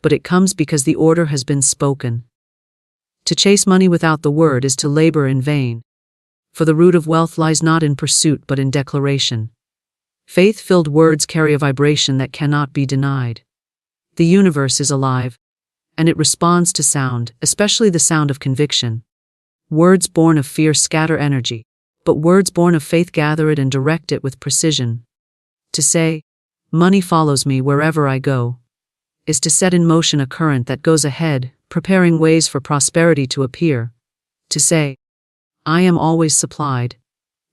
But it comes because the order has been spoken. To chase money without the word is to labor in vain. For the root of wealth lies not in pursuit but in declaration. Faith-filled words carry a vibration that cannot be denied. The universe is alive, and it responds to sound, especially the sound of conviction. Words born of fear scatter energy, but words born of faith gather it and direct it with precision. To say, "Money follows me wherever I go," is to set in motion a current that goes ahead, preparing ways for prosperity to appear. To say, "I am always supplied,"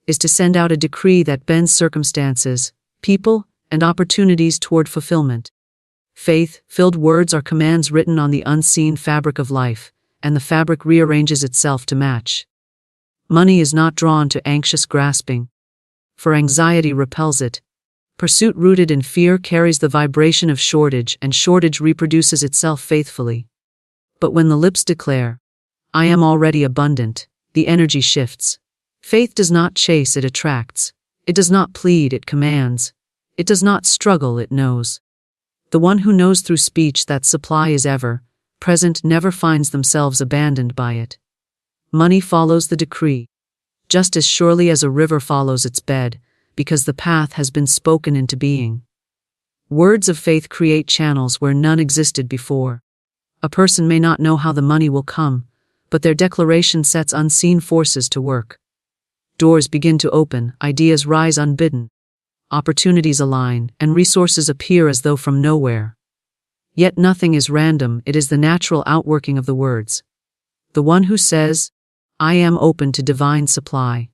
is to send out a decree that bends circumstances, people, and opportunities toward fulfillment. Faith-filled words are commands written on the unseen fabric of life, and the fabric rearranges itself to match. Money is not drawn to anxious grasping, for anxiety repels it. Pursuit rooted in fear carries the vibration of shortage, and shortage reproduces itself faithfully. But when the lips declare, "I am already abundant," the energy shifts. Faith does not chase, it attracts. It does not plead, it commands. It does not struggle, it knows. The one who knows through speech that supply is ever present never finds themselves abandoned by it. Money follows the decree, just as surely as a river follows its bed, because the path has been spoken into being. Words of faith create channels where none existed before. A person may not know how the money will come, but their declaration sets unseen forces to work. Doors begin to open, ideas rise unbidden, opportunities align, and resources appear as though from nowhere. Yet nothing is random, it is the natural outworking of the words. The one who says, "I am open to divine supply,"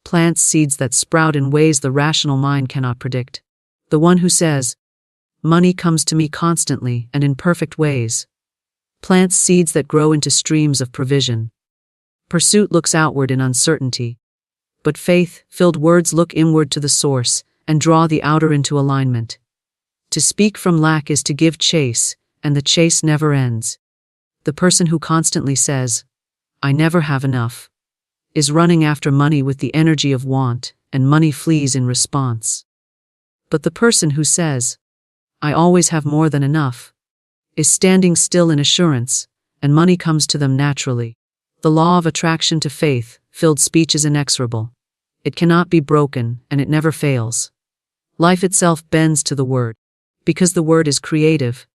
plants seeds that sprout in ways the rational mind cannot predict. The one who says, "Money comes to me constantly and in perfect ways," plants seeds that grow into streams of provision. Pursuit looks outward in uncertainty, but faith-filled words look inward to the source and draw the outer into alignment. To speak from lack is to give chase, and the chase never ends. The person who constantly says, "I never have enough," is running after money with the energy of want, and money flees in response. But the person who says, "I always have more than enough," is standing still in assurance, and money comes to them naturally. The law of attraction to faith-filled speech is inexorable. It cannot be broken, and it never fails. Life itself bends to the word, because the word is creative.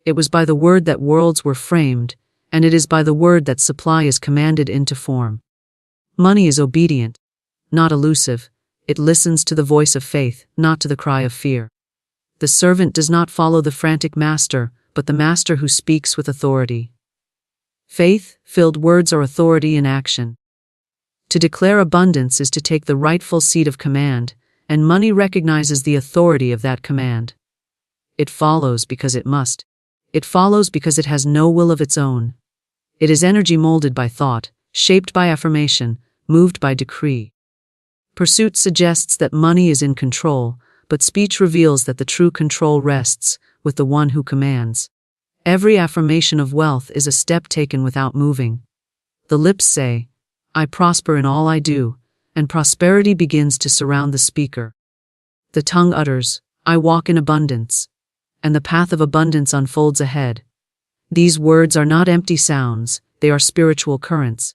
It was by the word that worlds were framed, and it is by the word that supply is commanded into form. Money is obedient, not elusive. It listens to the voice of faith, not to the cry of fear. The servant does not follow the frantic master, but the master who speaks with authority. Faith-filled words are authority in action. To declare abundance is to take the rightful seat of command, and money recognizes the authority of that command. It follows because it must. It follows because it has no will of its own. It is energy molded by thought, shaped by affirmation, moved by decree. Pursuit suggests that money is in control, but speech reveals that the true control rests with the one who commands. Every affirmation of wealth is a step taken without moving. The lips say, "I prosper in all I do," and prosperity begins to surround the speaker. The tongue utters, "I walk in abundance," and the path of abundance unfolds ahead. These words are not empty sounds, they are spiritual currents.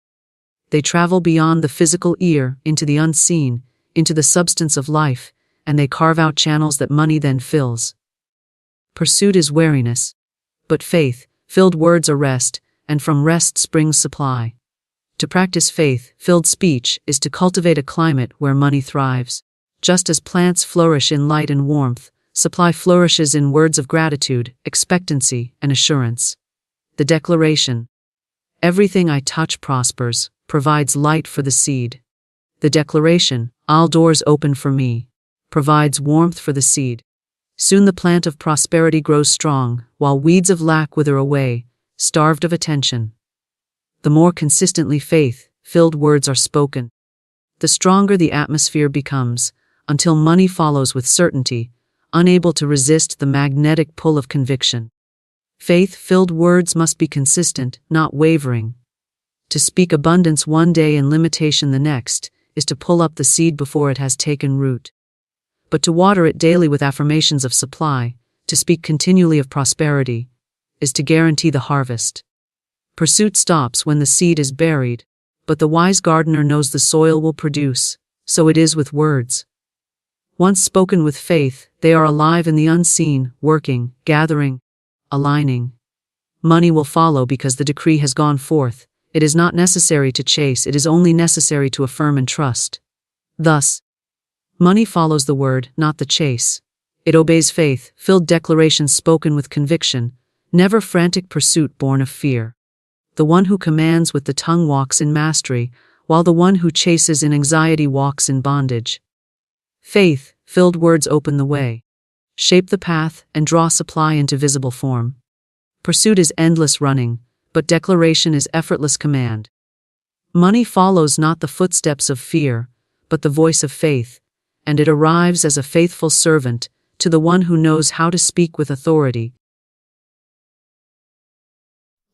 They travel beyond the physical ear, into the unseen, into the substance of life, and they carve out channels that money then fills. Pursuit is weariness, but faith-filled words are rest, and from rest springs supply. To practice faith-filled speech is to cultivate a climate where money thrives. Just as plants flourish in light and warmth, supply flourishes in words of gratitude, expectancy, and assurance. The declaration, "Everything I touch prospers," provides light for the seed. The declaration, "All doors open for me," provides warmth for the seed. Soon the plant of prosperity grows strong, while weeds of lack wither away, starved of attention. The more consistently faith-filled words are spoken, the stronger the atmosphere becomes, until money follows with certainty, unable to resist the magnetic pull of conviction. Faith-filled words must be consistent, not wavering. To speak abundance one day and limitation the next is to pull up the seed before it has taken root. But to water it daily with affirmations of supply, to speak continually of prosperity, is to guarantee the harvest. Pursuit stops when the seed is buried, but the wise gardener knows the soil will produce, so it is with words. Once spoken with faith, they are alive in the unseen, working, gathering, aligning. Money will follow because the decree has gone forth. It is not necessary to chase, it is only necessary to affirm and trust. Thus, money follows the word, not the chase. It obeys faith-filled declarations spoken with conviction, never frantic pursuit born of fear. The one who commands with the tongue walks in mastery, while the one who chases in anxiety walks in bondage. Faith-filled words open the way, shape the path, and draw supply into visible form. Pursuit is endless running, but declaration is effortless command. Money follows not the footsteps of fear, but the voice of faith, and it arrives as a faithful servant to the one who knows how to speak with authority.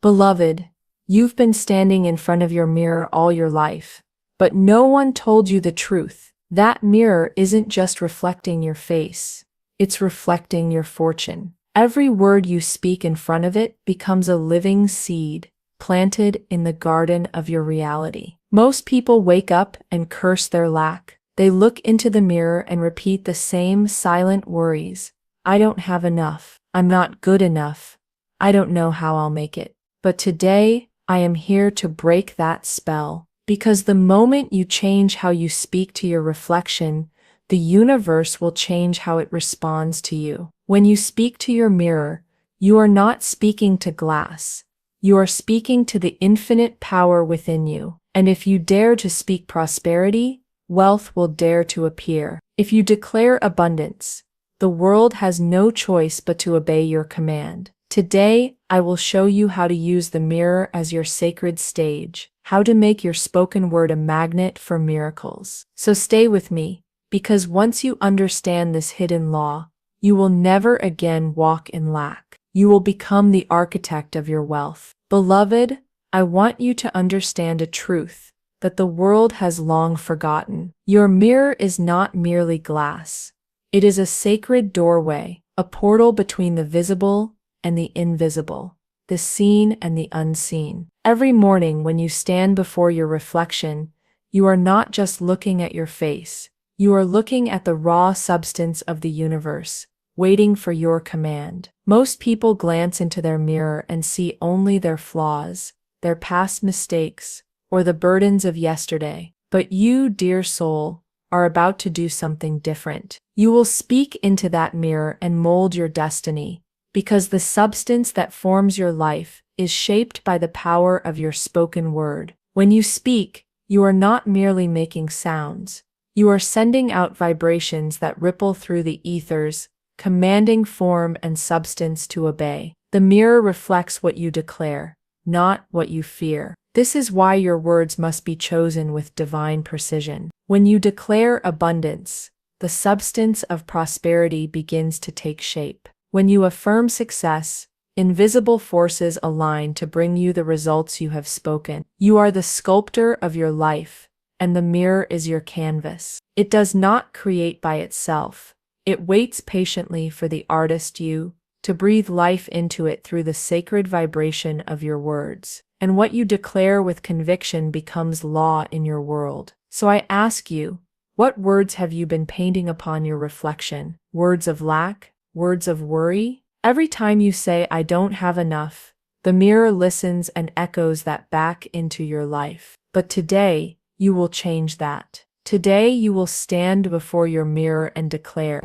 Beloved, you've been standing in front of your mirror all your life, but no one told you the truth. That mirror isn't just reflecting your face, it's reflecting your fortune. Every word you speak in front of it becomes a living seed planted in the garden of your reality. Most people wake up and curse their lack. They look into the mirror and repeat the same silent worries. I don't have enough. I'm not good enough. I don't know how I'll make it. But today, I am here to break that spell. Because the moment you change how you speak to your reflection, the universe will change how it responds to you. When you speak to your mirror, you are not speaking to glass. You are speaking to the infinite power within you. And if you dare to speak prosperity, wealth will dare to appear. If you declare abundance, the world has no choice but to obey your command. Today, I will show you how to use the mirror as your sacred stage, how to make your spoken word a magnet for miracles. So stay with me, because once you understand this hidden law, you will never again walk in lack. You will become the architect of your wealth. Beloved, I want you to understand a truth that the world has long forgotten. Your mirror is not merely glass. It is a sacred doorway, a portal between the visible and the invisible, the seen and the unseen. Every morning when you stand before your reflection, you are not just looking at your face. You are looking at the raw substance of the universe, waiting for your command. Most people glance into their mirror and see only their flaws, their past mistakes, or the burdens of yesterday. But you, dear soul, are about to do something different. You will speak into that mirror and mold your destiny, because the substance that forms your life is shaped by the power of your spoken word. When you speak, you are not merely making sounds. You are sending out vibrations that ripple through the ethers, commanding form and substance to obey. The mirror reflects what you declare, not what you fear. This is why your words must be chosen with divine precision. When you declare abundance, the substance of prosperity begins to take shape. When you affirm success, invisible forces align to bring you the results you have spoken. You are the sculptor of your life, and the mirror is your canvas. It does not create by itself. It waits patiently for the artist you to breathe life into it through the sacred vibration of your words. And what you declare with conviction becomes law in your world. So I ask you, what words have you been painting upon your reflection? Words of lack? Words of worry? Every time you say, I don't have enough, the mirror listens and echoes that back into your life. But today, you will change that. Today, you will stand before your mirror and declare,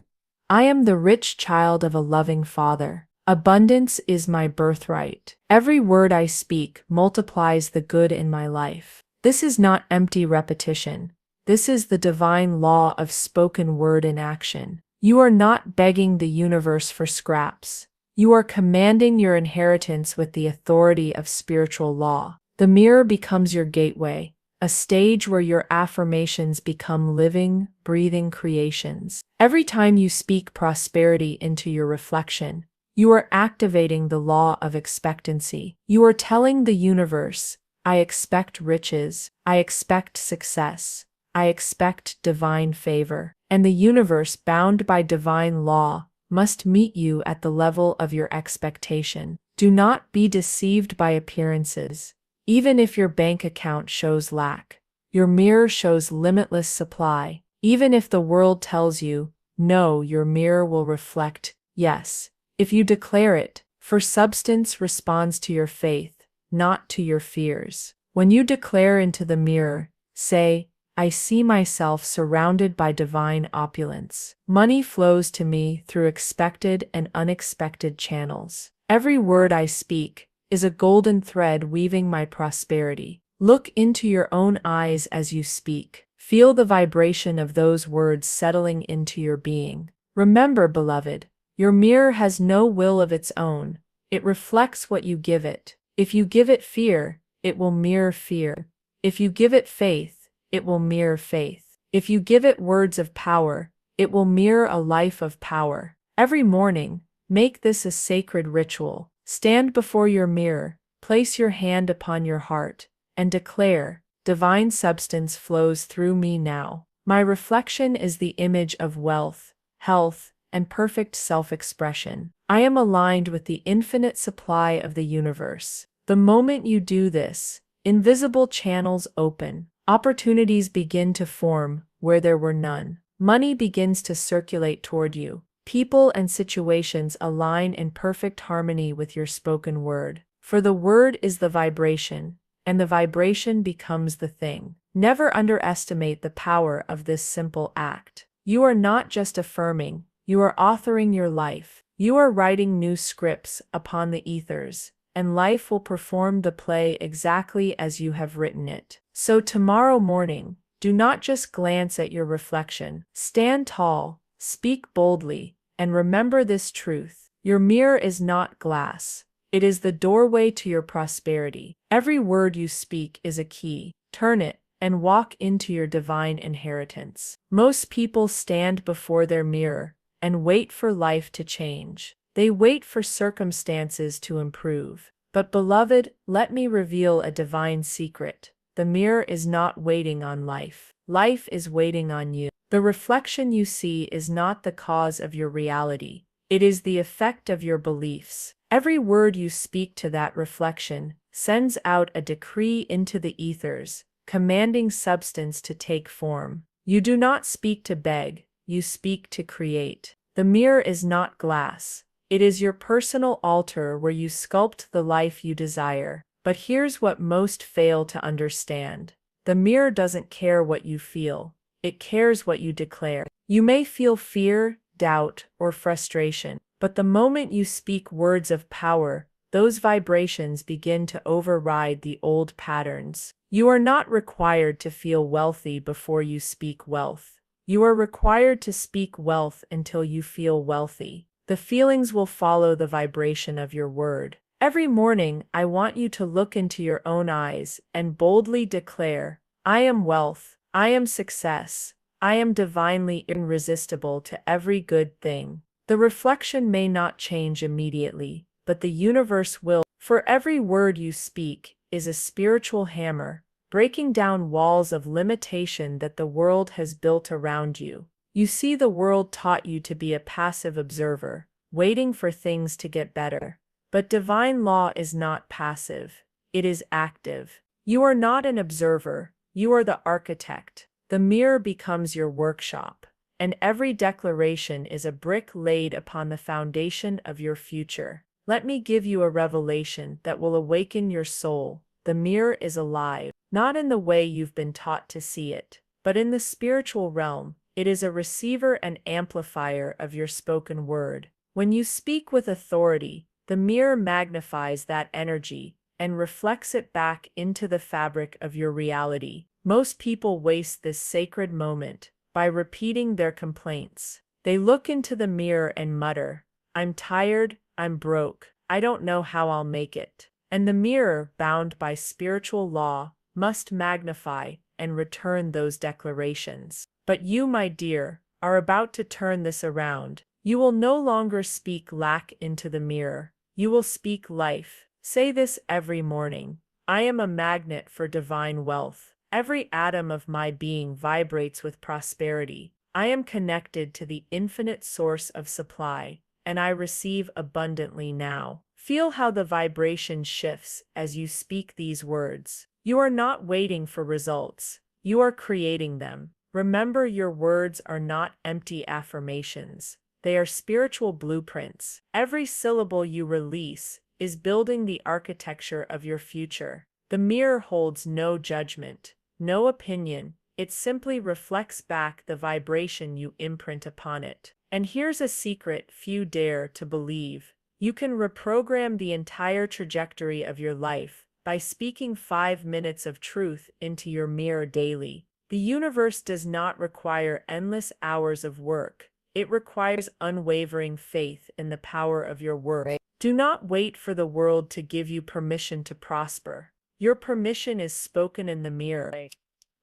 I am the rich child of a loving Father. Abundance is my birthright. Every word I speak multiplies the good in my life. This is not empty repetition. This is the divine law of spoken word in action. You are not begging the universe for scraps. You are commanding your inheritance with the authority of spiritual law. The mirror becomes your gateway, a stage where your affirmations become living, breathing creations. Every time you speak prosperity into your reflection, you are activating the law of expectancy. You are telling the universe, I expect riches, I expect success, I expect divine favor. And the universe, bound by divine law, must meet you at the level of your expectation. Do not be deceived by appearances. Even if your bank account shows lack, your mirror shows limitless supply. Even if the world tells you no, your mirror will reflect yes. If you declare it, for substance responds to your faith, not to your fears. When you declare into the mirror, say, I see myself surrounded by divine opulence. Money flows to me through expected and unexpected channels. Every word I speak is a golden thread weaving my prosperity. Look into your own eyes as you speak. Feel the vibration of those words settling into your being. Remember, beloved, your mirror has no will of its own. It reflects what you give it. If you give it fear, it will mirror fear. If you give it faith, it will mirror faith. If you give it words of power, it will mirror a life of power. Every morning, make this a sacred ritual. Stand before your mirror, place your hand upon your heart, and declare, divine substance flows through me now. My reflection is the image of wealth, health, and perfect self-expression. I am aligned with the infinite supply of the universe. The moment you do this, invisible channels open. Opportunities begin to form where there were none. Money begins to circulate toward you. People and situations align in perfect harmony with your spoken word. For the word is the vibration, and the vibration becomes the thing. Never underestimate the power of this simple act. You are not just affirming, you are authoring your life. You are writing new scripts upon the ethers, and life will perform the play exactly as you have written it. So tomorrow morning, do not just glance at your reflection. Stand tall, speak boldly, and remember this truth. Your mirror is not glass. It is the doorway to your prosperity. Every word you speak is a key. Turn it and walk into your divine inheritance. Most people stand before their mirror and wait for life to change. They wait for circumstances to improve. But beloved, let me reveal a divine secret. The mirror is not waiting on life. Life is waiting on you. The reflection you see is not the cause of your reality. It is the effect of your beliefs. Every word you speak to that reflection sends out a decree into the ethers, commanding substance to take form. You do not speak to beg, you speak to create. The mirror is not glass. It is your personal altar where you sculpt the life you desire. But here's what most fail to understand. The mirror doesn't care what you feel. It cares what you declare. You may feel fear, doubt, or frustration, but the moment you speak words of power, those vibrations begin to override the old patterns. You are not required to feel wealthy before you speak wealth. You are required to speak wealth until you feel wealthy. The feelings will follow the vibration of your word. Every morning, I want you to look into your own eyes and boldly declare, I am wealth, I am success, I am divinely irresistible to every good thing. The reflection may not change immediately, but the universe will. For every word you speak is a spiritual hammer, breaking down walls of limitation that the world has built around you. You see, the world taught you to be a passive observer, waiting for things to get better. But divine law is not passive, it is active. You are not an observer, you are the architect. The mirror becomes your workshop, and every declaration is a brick laid upon the foundation of your future. Let me give you a revelation that will awaken your soul. The mirror is alive, not in the way you've been taught to see it, but in the spiritual realm. It is a receiver and amplifier of your spoken word. When you speak with authority, the mirror magnifies that energy and reflects it back into the fabric of your reality. Most people waste this sacred moment by repeating their complaints. They look into the mirror and mutter, "I'm tired, I'm broke, I don't know how I'll make it." And the mirror, bound by spiritual law, must magnify and return those declarations. But you, my dear, are about to turn this around. You will no longer speak lack into the mirror. You will speak life. Say this every morning. I am a magnet for divine wealth. Every atom of my being vibrates with prosperity. I am connected to the infinite source of supply, and I receive abundantly now. Feel how the vibration shifts as you speak these words. You are not waiting for results. You are creating them. Remember, your words are not empty affirmations. They are spiritual blueprints. Every syllable you release is building the architecture of your future. The mirror holds no judgment, no opinion. It simply reflects back the vibration you imprint upon it. And here's a secret few dare to believe. You can reprogram the entire trajectory of your life by speaking 5 minutes of truth into your mirror daily. The universe does not require endless hours of work. It requires unwavering faith in the power of your word. Do not wait for the world to give you permission to prosper. Your permission is spoken in the mirror.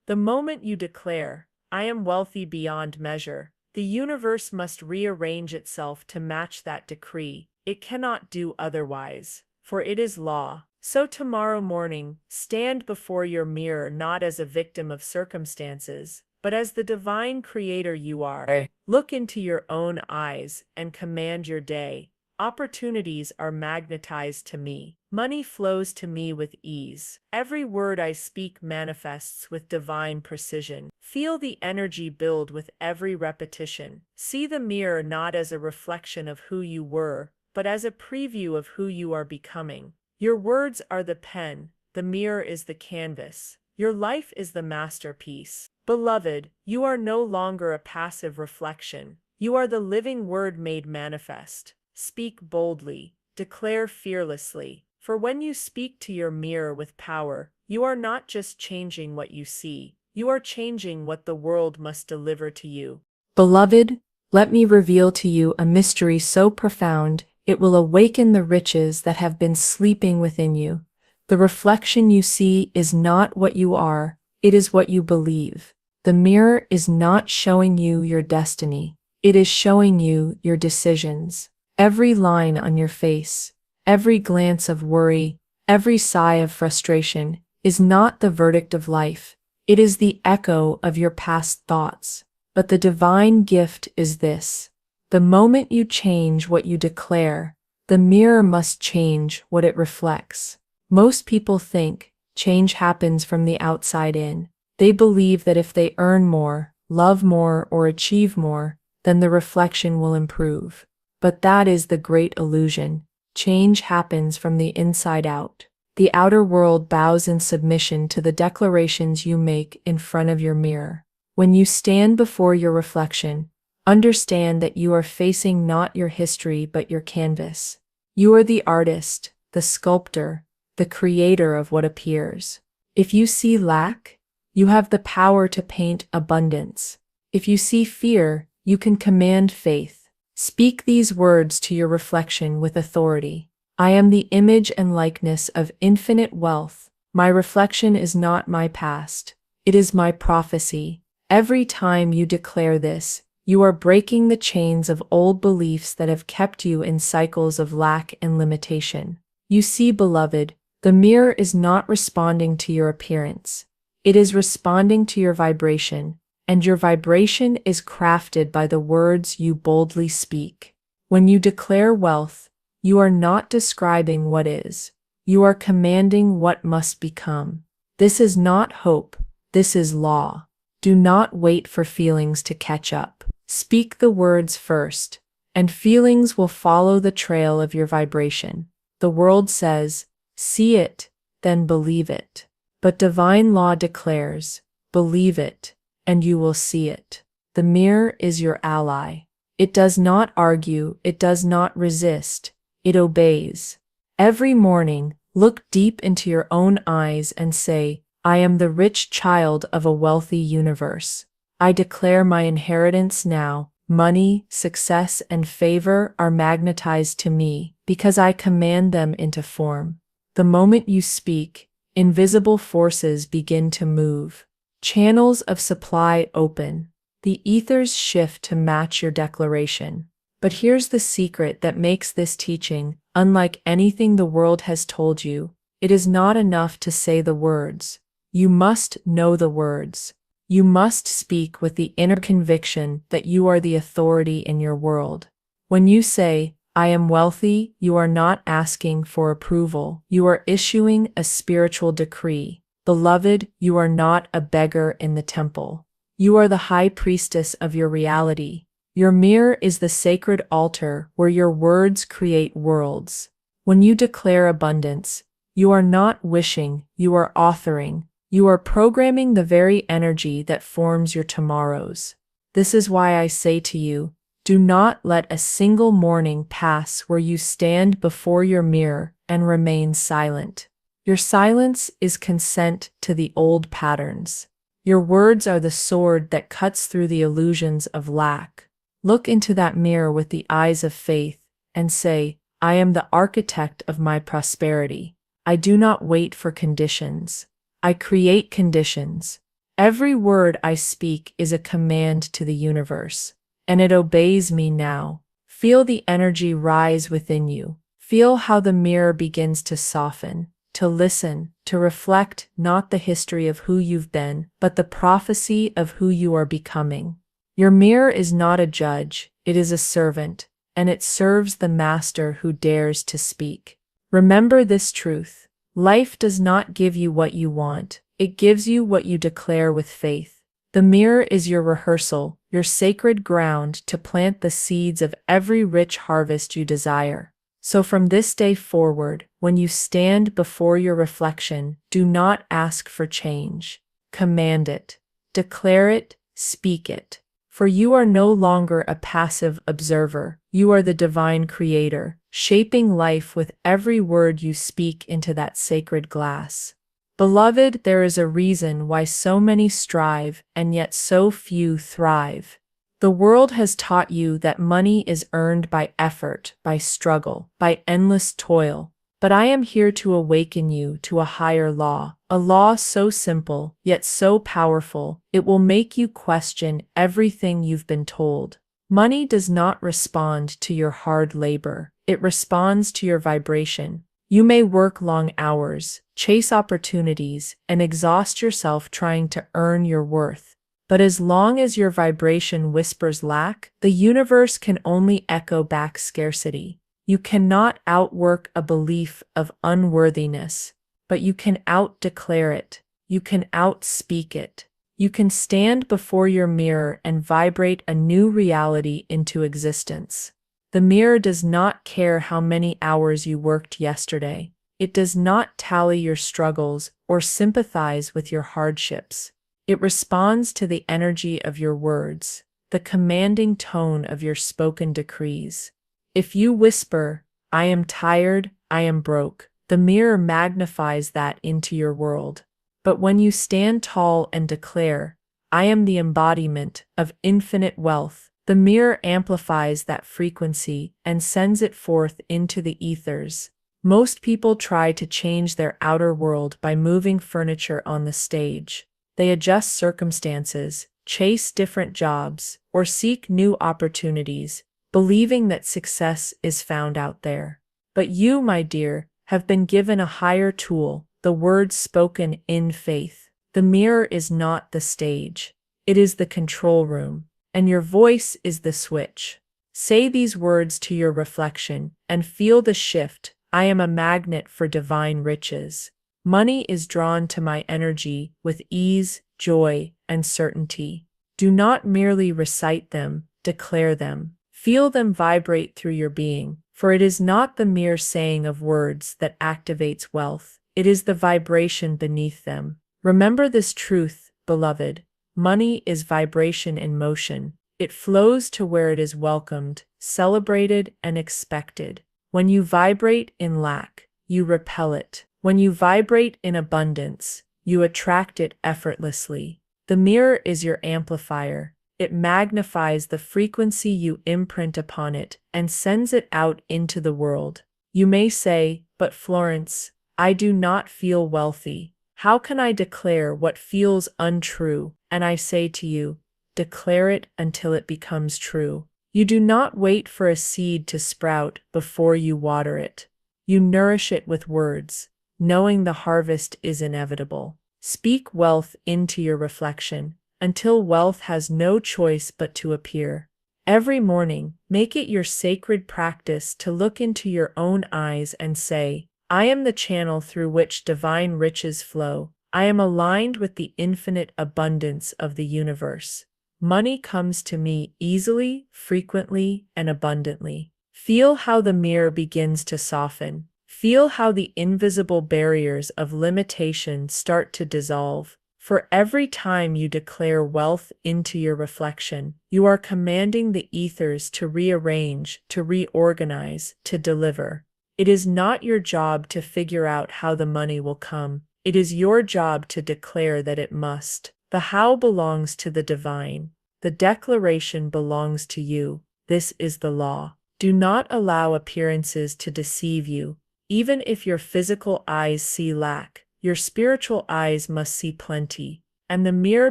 The moment you declare, "I am wealthy beyond measure," the universe must rearrange itself to match that decree. It cannot do otherwise, for it is law. So tomorrow morning, stand before your mirror not as a victim of circumstances, but as the divine creator you are. Look into your own eyes and command your day. Opportunities are magnetized to me. Money flows to me with ease. Every word I speak manifests with divine precision. Feel the energy build with every repetition. See the mirror not as a reflection of who you were, but as a preview of who you are becoming. Your words are the pen, the mirror is the canvas. Your life is the masterpiece. Beloved, you are no longer a passive reflection. You are the living word made manifest. Speak boldly, declare fearlessly, for when you speak to your mirror with power, you are not just changing what you see, you are changing what the world must deliver to you. Beloved, let me reveal to you a mystery so profound, it will awaken the riches that have been sleeping within you. The reflection you see is not what you are, it is what you believe. The mirror is not showing you your destiny, it is showing you your decisions. Every line on your face, every glance of worry, every sigh of frustration is not the verdict of life. It is the echo of your past thoughts. But the divine gift is this. The moment you change what you declare, the mirror must change what it reflects. Most people think change happens from the outside in. They believe that if they earn more, love more, or achieve more, then the reflection will improve. But that is the great illusion. Change happens from the inside out. The outer world bows in submission to the declarations you make in front of your mirror. When you stand before your reflection, understand that you are facing not your history but your canvas. You are the artist, the sculptor, the creator of what appears. If you see lack, you have the power to paint abundance. If you see fear, you can command faith. Speak these words to your reflection with authority. I am the image and likeness of infinite wealth. My reflection is not my past. It is my prophecy. Every time you declare this, You are breaking the chains of old beliefs that have kept you in cycles of lack and limitation. You see, beloved, the mirror is not responding to your appearance. It is responding to your vibration, and your vibration is crafted by the words you boldly speak. When you declare wealth, you are not describing what is. You are commanding what must become. This is not hope. This is law. Do not wait for feelings to catch up. Speak the words first, and feelings will follow the trail of your vibration. The world says, see it, then believe it. But divine law declares, believe it, and you will see it. The mirror is your ally. It does not argue, it does not resist, it obeys. Every morning, look deep into your own eyes and say, I am the rich child of a wealthy universe. I declare my inheritance now. Money, success, and favor are magnetized to me because I command them into form. The moment you speak, invisible forces begin to move. Channels of supply open. The ethers shift to match your declaration. But here's the secret that makes this teaching unlike anything the world has told you. It is not enough to say the words. You must know the words. You must speak with the inner conviction that you are the authority in your world. When you say, I am wealthy, you are not asking for approval. You are issuing a spiritual decree. Beloved, you are not a beggar in the temple. You are the high priestess of your reality. Your mirror is the sacred altar where your words create worlds. When you declare abundance, you are not wishing, you are authoring. You are programming the very energy that forms your tomorrows. This is why I say to you, do not let a single morning pass where you stand before your mirror and remain silent. Your silence is consent to the old patterns. Your words are the sword that cuts through the illusions of lack. Look into that mirror with the eyes of faith and say, I am the architect of my prosperity. I do not wait for conditions. I create conditions. Every word I speak is a command to the universe, and it obeys me now. Feel the energy rise within you. Feel how the mirror begins to soften, to listen, to reflect not the history of who you've been, but the prophecy of who you are becoming. Your mirror is not a judge, it is a servant, and it serves the master who dares to speak. Remember this truth. Life does not give you what you want, it gives you what you declare with faith. The mirror is your rehearsal, your sacred ground to plant the seeds of every rich harvest you desire. So from this day forward, when you stand before your reflection, do not ask for change. Command it. Declare it, speak it. For you are no longer a passive observer, you are the divine creator, shaping life with every word you speak into that sacred glass. Beloved, there is a reason why so many strive and yet so few thrive. The world has taught you that money is earned by effort, by struggle, by endless toil. But I am here to awaken you to a higher law, a law so simple, yet so powerful, it will make you question everything you've been told. Money does not respond to your hard labor, it responds to your vibration. You may work long hours, chase opportunities, and exhaust yourself trying to earn your worth. But as long as your vibration whispers lack, the universe can only echo back scarcity. You cannot outwork a belief of unworthiness, but you can out-declare it. You can out-speak it. You can stand before your mirror and vibrate a new reality into existence. The mirror does not care how many hours you worked yesterday. It does not tally your struggles or sympathize with your hardships. It responds to the energy of your words, the commanding tone of your spoken decrees. If you whisper, I am tired, I am broke, the mirror magnifies that into your world. But when you stand tall and declare, I am the embodiment of infinite wealth, the mirror amplifies that frequency and sends it forth into the ethers. Most people try to change their outer world by moving furniture on the stage. They adjust circumstances, chase different jobs, or seek new opportunities, believing that success is found out there. But you, my dear, have been given a higher tool, the words spoken in faith. The mirror is not the stage. It is the control room, and your voice is the switch. Say these words to your reflection and feel the shift. I am a magnet for divine riches. Money is drawn to my energy with ease, joy, and certainty. Do not merely recite them, declare them. Feel them vibrate through your being, for it is not the mere saying of words that activates wealth. It is the vibration beneath them. Remember this truth, beloved. Money is vibration in motion. It flows to where it is welcomed, celebrated, and expected. When you vibrate in lack, you repel it. When you vibrate in abundance, you attract it effortlessly. The mirror is your amplifier. It magnifies the frequency you imprint upon it and sends it out into the world. You may say, "But Florence, I do not feel wealthy. How can I declare what feels untrue?" And I say to you, declare it until it becomes true. You do not wait for a seed to sprout before you water it. You nourish it with words, knowing the harvest is inevitable. Speak wealth into your reflection until wealth has no choice but to appear. Every morning, make it your sacred practice to look into your own eyes and say, I am the channel through which divine riches flow. I am aligned with the infinite abundance of the universe. Money comes to me easily, frequently, and abundantly. Feel how the mirror begins to soften. Feel how the invisible barriers of limitation start to dissolve. For every time you declare wealth into your reflection, you are commanding the ethers to rearrange, to reorganize, to deliver. It is not your job to figure out how the money will come. It is your job to declare that it must. The how belongs to the divine. The declaration belongs to you. This is the law. Do not allow appearances to deceive you. Even if your physical eyes see lack, your spiritual eyes must see plenty, and the mirror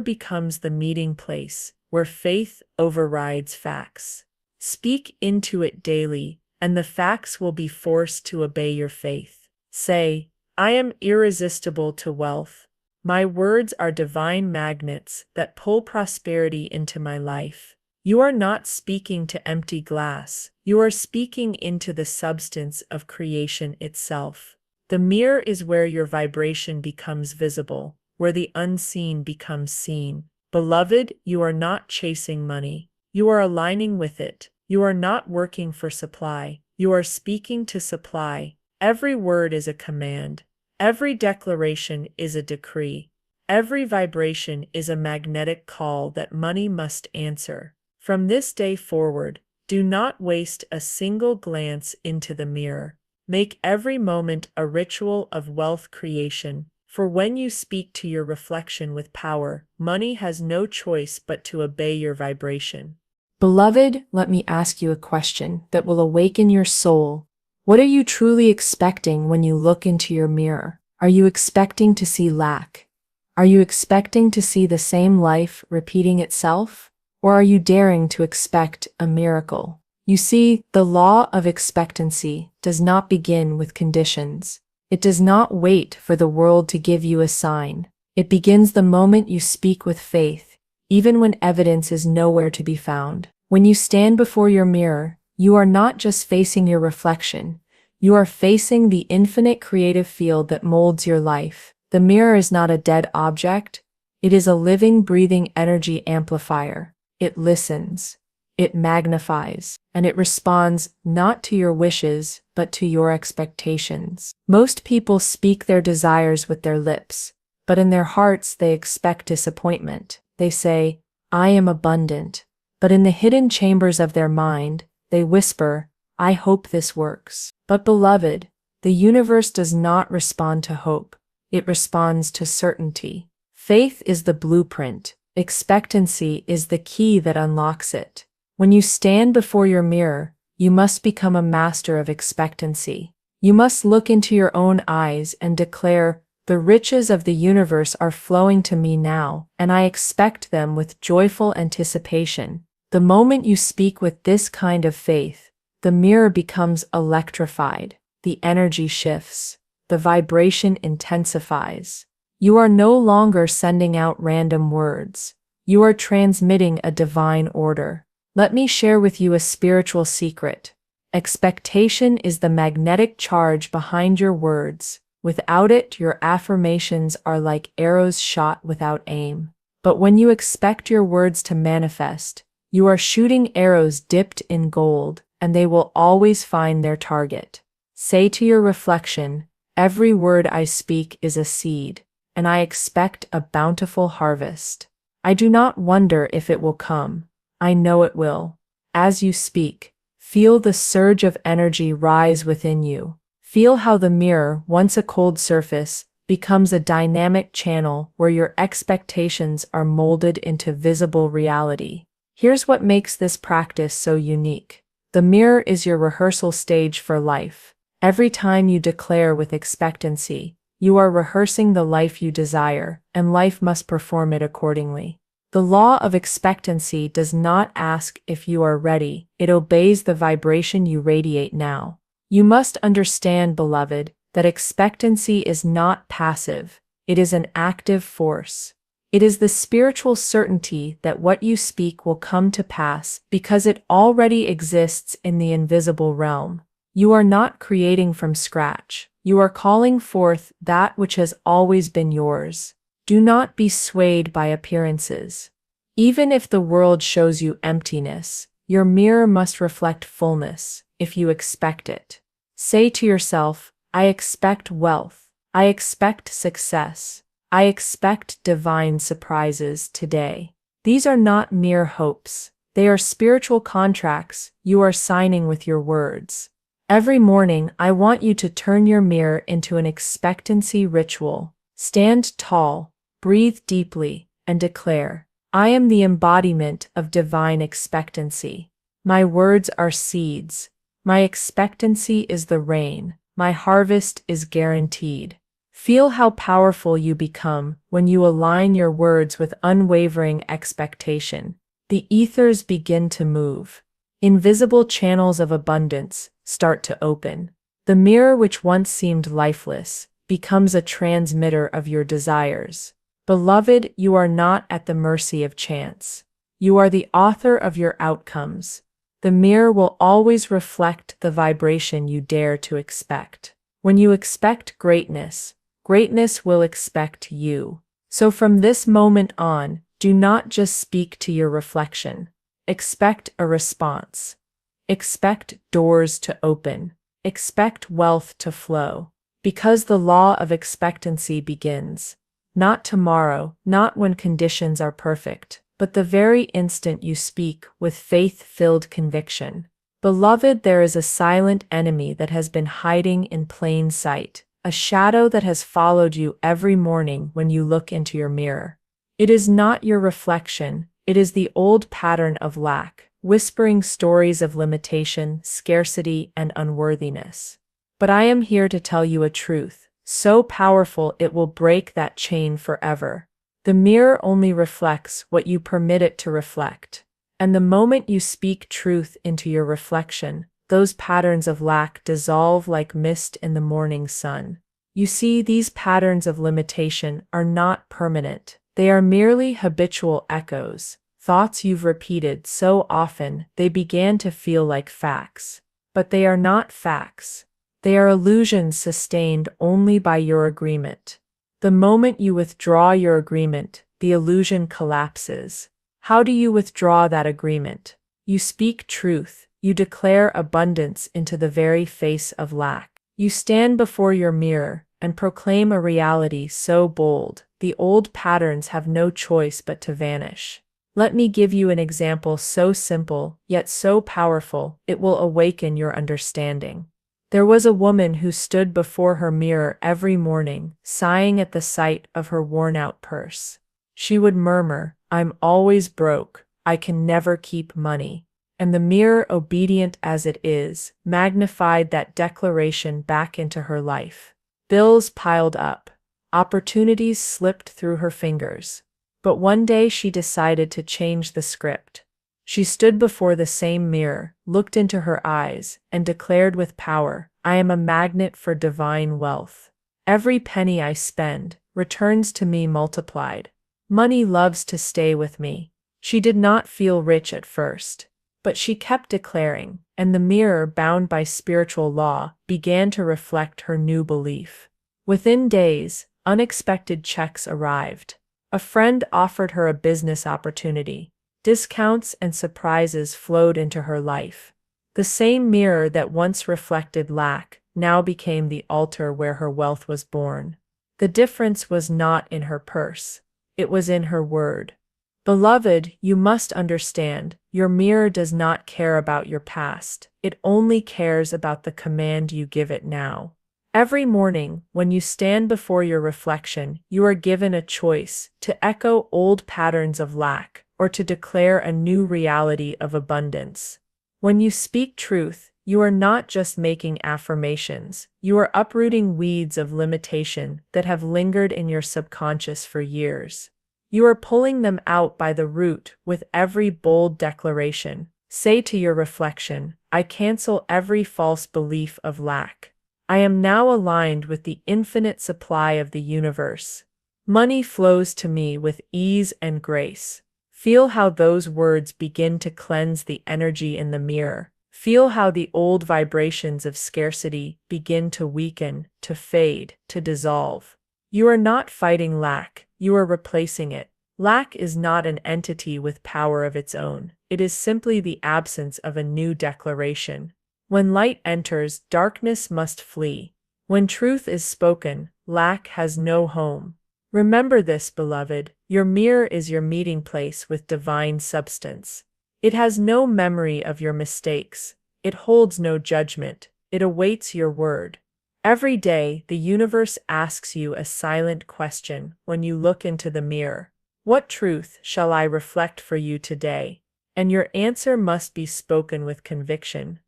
becomes the meeting place where faith overrides facts. Speak into it daily, and the facts will be forced to obey your faith. Say, I am irresistible to wealth. My words are divine magnets that pull prosperity into my life. You are not speaking to empty glass. You are speaking into the substance of creation itself. The mirror is where your vibration becomes visible, where the unseen becomes seen. Beloved, you are not chasing money. You are aligning with it. You are not working for supply. You are speaking to supply. Every word is a command. Every declaration is a decree. Every vibration is a magnetic call that money must answer. From this day forward, do not waste a single glance into the mirror. Make every moment a ritual of wealth creation, for when you speak to your reflection with power, money has no choice but to obey your vibration. Beloved, let me ask you a question that will awaken your soul. What are you truly expecting when you look into your mirror? Are you expecting to see lack? Are you expecting to see the same life repeating itself? Or are you daring to expect a miracle? You see, the law of expectancy does not begin with conditions. It does not wait for the world to give you a sign. It begins the moment you speak with faith, even when evidence is nowhere to be found. When you stand before your mirror, you are not just facing your reflection. You are facing the infinite creative field that molds your life. The mirror is not a dead object. It is a living, breathing energy amplifier. It listens, it magnifies, and it responds not to your wishes, but to your expectations. Most people speak their desires with their lips, but in their hearts they expect disappointment. They say, I am abundant, but in the hidden chambers of their mind, they whisper, I hope this works. But beloved, the universe does not respond to hope. It responds to certainty. Faith is the blueprint. Expectancy is the key that unlocks it. When you stand before your mirror, you must become a master of expectancy. You must look into your own eyes and declare, The riches of the universe are flowing to me now, and I expect them with joyful anticipation. The moment you speak with this kind of faith, the mirror becomes electrified, the energy shifts, the vibration intensifies. You are no longer sending out random words. You are transmitting a divine order. Let me share with you a spiritual secret. Expectation is the magnetic charge behind your words. Without it, your affirmations are like arrows shot without aim. But when you expect your words to manifest, you are shooting arrows dipped in gold, and they will always find their target. Say to your reflection, every word I speak is a seed, and I expect a bountiful harvest. I do not wonder if it will come. I know it will. As you speak, feel the surge of energy rise within you. Feel how the mirror, once a cold surface, becomes a dynamic channel where your expectations are molded into visible reality. Here's what makes this practice so unique. The mirror is your rehearsal stage for life. Every time you declare with expectancy, you are rehearsing the life you desire, and life must perform it accordingly. The law of expectancy does not ask if you are ready, it obeys the vibration you radiate now. You must understand, beloved, that expectancy is not passive, it is an active force. It is the spiritual certainty that what you speak will come to pass because it already exists in the invisible realm. You are not creating from scratch. You are calling forth that which has always been yours. Do not be swayed by appearances. Even if the world shows you emptiness, your mirror must reflect fullness if you expect it. Say to yourself, I expect wealth. I expect success. I expect divine surprises today. These are not mere hopes. They are spiritual contracts you are signing with your words. Every morning, I want you to turn your mirror into an expectancy ritual. Stand tall, breathe deeply, and declare, I am the embodiment of divine expectancy. My words are seeds. My expectancy is the rain. My harvest is guaranteed. Feel how powerful you become when you align your words with unwavering expectation. The ethers begin to move. Invisible channels of abundance start to open. The mirror which once seemed lifeless becomes a transmitter of your desires. Beloved, you are not at the mercy of chance. You are the author of your outcomes. The mirror will always reflect the vibration you dare to expect. When you expect greatness, greatness will expect you. So from this moment on, do not just speak to your reflection. Expect a response. Expect doors to open. Expect wealth to flow. Because the law of expectancy begins. Not tomorrow, not when conditions are perfect, but the very instant you speak with faith-filled conviction. Beloved, there is a silent enemy that has been hiding in plain sight, a shadow that has followed you every morning when you look into your mirror. It is not your reflection, it is the old pattern of lack, whispering stories of limitation, scarcity, and unworthiness. But I am here to tell you a truth, so powerful it will break that chain forever. The mirror only reflects what you permit it to reflect. And the moment you speak truth into your reflection, those patterns of lack dissolve like mist in the morning sun. You see, these patterns of limitation are not permanent. They are merely habitual echoes, thoughts you've repeated so often they began to feel like facts. But they are not facts. They are illusions sustained only by your agreement. The moment you withdraw your agreement, the illusion collapses. How do you withdraw that agreement? You speak truth. You declare abundance into the very face of lack. You stand before your mirror and proclaim a reality so bold, the old patterns have no choice but to vanish. Let me give you an example so simple, yet so powerful, it will awaken your understanding. There was a woman who stood before her mirror every morning, sighing at the sight of her worn-out purse. She would murmur, I'm always broke, I can never keep money. And the mirror, obedient as it is, magnified that declaration back into her life. Bills piled up. Opportunities slipped through her fingers. But one day she decided to change the script. She stood before the same mirror, looked into her eyes, and declared with power, "I am a magnet for divine wealth. Every penny I spend returns to me multiplied. Money loves to stay with me." She did not feel rich at first, but she kept declaring, and the mirror, bound by spiritual law, began to reflect her new belief. Within days, unexpected checks arrived. A friend offered her a business opportunity. Discounts and surprises flowed into her life. The same mirror that once reflected lack now became the altar where her wealth was born. The difference was not in her purse. It was in her word. Beloved, you must understand, your mirror does not care about your past. It only cares about the command you give it now. Every morning, when you stand before your reflection, you are given a choice to echo old patterns of lack or to declare a new reality of abundance. When you speak truth, you are not just making affirmations, you are uprooting weeds of limitation that have lingered in your subconscious for years. You are pulling them out by the root with every bold declaration. Say to your reflection, "I cancel every false belief of lack. I am now aligned with the infinite supply of the universe. Money flows to me with ease and grace." Feel how those words begin to cleanse the energy in the mirror. Feel how the old vibrations of scarcity begin to weaken, to fade, to dissolve. You are not fighting lack, you are replacing it. Lack is not an entity with power of its own. It is simply the absence of a new declaration. When light enters, darkness must flee. When truth is spoken, lack has no home. Remember this, beloved, your mirror is your meeting place with divine substance. It has no memory of your mistakes. It holds no judgment. It awaits your word. Every day, the universe asks you a silent question when you look into the mirror. What truth shall I reflect for you today? And your answer must be spoken with conviction.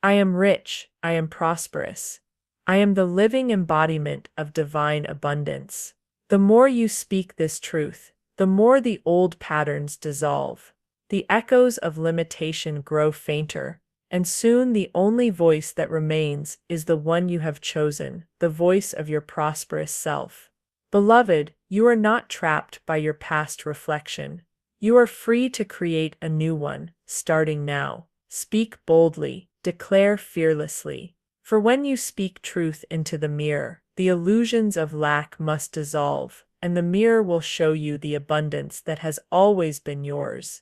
I am rich. I am prosperous. I am the living embodiment of divine abundance. The more you speak this truth, the more the old patterns dissolve. The echoes of limitation grow fainter, and soon the only voice that remains is the one you have chosen, the voice of your prosperous self. Beloved, you are not trapped by your past reflection. You are free to create a new one, starting now. Speak boldly, declare fearlessly. For when you speak truth into the mirror, the illusions of lack must dissolve, and the mirror will show you the abundance that has always been yours.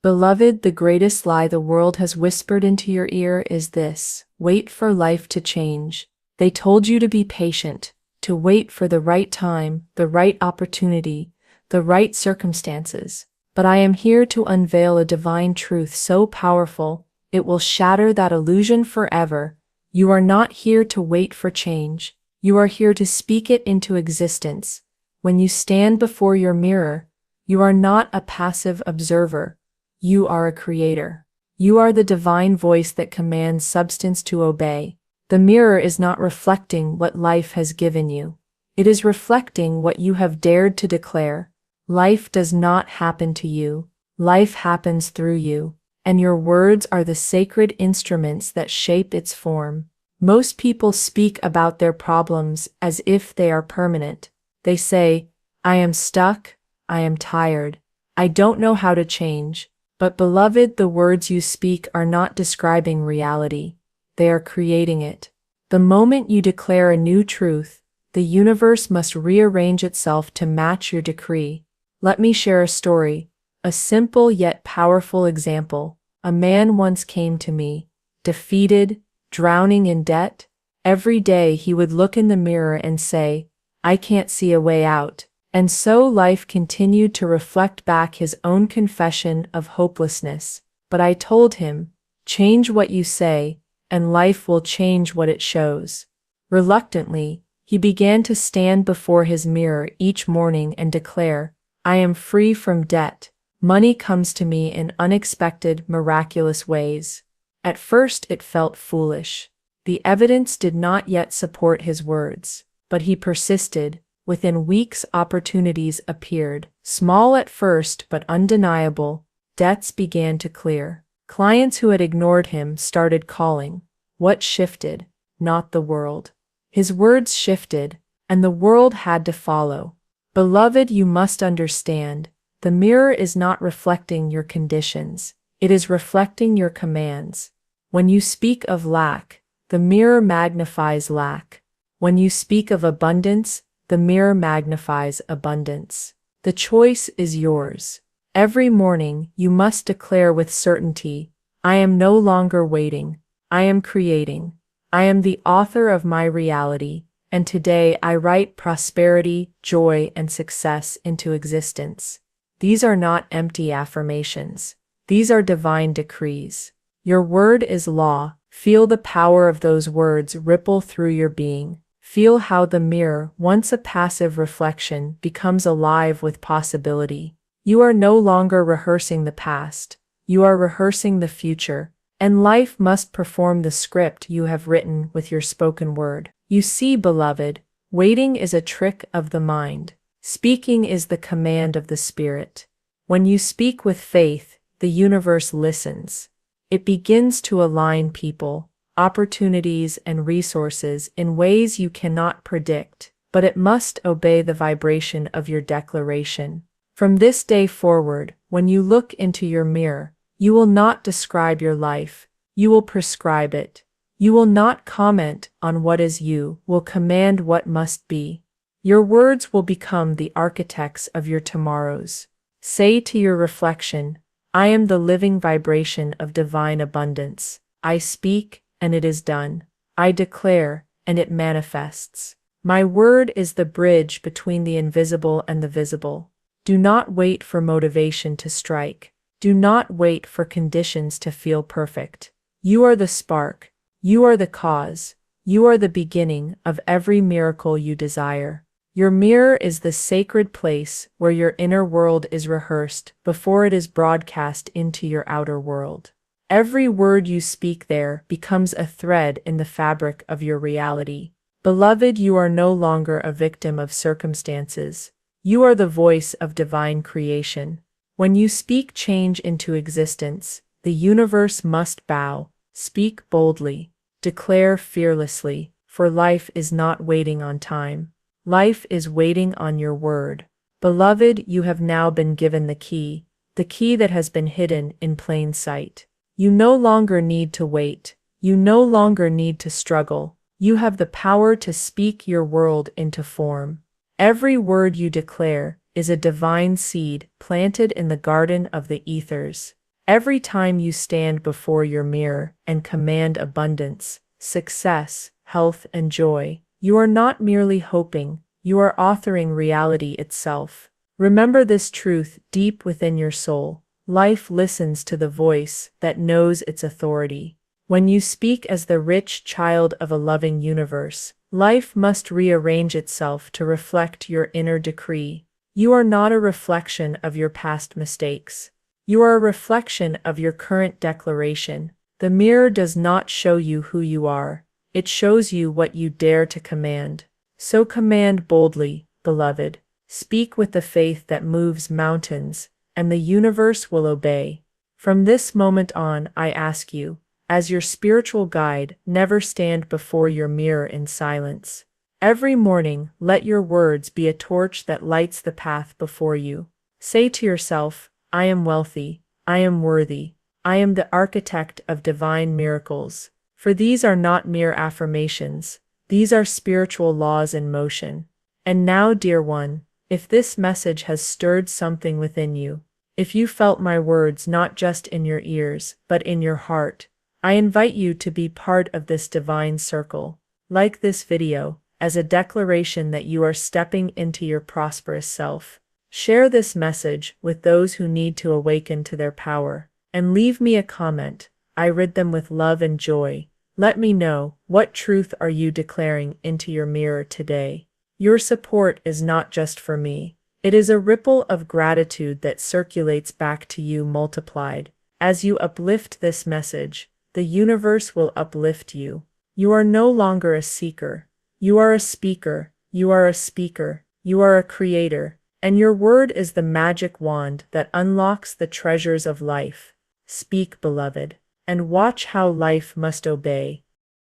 Beloved, the greatest lie the world has whispered into your ear is this: wait for life to change. They told you to be patient, to wait for the right time, the right opportunity, the right circumstances. But I am here to unveil a divine truth so powerful, it will shatter that illusion forever. You are not here to wait for change. You are here to speak it into existence. When you stand before your mirror, you are not a passive observer. You are a creator. You are the divine voice that commands substance to obey. The mirror is not reflecting what life has given you. It is reflecting what you have dared to declare. Life does not happen to you. Life happens through you, and your words are the sacred instruments that shape its form. Most people speak about their problems as if they are permanent. They say, "I am stuck, I am tired, I don't know how to change." But beloved, the words you speak are not describing reality. They are creating it. The moment you declare a new truth, the universe must rearrange itself to match your decree. Let me share a story, a simple yet powerful example. A man once came to me, defeated, drowning in debt. Every day he would look in the mirror and say, "I can't see a way out." And so life continued to reflect back his own confession of hopelessness. But I told him, change what you say, and life will change what it shows. Reluctantly, he began to stand before his mirror each morning and declare, "I am free from debt. Money comes to me in unexpected, miraculous ways." At first it felt foolish. The evidence did not yet support his words. But he persisted. Within weeks, opportunities appeared, small at first but undeniable. Debts began to clear. Clients who had ignored him started calling. What shifted? Not the world. His words shifted, and the world had to follow. Beloved, you must understand, the mirror is not reflecting your conditions, it is reflecting your commands. When you speak of lack, the mirror magnifies lack. When you speak of abundance, the mirror magnifies abundance. The choice is yours. Every morning, you must declare with certainty, I am no longer waiting, I am creating. I am the author of my reality, and today I write prosperity, joy, and success into existence. These are not empty affirmations. These are divine decrees. Your word is law. Feel the power of those words ripple through your being. Feel how the mirror, once a passive reflection, becomes alive with possibility. You are no longer rehearsing the past. You are rehearsing the future, and life must perform the script you have written with your spoken word. You see, beloved, waiting is a trick of the mind. Speaking is the command of the spirit. When you speak with faith, the universe listens. It begins to align people, opportunities, and resources in ways you cannot predict, but it must obey the vibration of your declaration. From this day forward, when you look into your mirror, you will not describe your life, you will prescribe it. You will not comment on what is, you will command what must be. Your words will become the architects of your tomorrows. Say to your reflection, I am the living vibration of divine abundance. I speak, and it is done. I declare, and it manifests. My word is the bridge between the invisible and the visible. Do not wait for motivation to strike. Do not wait for conditions to feel perfect. You are the spark. You are the cause. You are the beginning of every miracle you desire. Your mirror is the sacred place where your inner world is rehearsed before it is broadcast into your outer world. Every word you speak there becomes a thread in the fabric of your reality. Beloved, you are no longer a victim of circumstances. You are the voice of divine creation. When you speak change into existence, the universe must bow. Speak boldly. Declare fearlessly, for life is not waiting on time. Life is waiting on your word. Beloved, you have now been given the key that has been hidden in plain sight. You no longer need to wait. You no longer need to struggle. You have the power to speak your world into form. Every word you declare is a divine seed planted in the garden of the ethers. Every time you stand before your mirror and command abundance, success, health, and joy, you are not merely hoping, you are authoring reality itself. Remember this truth deep within your soul. Life listens to the voice that knows its authority. When you speak as the rich child of a loving universe, life must rearrange itself to reflect your inner decree. You are not a reflection of your past mistakes. You are a reflection of your current declaration. The mirror does not show you who you are. It shows you what you dare to command. So command boldly, beloved. Speak with the faith that moves mountains, and the universe will obey. From this moment on, I ask you, as your spiritual guide, never stand before your mirror in silence. Every morning, let your words be a torch that lights the path before you. Say to yourself, I am wealthy, I am worthy, I am the architect of divine miracles. For these are not mere affirmations, these are spiritual laws in motion. And now, dear one, if this message has stirred something within you, if you felt my words not just in your ears, but in your heart, I invite you to be part of this divine circle. Like this video, as a declaration that you are stepping into your prosperous self. Share this message with those who need to awaken to their power, and leave me a comment. I read them with love and joy. Let me know, what truth are you declaring into your mirror today? Your support is not just for me. It is a ripple of gratitude that circulates back to you multiplied. As you uplift this message, the universe will uplift you. You are no longer a seeker. You are a speaker. You are a speaker. You are a creator, and your word is the magic wand that unlocks the treasures of life. Speak, beloved, and watch how life must obey.